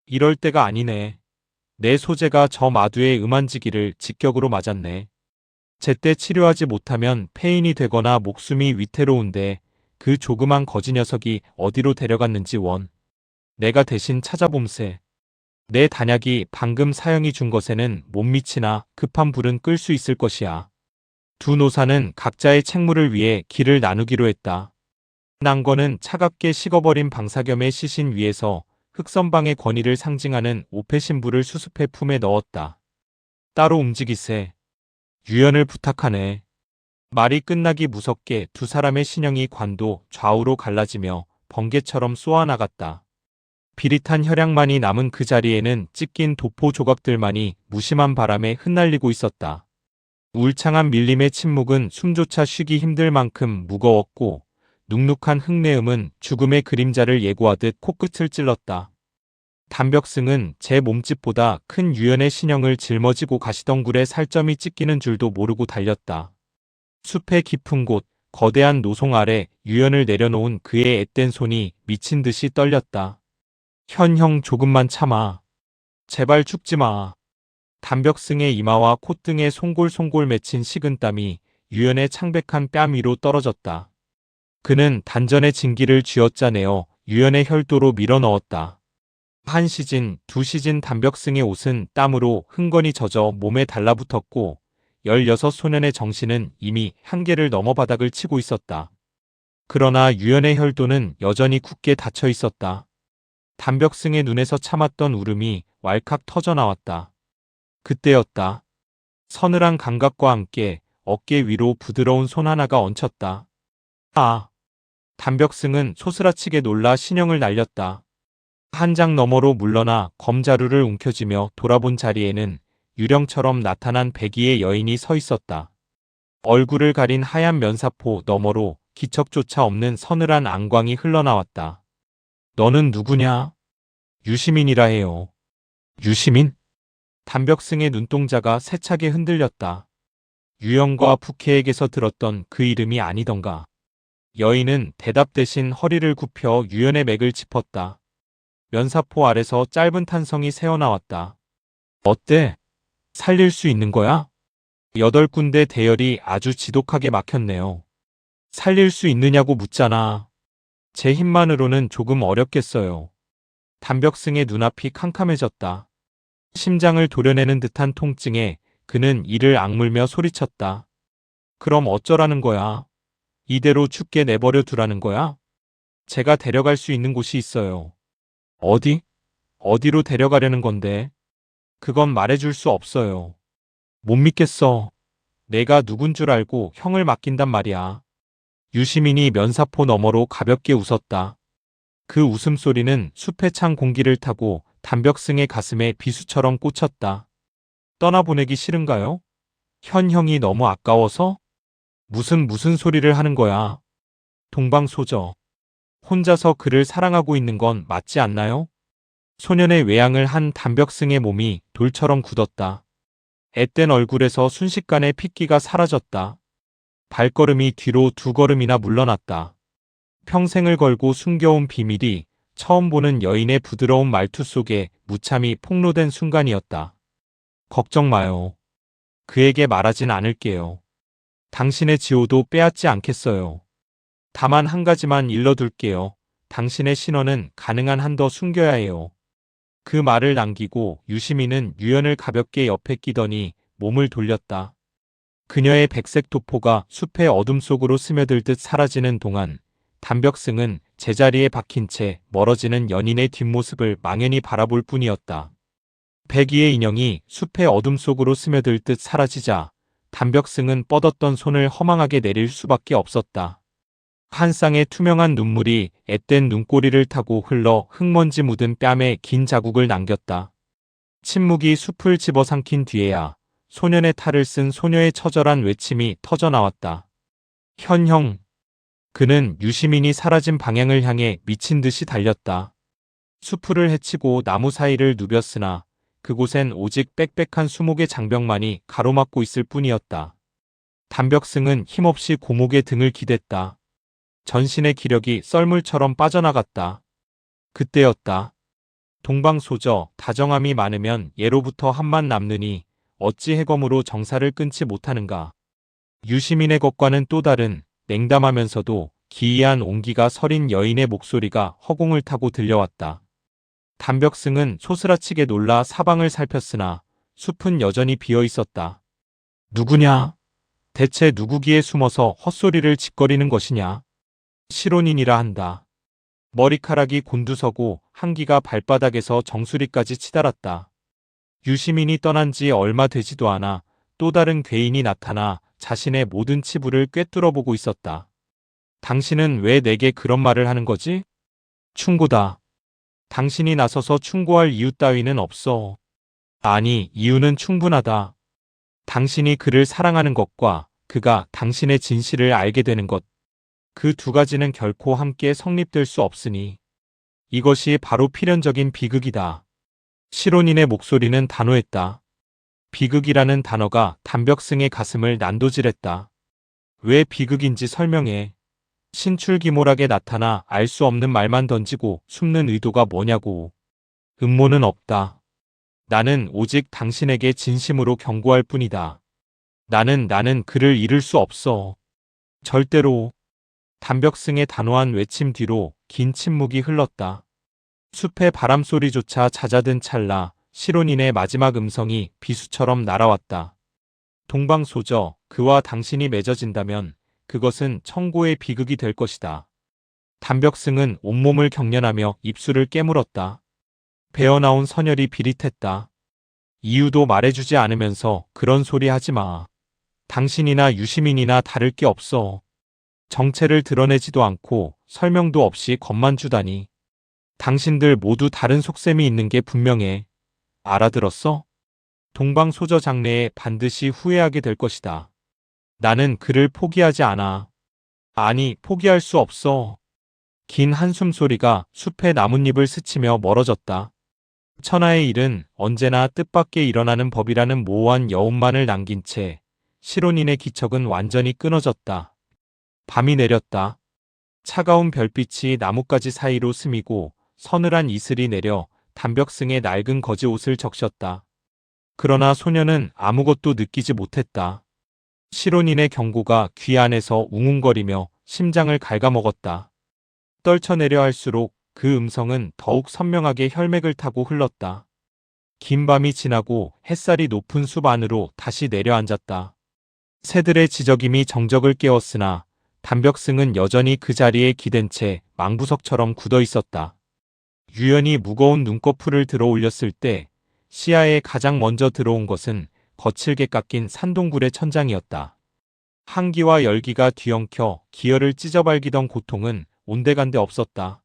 이럴 때가 아니네. 내 소재가 저 마두의 음한지기를 직격으로 맞았네. 제때 치료하지 못하면 폐인이 되거나 목숨이 위태로운데 그 조그만 거지 녀석이 어디로 데려갔는지 내가 대신 찾아봄세. 내 단약이 방금 사형이 준 것에는 못 미치나 급한 불은 끌 수 있을 것이야. 두 노사는 각자의 책무를 위해 길을 나누기로 했다. 낭거는 차갑게 식어버린 방사겸의 시신 위에서 흑선방의 권위를 상징하는 오패신부를 수습해 품에 넣었다. 따로 움직이세. 유연을 부탁하네. 말이 끝나기 무섭게 두 사람의 신형이 관도 좌우로 갈라지며 번개처럼 쏘아나갔다. 비릿한 혈약만이 남은 그 자리에는 찢긴 도포 조각들만이 무심한 바람에 흩날리고 있었다. 울창한 밀림의 침묵은 숨조차 쉬기 힘들 만큼 무거웠고 눅눅한 흙내음은 죽음의 그림자를 예고하듯 코끝을 찔렀다. 담벽승은 제 몸집보다 큰 유연의 신형을 짊어지고 가시덩굴에 살점이 찢기는 줄도 모르고 달렸다. 숲의 깊은 곳, 거대한 노송 아래 유연을 내려놓은 그의 앳된 손이 미친 듯이 떨렸다. 형 조금만 참아. 제발 죽지 마. 담벽승의 이마와 콧등에 송골송골 맺힌 식은땀이 유연의 창백한 뺨 위로 떨어졌다. 그는 단전의 진기를 쥐어짜내어 유연의 혈도로 밀어넣었다. 한 시진, 두 시진 담벽승의 옷은 땀으로 흥건히 젖어 몸에 달라붙었고 16소년의 정신은 이미 한계를 넘어 바닥을 치고 있었다. 그러나 유연의 혈도는 여전히 굳게 닫혀 있었다. 담벽승의 눈에서 참았던 울음이 왈칵 터져나왔다. 그때였다. 서늘한 감각과 함께 어깨 위로 부드러운 손 하나가 얹혔다. 아! 담벽승은 소스라치게 놀라 신형을 날렸다. 한 장 너머로 물러나 검자루를 움켜쥐며 돌아본 자리에는 유령처럼 나타난 백의의 여인이 서 있었다. 얼굴을 가린 하얀 면사포 너머로 기척조차 없는 서늘한 안광이 흘러나왔다. 너는 누구냐? 유시민이라 해요. 유시민? 담벽승의 눈동자가 세차게 흔들렸다. 유영과 부캐에게서 들었던 그 이름이 아니던가. 여인은 대답 대신 허리를 굽혀 유연의 맥을 짚었다. 면사포 아래서 짧은 탄성이 새어나왔다. 어때? 살릴 수 있는 거야? 8군데 대열이 아주 지독하게 막혔네요. 살릴 수 있느냐고 묻잖아. 제 힘만으로는 조금 어렵겠어요. 담벽승의 눈앞이 캄캄해졌다. 심장을 도려내는 듯한 통증에 그는 이를 악물며 소리쳤다. 그럼 어쩌라는 거야? 이대로 죽게 내버려 두라는 거야? 제가 데려갈 수 있는 곳이 있어요. 어디? 어디로 데려가려는 건데? 그건 말해줄 수 없어요. 못 믿겠어. 내가 누군 줄 알고 형을 맡긴단 말이야. 유시민이 면사포 너머로 가볍게 웃었다. 그 웃음소리는 숲의 찬 공기를 타고 담벽승의 가슴에 비수처럼 꽂혔다. 떠나보내기 싫은가요? 형이 너무 아까워서? 무슨 소리를 하는 거야. 동방소저. 혼자서 그를 사랑하고 있는 건 맞지 않나요? 소년의 외양을 한 담벽승의 몸이 돌처럼 굳었다. 앳된 얼굴에서 순식간에 핏기가 사라졌다. 발걸음이 뒤로 2걸음이나 물러났다. 평생을 걸고 숨겨온 비밀이 처음 보는 여인의 부드러운 말투 속에 무참히 폭로된 순간이었다. 걱정 마요. 그에게 말하진 않을게요. 당신의 지호도 빼앗지 않겠어요. 다만 한 가지만 일러둘게요. 당신의 신원은 가능한 한 더 숨겨야 해요. 그 말을 남기고 유시민은 유연을 가볍게 옆에 끼더니 몸을 돌렸다. 그녀의 백색 도포가 숲의 어둠 속으로 스며들 듯 사라지는 동안 담벽승은 제자리에 박힌 채 멀어지는 연인의 뒷모습을 망연히 바라볼 뿐이었다. 백이의 인형이 숲의 어둠 속으로 스며들 듯 사라지자 담벽승은 뻗었던 손을 허망하게 내릴 수밖에 없었다. 한 쌍의 투명한 눈물이 앳된 눈꼬리를 타고 흘러 흙먼지 묻은 뺨에 긴 자국을 남겼다. 침묵이 숲을 집어삼킨 뒤에야 소년의 탈을 쓴 소녀의 처절한 외침이 터져나왔다. 현형. 그는 유시민이 사라진 방향을 향해 미친 듯이 달렸다. 수풀을 헤치고 나무 사이를 누볐으나 그곳엔 오직 빽빽한 수목의 장벽만이 가로막고 있을 뿐이었다. 담벽승은 힘없이 고목의 등을 기댔다. 전신의 기력이 썰물처럼 빠져나갔다. 그때였다. 동방소저, 다정함이 많으면 예로부터 한만 남느니 어찌 해검으로 정사를 끊지 못하는가. 유시민의 것과는 또 다른 냉담하면서도 기이한 온기가 서린 여인의 목소리가 허공을 타고 들려왔다. 담벽승은 소스라치게 놀라 사방을 살폈으나 숲은 여전히 비어 있었다. 누구냐? 대체 누구기에 숨어서 헛소리를 짓거리는 것이냐? 시론인이라 한다. 머리카락이 곤두서고 한기가 발바닥에서 정수리까지 치달았다. 유시민이 떠난 지 얼마 되지도 않아 또 다른 괴인이 나타나 자신의 모든 치부를 꿰뚫어보고 있었다. 당신은 왜 내게 그런 말을 하는 거지? 충고다. 당신이 나서서 충고할 이유 따위는 없어. 아니, 이유는 충분하다. 당신이 그를 사랑하는 것과 그가 당신의 진실을 알게 되는 것. 그 2가지는 결코 함께 성립될 수 없으니. 이것이 바로 필연적인 비극이다. 시론인의 목소리는 단호했다. 비극이라는 단어가 담벽승의 가슴을 난도질했다. 왜 비극인지 설명해. 신출기몰하게 나타나 알 수 없는 말만 던지고 숨는 의도가 뭐냐고. 음모는 없다. 나는 오직 당신에게 진심으로 경고할 뿐이다. 나는 그를 잃을 수 없어. 절대로. 담벽승의 단호한 외침 뒤로 긴 침묵이 흘렀다. 숲의 바람소리조차 잦아든 찰나 시론인의 마지막 음성이 비수처럼 날아왔다. 동방소저, 그와 당신이 맺어진다면 그것은 천고의 비극이 될 것이다. 담벽승은 온몸을 경련하며 입술을 깨물었다. 배어나온 선혈이 비릿했다. 이유도 말해주지 않으면서 그런 소리 하지 마. 당신이나 유시민이나 다를 게 없어. 정체를 드러내지도 않고 설명도 없이 겁만 주다니. 당신들 모두 다른 속셈이 있는 게 분명해. 알아들었어? 동방소저 장래에 반드시 후회하게 될 것이다. 나는 그를 포기하지 않아. 아니, 포기할 수 없어. 긴 한숨 소리가 숲의 나뭇잎을 스치며 멀어졌다. 천하의 일은 언제나 뜻밖의 일어나는 법이라는 모호한 여운만을 남긴 채 시론인의 기척은 완전히 끊어졌다. 밤이 내렸다. 차가운 별빛이 나뭇가지 사이로 스미고 서늘한 이슬이 내려 담벽승의 낡은 거지옷을 적셨다. 그러나 소녀는 아무것도 느끼지 못했다. 시론인의 경고가 귀 안에서 웅웅거리며 심장을 갉아먹었다. 떨쳐내려 할수록 그 음성은 더욱 선명하게 혈맥을 타고 흘렀다. 긴 밤이 지나고 햇살이 높은 숲 안으로 다시 내려앉았다. 새들의 지저김이 정적을 깨웠으나 담벽승은 여전히 그 자리에 기댄 채 망부석처럼 굳어 있었다. 유연히 무거운 눈꺼풀을 들어 올렸을 때 시야에 가장 먼저 들어온 것은 거칠게 깎인 산동굴의 천장이었다. 한기와 열기가 뒤엉켜 기혈을 찢어발기던 고통은 온데간데 없었다.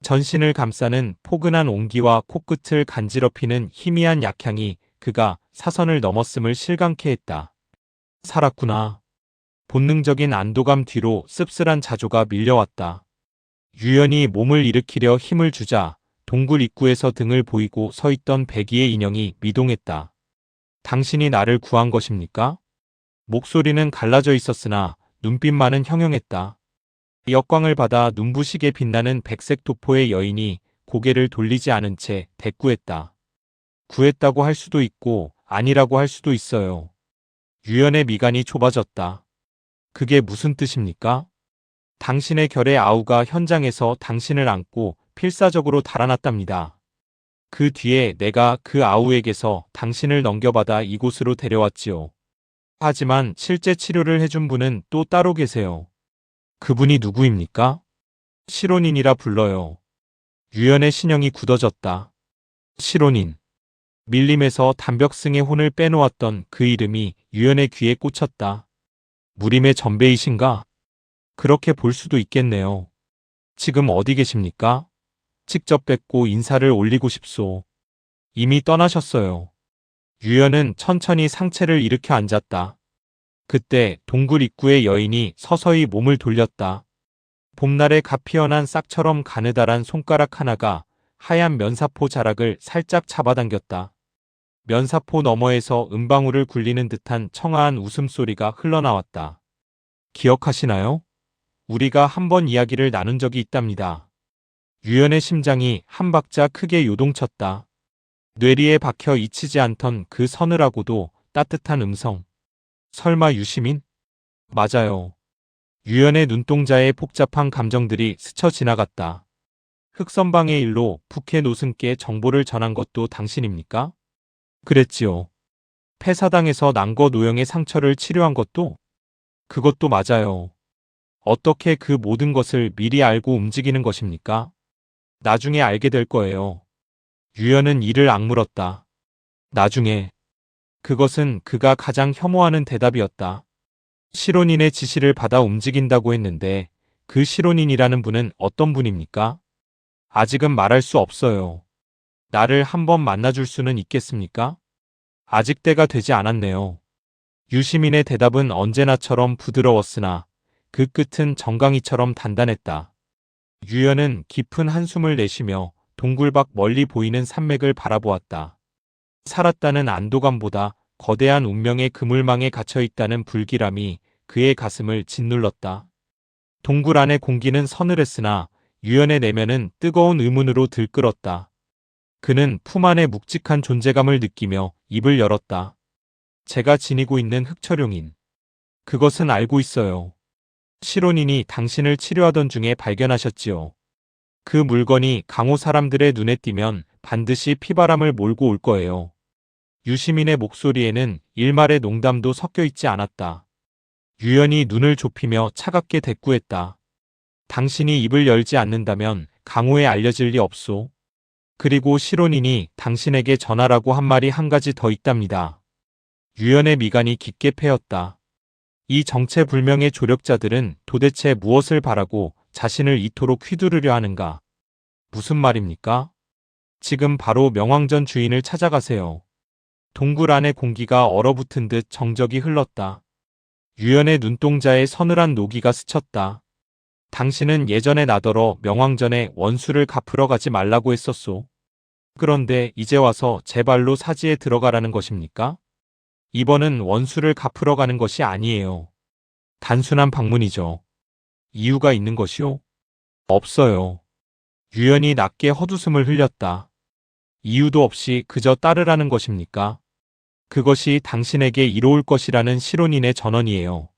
전신을 감싸는 포근한 온기와 코끝을 간지럽히는 희미한 약향이 그가 사선을 넘었음을 실감케 했다. 살았구나. 본능적인 안도감 뒤로 씁쓸한 자조가 밀려왔다. 유연히 몸을 일으키려 힘을 주자 동굴 입구에서 등을 보이고 서 있던 백이의 인형이 미동했다. 당신이 나를 구한 것입니까? 목소리는 갈라져 있었으나 눈빛만은 형용했다. 역광을 받아 눈부시게 빛나는 백색 도포의 여인이 고개를 돌리지 않은 채 대꾸했다. 구했다고 할 수도 있고 아니라고 할 수도 있어요. 유연의 미간이 좁아졌다. 그게 무슨 뜻입니까? 당신의 결의 아우가 현장에서 당신을 안고 필사적으로 달아났답니다. 그 뒤에 내가 그 아우에게서 당신을 넘겨받아 이곳으로 데려왔지요. 하지만 실제 치료를 해준 분은 또 따로 계세요. 그분이 누구입니까? 시론인이라 불러요. 유연의 신형이 굳어졌다. 시론인. 밀림에서 단벽승의 혼을 빼놓았던 그 이름이 유연의 귀에 꽂혔다. 무림의 전배이신가? 그렇게 볼 수도 있겠네요. 지금 어디 계십니까? 직접 뵙고 인사를 올리고 싶소. 이미 떠나셨어요. 유연은 천천히 상체를 일으켜 앉았다. 그때 동굴 입구의 여인이 서서히 몸을 돌렸다. 봄날에 갓 피어난 싹처럼 가느다란 손가락 하나가 하얀 면사포 자락을 살짝 잡아당겼다. 면사포 너머에서 은방울을 굴리는 듯한 청아한 웃음소리가 흘러나왔다. 기억하시나요? 우리가 한번 이야기를 나눈 적이 있답니다. 유연의 심장이 한 박자 크게 요동쳤다. 뇌리에 박혀 잊히지 않던 그 서늘하고도 따뜻한 음성. 설마 유시민? 맞아요. 유연의 눈동자에 복잡한 감정들이 스쳐 지나갔다. 흑선방의 일로 북해 노승께 정보를 전한 것도 당신입니까? 그랬지요. 폐사당에서 난거 노영의 상처를 치료한 것도? 그것도 맞아요. 어떻게 그 모든 것을 미리 알고 움직이는 것입니까? 나중에 알게 될 거예요. 유연은 이를 악물었다. 나중에. 그것은 그가 가장 혐오하는 대답이었다. 시론인의 지시를 받아 움직인다고 했는데 그 시론인이라는 분은 어떤 분입니까? 아직은 말할 수 없어요. 나를 한번 만나줄 수는 있겠습니까? 아직 때가 되지 않았네요. 유시민의 대답은 언제나처럼 부드러웠으나 그 끝은 정강이처럼 단단했다. 유연은 깊은 한숨을 내쉬며 동굴 밖 멀리 보이는 산맥을 바라보았다. 살았다는 안도감보다 거대한 운명의 그물망에 갇혀있다는 불길함이 그의 가슴을 짓눌렀다. 동굴 안의 공기는 서늘했으나 유연의 내면은 뜨거운 의문으로 들끓었다. 그는 품 안의 묵직한 존재감을 느끼며 입을 열었다. 제가 지니고 있는 흑철용인. 그것은 알고 있어요. 시론인이 당신을 치료하던 중에 발견하셨지요. 그 물건이 강호 사람들의 눈에 띄면 반드시 피바람을 몰고 올 거예요. 유시민의 목소리에는 일말의 농담도 섞여 있지 않았다. 유연이 눈을 좁히며 차갑게 대꾸했다. 당신이 입을 열지 않는다면 강호에 알려질 리 없소. 그리고 시론인이 당신에게 전하라고 한 말이 한 가지 더 있답니다. 유연의 미간이 깊게 패였다. 이 정체불명의 조력자들은 도대체 무엇을 바라고 자신을 이토록 휘두르려 하는가? 무슨 말입니까? 지금 바로 명왕전 주인을 찾아가세요. 동굴 안의 공기가 얼어붙은 듯 정적이 흘렀다. 유연의 눈동자에 서늘한 노기가 스쳤다. 당신은 예전에 나더러 명왕전에 원수를 갚으러 가지 말라고 했었소. 그런데 이제 와서 제 발로 사지에 들어가라는 것입니까? 이번은 원수를 갚으러 가는 것이 아니에요. 단순한 방문이죠. 이유가 있는 것이요? 없어요. 유연이 낮게 헛웃음을 흘렸다. 이유도 없이 그저 따르라는 것입니까? 그것이 당신에게 이로울 것이라는 시론인의 전언이에요.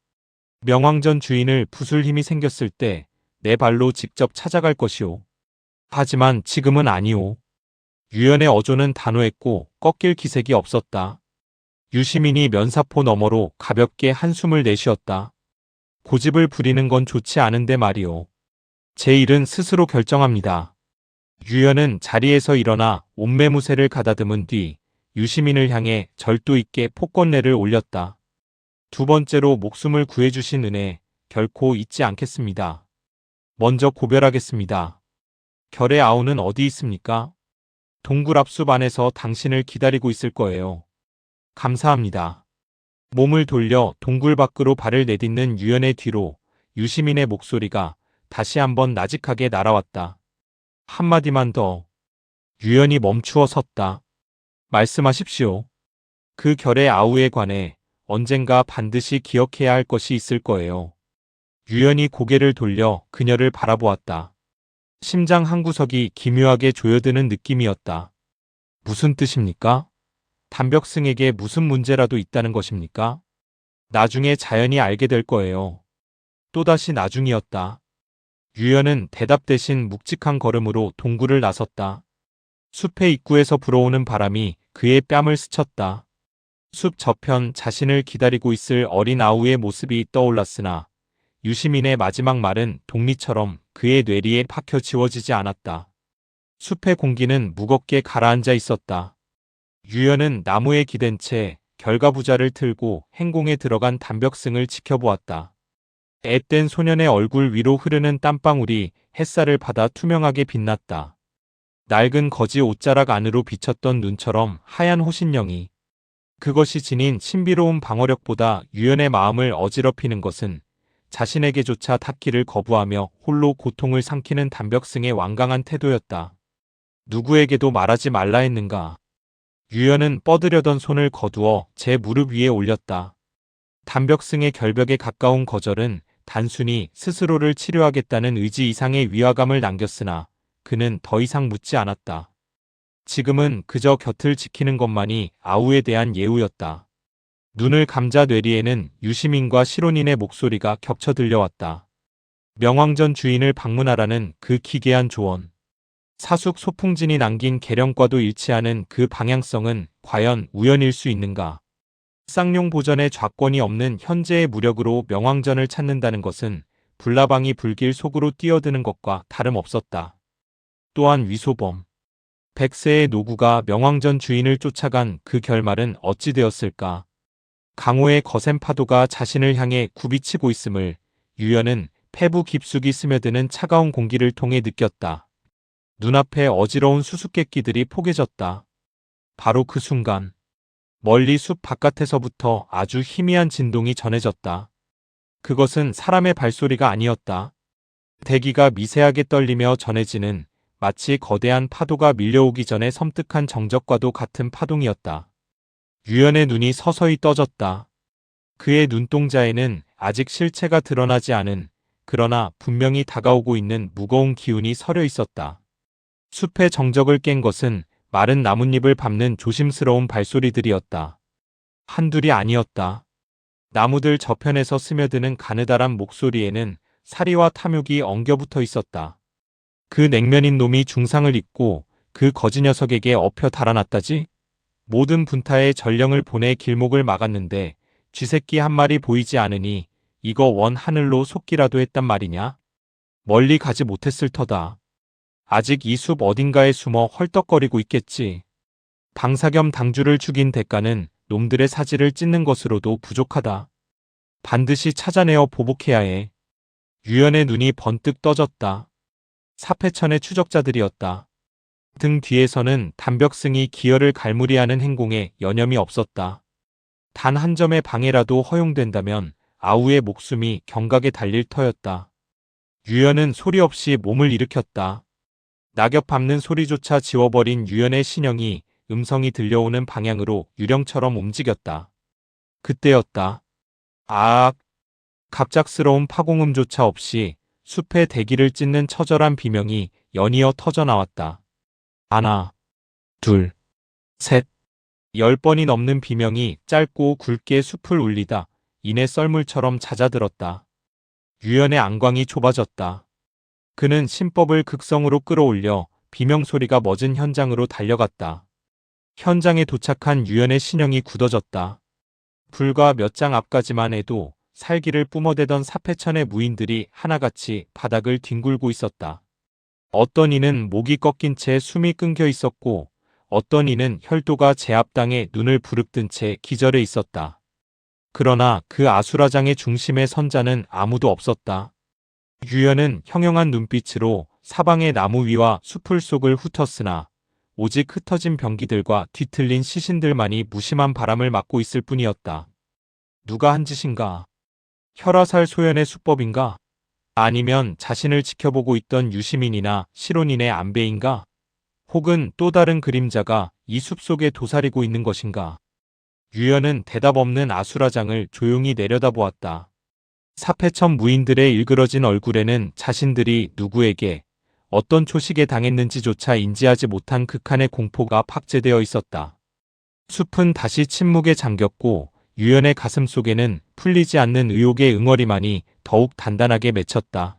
명왕전 주인을 부술 힘이 생겼을 때 내 발로 직접 찾아갈 것이오. 하지만 지금은 아니오. 유연의 어조는 단호했고 꺾일 기색이 없었다. 유시민이 면사포 너머로 가볍게 한숨을 내쉬었다. 고집을 부리는 건 좋지 않은데 말이오. 제 일은 스스로 결정합니다. 유연은 자리에서 일어나 옷매무새를 가다듬은 뒤 유시민을 향해 절도 있게 폭권례를 올렸다. 두 번째로 목숨을 구해주신 은혜 결코 잊지 않겠습니다. 먼저 고별하겠습니다. 결의 아우는 어디 있습니까? 동굴 앞숲 안에서 당신을 기다리고 있을 거예요. 감사합니다. 몸을 돌려 동굴 밖으로 발을 내딛는 유연의 뒤로 유시민의 목소리가 다시 한번 나직하게 날아왔다. 한마디만 더. 유연이 멈추어 섰다. 말씀하십시오. 그 결의 아우에 관해 언젠가 반드시 기억해야 할 것이 있을 거예요. 유연이 고개를 돌려 그녀를 바라보았다. 심장 한구석이 기묘하게 조여드는 느낌이었다. 무슨 뜻입니까? 단벽승에게 무슨 문제라도 있다는 것입니까? 나중에 자연히 알게 될 거예요. 또다시 나중이었다. 유연은 대답 대신 묵직한 걸음으로 동굴을 나섰다. 숲의 입구에서 불어오는 바람이 그의 뺨을 스쳤다. 숲 저편 자신을 기다리고 있을 어린 아우의 모습이 떠올랐으나 유시민의 마지막 말은 독리처럼 그의 뇌리에 박혀 지워지지 않았다. 숲의 공기는 무겁게 가라앉아 있었다. 유연은 나무에 기댄 채 결과부자를 틀고 행궁에 들어간 단벽승을 지켜보았다. 앳된 소년의 얼굴 위로 흐르는 땀방울이 햇살을 받아 투명하게 빛났다. 낡은 거지 옷자락 안으로 비쳤던 눈처럼 하얀 호신령이. 그것이 지닌 신비로운 방어력보다 유연의 마음을 어지럽히는 것은 자신에게조차 닿기를 거부하며 홀로 고통을 삼키는 단벽승의 완강한 태도였다. 누구에게도 말하지 말라 했는가. 유연은 뻗으려던 손을 거두어 제 무릎 위에 올렸다. 단벽승의 결벽에 가까운 거절은 단순히 스스로를 치료하겠다는 의지 이상의 위화감을 남겼으나 그는 더 이상 묻지 않았다. 지금은 그저 곁을 지키는 것만이 아우에 대한 예우였다. 눈을 감자 뇌리에는 유시민과 시론인의 목소리가 겹쳐 들려왔다. 명왕전 주인을 방문하라는 그 기괴한 조언. 사숙 소풍진이 남긴 계령과도 일치하는 그 방향성은 과연 우연일 수 있는가? 쌍용 보전에 좌권이 없는 현재의 무력으로 명왕전을 찾는다는 것은 불나방이 불길 속으로 뛰어드는 것과 다름없었다. 또한 위소범. 백세의 노구가 명왕전 주인을 쫓아간 그 결말은 어찌 되었을까? 강호의 거센 파도가 자신을 향해 굽이치고 있음을 유연은 폐부 깊숙이 스며드는 차가운 공기를 통해 느꼈다. 눈앞에 어지러운 수수께끼들이 포개졌다. 바로 그 순간 멀리 숲 바깥에서부터 아주 희미한 진동이 전해졌다. 그것은 사람의 발소리가 아니었다. 대기가 미세하게 떨리며 전해지는 마치 거대한 파도가 밀려오기 전에 섬뜩한 정적과도 같은 파동이었다. 유연의 눈이 서서히 떠졌다. 그의 눈동자에는 아직 실체가 드러나지 않은 그러나 분명히 다가오고 있는 무거운 기운이 서려 있었다. 숲의 정적을 깬 것은 마른 나뭇잎을 밟는 조심스러운 발소리들이었다. 한둘이 아니었다. 나무들 저편에서 스며드는 가느다란 목소리에는 사리와 탐욕이 엉겨붙어 있었다. 그 냉면인 놈이 중상을 입고 그 거지 녀석에게 엎혀 달아났다지? 모든 분타에 전령을 보내 길목을 막았는데 쥐새끼 한 마리 보이지 않으니 이거 원 하늘로 솟기라도 했단 말이냐? 멀리 가지 못했을 터다. 아직 이 숲 어딘가에 숨어 헐떡거리고 있겠지. 방사겸 당주를 죽인 대가는 놈들의 사지를 찢는 것으로도 부족하다. 반드시 찾아내어 보복해야 해. 유연의 눈이 번뜩 떠졌다. 사패천의 추적자들이었다. 등 뒤에서는 단벽승이 기어를 갈무리하는 행공에 여념이 없었다. 단 한 점의 방해라도 허용된다면 아우의 목숨이 경각에 달릴 터였다. 유연은 소리 없이 몸을 일으켰다. 낙엽 밟는 소리조차 지워버린 유연의 신형이 음성이 들려오는 방향으로 유령처럼 움직였다. 그때였다. 아악! 갑작스러운 파공음조차 없이 숲의 대기를 찢는 처절한 비명이 연이어 터져나왔다. 하나, 둘, 셋. 10번이 넘는 비명이 짧고 굵게 숲을 울리다 이내 썰물처럼 잦아들었다. 유연의 안광이 좁아졌다. 그는 신법을 극성으로 끌어올려 비명소리가 멎은 현장으로 달려갔다. 현장에 도착한 유연의 신형이 굳어졌다. 불과 몇 장 앞까지만 해도 살기를 뿜어대던 사패천의 무인들이 하나같이 바닥을 뒹굴고 있었다. 어떤 이는 목이 꺾인 채 숨이 끊겨 있었고 어떤 이는 혈도가 제압당해 눈을 부릅뜬 채 기절해 있었다. 그러나 그 아수라장의 중심에 선 자는 아무도 없었다. 유연은 형형한 눈빛으로 사방의 나무 위와 수풀 속을 훑었으나 오직 흩어진 병기들과 뒤틀린 시신들만이 무심한 바람을 맞고 있을 뿐이었다. 누가 한 짓인가? 혈화살 소연의 수법인가? 아니면 자신을 지켜보고 있던 유시민이나 시론인의 안배인가? 혹은 또 다른 그림자가 이 숲속에 도사리고 있는 것인가? 유연은 대답 없는 아수라장을 조용히 내려다보았다. 사패천 무인들의 일그러진 얼굴에는 자신들이 누구에게 어떤 초식에 당했는지조차 인지하지 못한 극한의 공포가 박제되어 있었다. 숲은 다시 침묵에 잠겼고 유연의 가슴 속에는 풀리지 않는 의욕의 응어리만이 더욱 단단하게 맺혔다.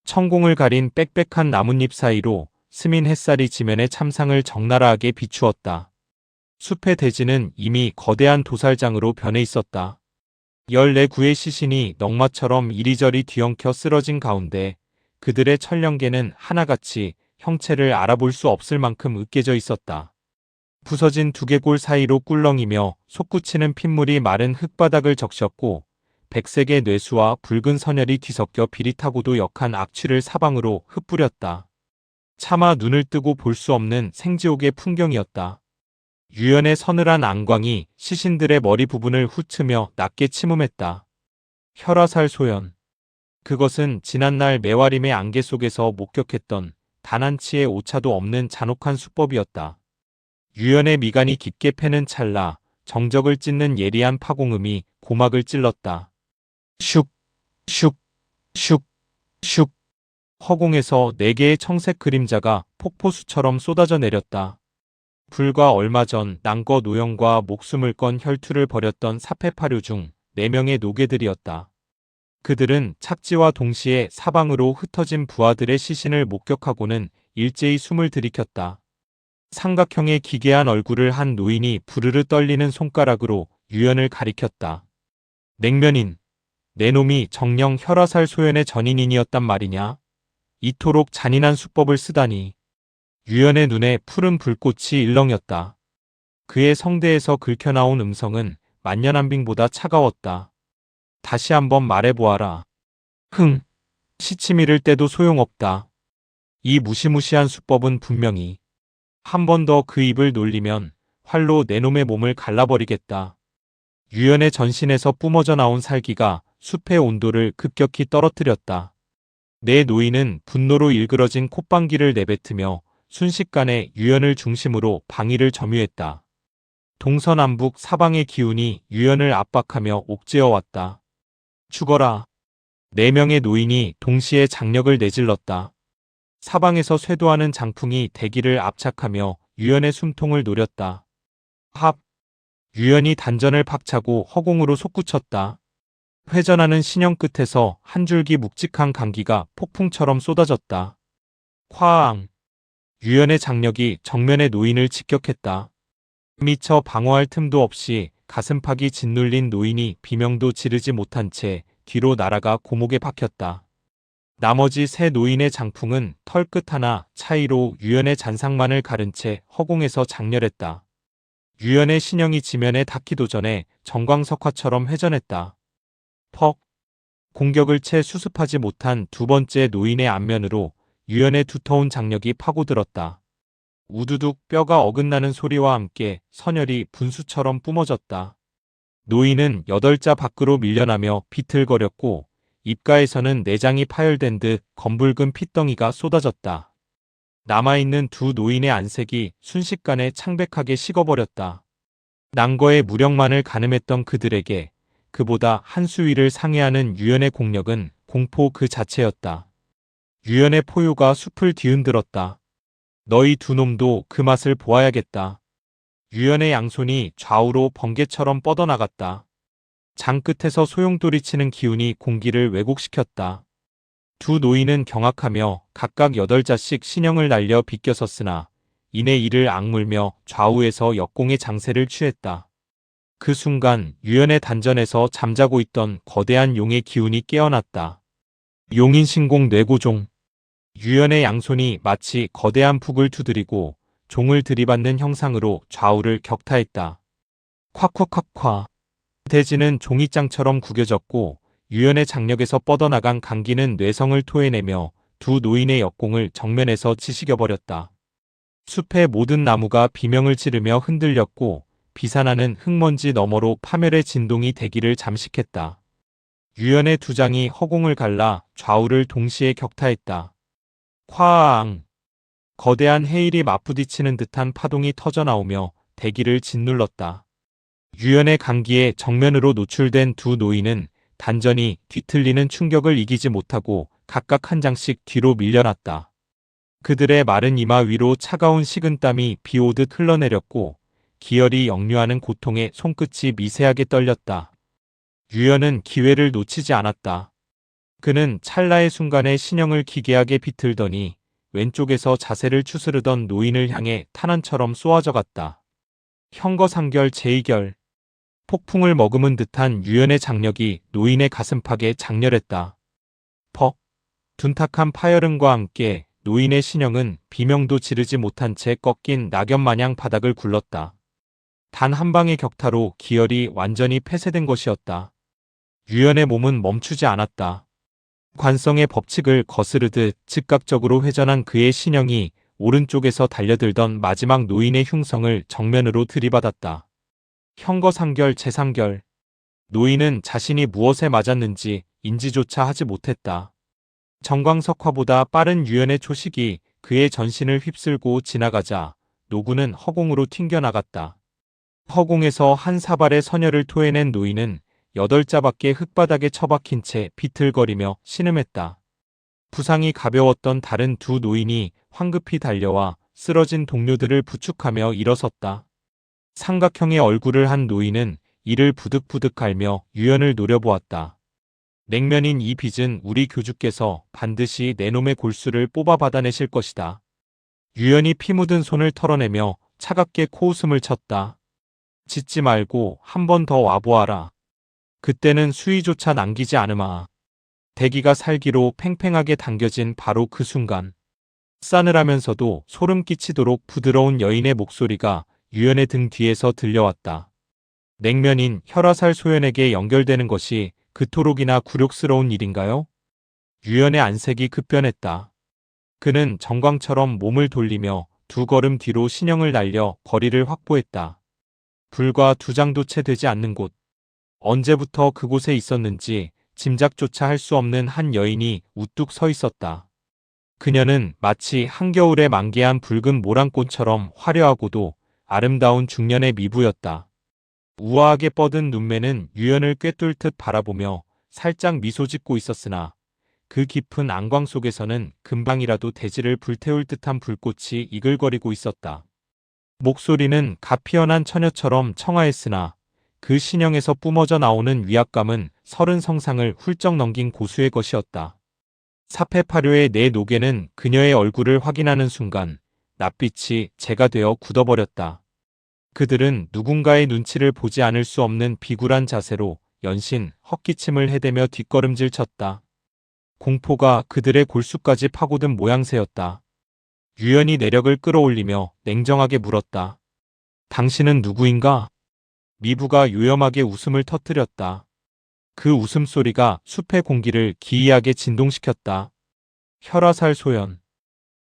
천공을 가린 빽빽한 나뭇잎 사이로 스민 햇살이 지면의 참상을 적나라하게 비추었다. 숲의 대지는 이미 거대한 도살장으로 변해 있었다. 14구의 시신이 넝마처럼 이리저리 뒤엉켜 쓰러진 가운데 그들의 천령계는 하나같이 형체를 알아볼 수 없을 만큼 으깨져 있었다. 부서진 두개골 사이로 꿀렁이며 솟구치는 핏물이 마른 흙바닥을 적셨고 백색의 뇌수와 붉은 선혈이 뒤섞여 비릿하고도 역한 악취를 사방으로 흩뿌렸다. 차마 눈을 뜨고 볼 수 없는 생지옥의 풍경이었다. 유연의 서늘한 안광이 시신들의 머리 부분을 훑으며 낮게 침움했다. 혈화살 소연. 그것은 지난날 메와림의 안개 속에서 목격했던 단 한 치의 오차도 없는 잔혹한 수법이었다. 유연의 미간이 깊게 패는 찰나 정적을 찢는 예리한 파공음이 고막을 찔렀다. 슉, 슉, 슉, 슉. 허공에서 4개의 청색 그림자가 폭포수처럼 쏟아져 내렸다. 불과 얼마 전 낭거 노영과 목숨을 건 혈투를 벌였던 사패파류 중 4명의 노개들이었다. 그들은 착지와 동시에 사방으로 흩어진 부하들의 시신을 목격하고는 일제히 숨을 들이켰다. 삼각형의 기괴한 얼굴을 한 노인이 부르르 떨리는 손가락으로 유연을 가리켰다. 냉면인, 내 놈이 정녕 혈화살 소연의 전인인이었단 말이냐? 이토록 잔인한 수법을 쓰다니. 유연의 눈에 푸른 불꽃이 일렁였다. 그의 성대에서 긁혀나온 음성은 만년한빙보다 차가웠다. 다시 한번 말해보아라. 흥, 시치 잃을 때도 소용없다. 이 무시무시한 수법은 분명히 한 번 더 그 입을 놀리면 활로 내 놈의 몸을 갈라버리겠다. 유연의 전신에서 뿜어져 나온 살기가 숲의 온도를 급격히 떨어뜨렸다. 내 노인은 분노로 일그러진 콧방귀를 내뱉으며 순식간에 유연을 중심으로 방위를 점유했다. 동서남북 사방의 기운이 유연을 압박하며 옥죄어 왔다. 죽어라. 4명의 노인이 동시에 장력을 내질렀다. 사방에서 쇄도하는 장풍이 대기를 압착하며 유연의 숨통을 노렸다. 합. 유연이 단전을 박차고 허공으로 솟구쳤다. 회전하는 신형 끝에서 한 줄기 묵직한 강기가 폭풍처럼 쏟아졌다. 쾅. 유연의 장력이 정면의 노인을 직격했다. 미처 방어할 틈도 없이 가슴팍이 짓눌린 노인이 비명도 지르지 못한 채 뒤로 날아가 고목에 박혔다. 나머지 3 노인의 장풍은 털끝 하나 차이로 유연의 잔상만을 가른 채 허공에서 장렬했다. 유연의 신형이 지면에 닿기도 전에 정광석화처럼 회전했다. 퍽. 공격을 채 수습하지 못한 2번째 노인의 안면으로 유연의 두터운 장력이 파고들었다. 우두둑 뼈가 어긋나는 소리와 함께 선혈이 분수처럼 뿜어졌다. 노인은 8자 밖으로 밀려나며 비틀거렸고 입가에서는 내장이 파열된 듯 검붉은 핏덩이가 쏟아졌다. 남아있는 2 노인의 안색이 순식간에 창백하게 식어버렸다. 낭거의 무력만을 가늠했던 그들에게 그보다 한 수 위를 상회하는 유연의 공력은 공포 그 자체였다. 유연의 포효가 숲을 뒤흔들었다. 너희 2 놈도 그 맛을 보아야겠다. 유연의 양손이 좌우로 번개처럼 뻗어나갔다. 장끝에서 소용돌이치는 기운이 공기를 왜곡시켰다. 2 노인은 경악하며 각각 8자씩 신형을 날려 비껴섰으나 이내 이를 악물며 좌우에서 역공의 장세를 취했다. 그 순간 유연의 단전에서 잠자고 있던 거대한 용의 기운이 깨어났다. 용인신공 뇌고종. 유연의 양손이 마치 거대한 북을 두드리고 종을 들이받는 형상으로 좌우를 격타했다. 콱콱콱콱. 대지는 종이장처럼 구겨졌고 유연의 장력에서 뻗어나간 강기는 뇌성을 토해내며 2 노인의 역공을 정면에서 치시겨버렸다. 숲의 모든 나무가 비명을 지르며 흔들렸고 비산하는 흙먼지 너머로 파멸의 진동이 대기를 잠식했다. 유연의 2 장이 허공을 갈라 좌우를 동시에 격타했다. 쾅! 거대한 해일이 맞부딪히는 듯한 파동이 터져나오며 대기를 짓눌렀다. 유연의 강기에 정면으로 노출된 두 노인은 단전이 뒤틀리는 충격을 이기지 못하고 각각 한 장씩 뒤로 밀려났다. 그들의 마른 이마 위로 차가운 식은땀이 비 오듯 흘러내렸고 기혈이 역류하는 고통에 손끝이 미세하게 떨렸다. 유연은 기회를 놓치지 않았다. 그는 찰나의 순간에 신형을 기괴하게 비틀더니 왼쪽에서 자세를 추스르던 노인을 향해 탄환처럼 쏘아져 갔다. 형거상결 제2결. 폭풍을 머금은 듯한 유연의 장력이 노인의 가슴팍에 장렬했다. 퍽. 둔탁한 파열음과 함께 노인의 신형은 비명도 지르지 못한 채 꺾인 낙엽마냥 바닥을 굴렀다. 단 한 방의 격타로 기혈이 완전히 폐쇄된 것이었다. 유연의 몸은 멈추지 않았다. 관성의 법칙을 거스르듯 즉각적으로 회전한 그의 신형이 오른쪽에서 달려들던 마지막 노인의 흉성을 정면으로 들이받았다. 형거상결 제3결. 노인은 자신이 무엇에 맞았는지 인지조차 하지 못했다. 정광석화보다 빠른 유연의 초식이 그의 전신을 휩쓸고 지나가자 노구는 허공으로 튕겨나갔다. 허공에서 한 사발의 선혈을 토해낸 노인은 8자밖에 흙바닥에 처박힌 채 비틀거리며 신음했다. 부상이 가벼웠던 다른 두 노인이 황급히 달려와 쓰러진 동료들을 부축하며 일어섰다. 삼각형의 얼굴을 한 노인은 이를 부득부득 갈며 유연을 노려보았다. 냉면인 이 빚은 우리 교주께서 반드시 내 놈의 골수를 뽑아 받아내실 것이다. 유연이 피 묻은 손을 털어내며 차갑게 코웃음을 쳤다. 짖지 말고 한 번 더 와보아라. 그때는 수위조차 남기지 않으마. 대기가 살기로 팽팽하게 당겨진 바로 그 순간 싸늘하면서도 소름 끼치도록 부드러운 여인의 목소리가 유연의 등 뒤에서 들려왔다. 냉면인 혈화살 소연에게 연결되는 것이 그토록이나 굴욕스러운 일인가요? 유연의 안색이 급변했다. 그는 정광처럼 몸을 돌리며 두 걸음 뒤로 신형을 날려 거리를 확보했다. 불과 2장도 채 되지 않는 곳. 언제부터 그곳에 있었는지 짐작조차 할 수 없는 한 여인이 우뚝 서 있었다. 그녀는 마치 한겨울에 만개한 붉은 모란꽃처럼 화려하고도 아름다운 중년의 미부였다. 우아하게 뻗은 눈매는 유연을 꿰뚫듯 바라보며 살짝 미소 짓고 있었으나 그 깊은 안광 속에서는 금방이라도 대지를 불태울 듯한 불꽃이 이글거리고 있었다. 목소리는 가피연한 처녀처럼 청아했으나 그 신형에서 뿜어져 나오는 위압감은 30성상을 훌쩍 넘긴 고수의 것이었다. 사페파료의 내 노개는 그녀의 얼굴을 확인하는 순간 낯빛이 재가 되어 굳어버렸다. 그들은 누군가의 눈치를 보지 않을 수 없는 비굴한 자세로 연신 헛기침을 해대며 뒷걸음질 쳤다. 공포가 그들의 골수까지 파고든 모양새였다. 유연이 내력을 끌어올리며 냉정하게 물었다. 당신은 누구인가? 미부가 요염하게 웃음을 터뜨렸다. 그 웃음소리가 숲의 공기를 기이하게 진동시켰다. 혈화살 소연.